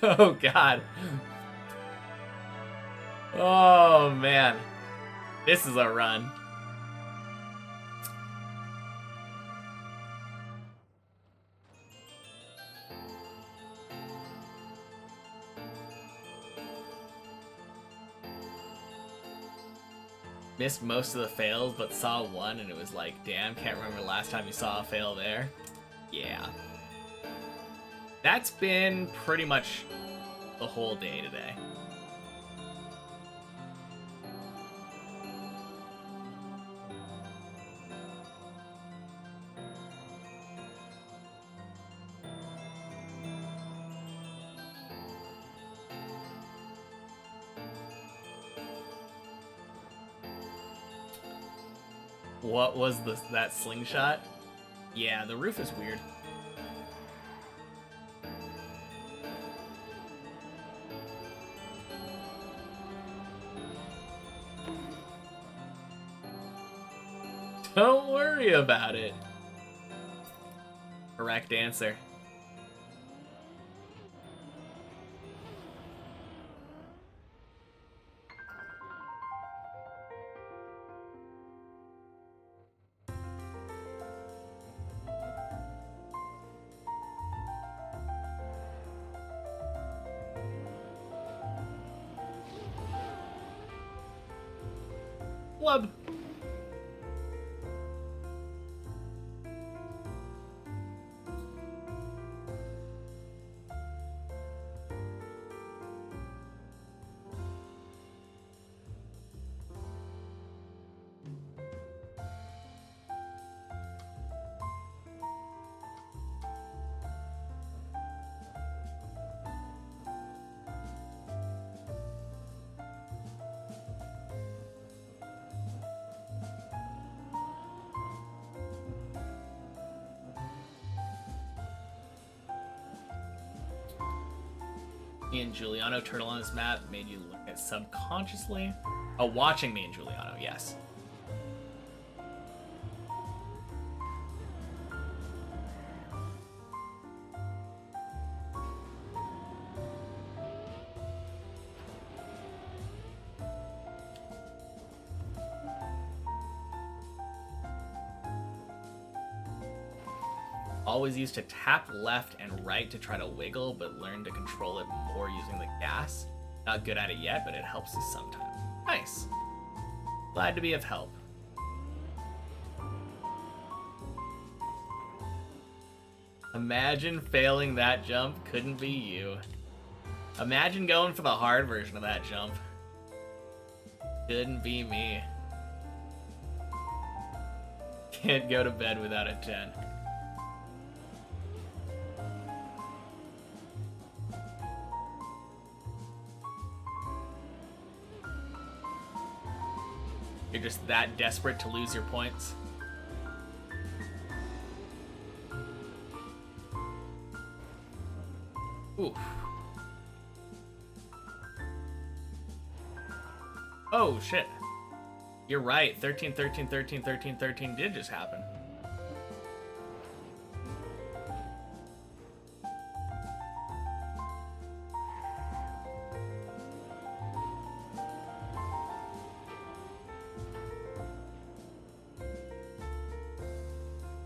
Oh, God. Oh, man. This is a run. Missed most of the fails, but saw one, and it was like, damn, can't remember the last time you saw a fail there. Yeah. That's been pretty much the whole day today. What was that slingshot? Yeah, the roof is weird. Don't worry about it. Correct answer. Flub. Me and Giuliano turtle on his map made you look at subconsciously. Oh, watching me and Giuliano, yes. Always used to tap left and right to try to wiggle, but learn to control it more using the gas. Not good at it yet, but it helps us sometimes. Nice. Glad to be of help. Imagine failing that jump. Couldn't be you. Imagine going for the hard version of that jump. Couldn't be me. Can't go to bed without a 10. You're just that desperate to lose your points. Oof. Oh, shit. You're right. 13, 13, 13, 13, 13 did just happen.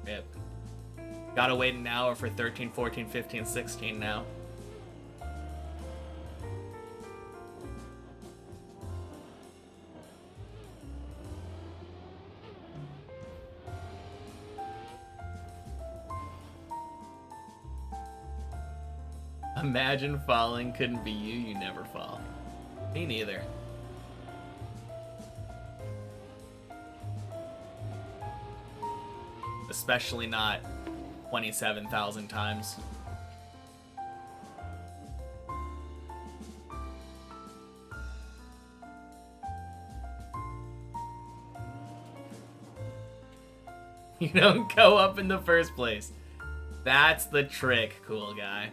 Yep. Gotta wait an hour for 13, 14, 15, 16 now. Imagine falling, couldn't be you, you never fall. Me neither. Especially not 27,000 times. You don't go up in the first place. That's the trick, cool guy.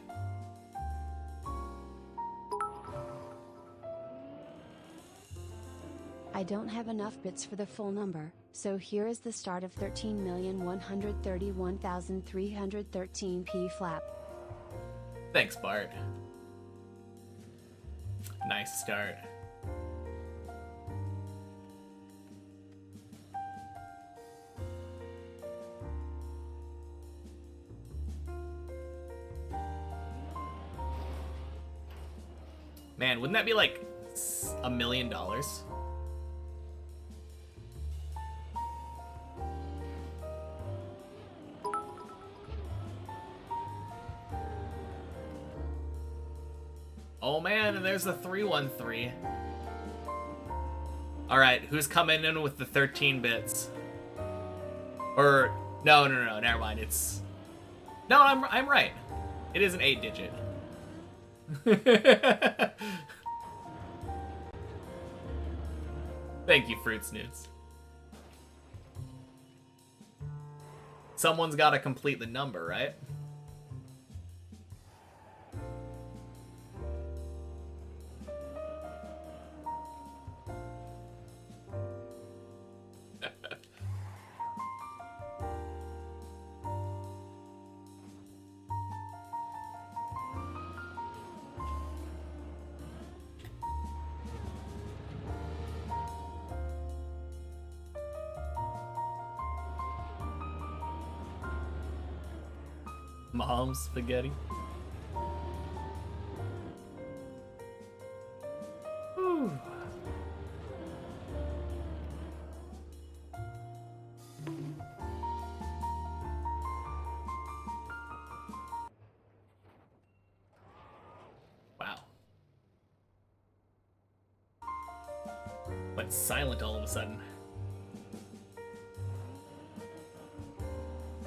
I don't have enough bits for the full number, so here is the start of 13,131,313 P flap. Thanks, Bart. Nice start. Man, wouldn't that be like $1 million? Oh man, and there's the 313. Alright, who's coming in with the 13 bits? Or, no, never mind, it's... No, I'm right. It is an 8-digit. Thank you, Fruit Snoots. Someone's gotta complete the number, right? Mom's spaghetti. Whew. Wow. Went silent all of a sudden.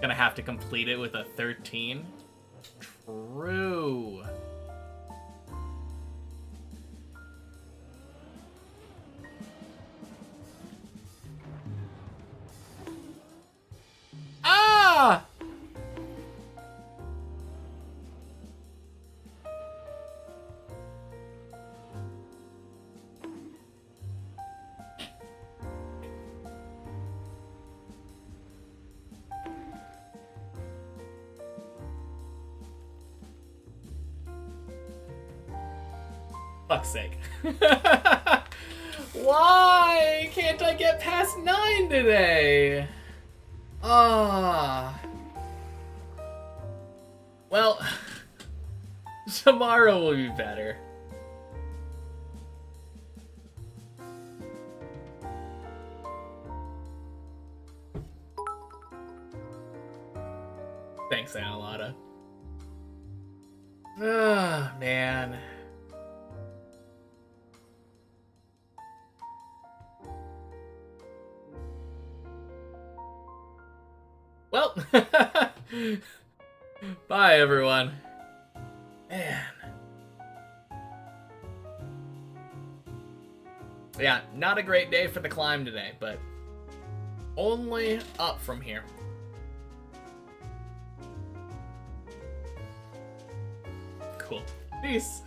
Gonna have to complete it with a 13. True. Ah! Fuck's sake. Why can't I get past 9 today? Ah. Well, tomorrow will be better. Thanks, Analotta. Ah, man. Well, bye everyone. Man. Yeah, not a great day for the climb today, but only up from here. Cool. Peace.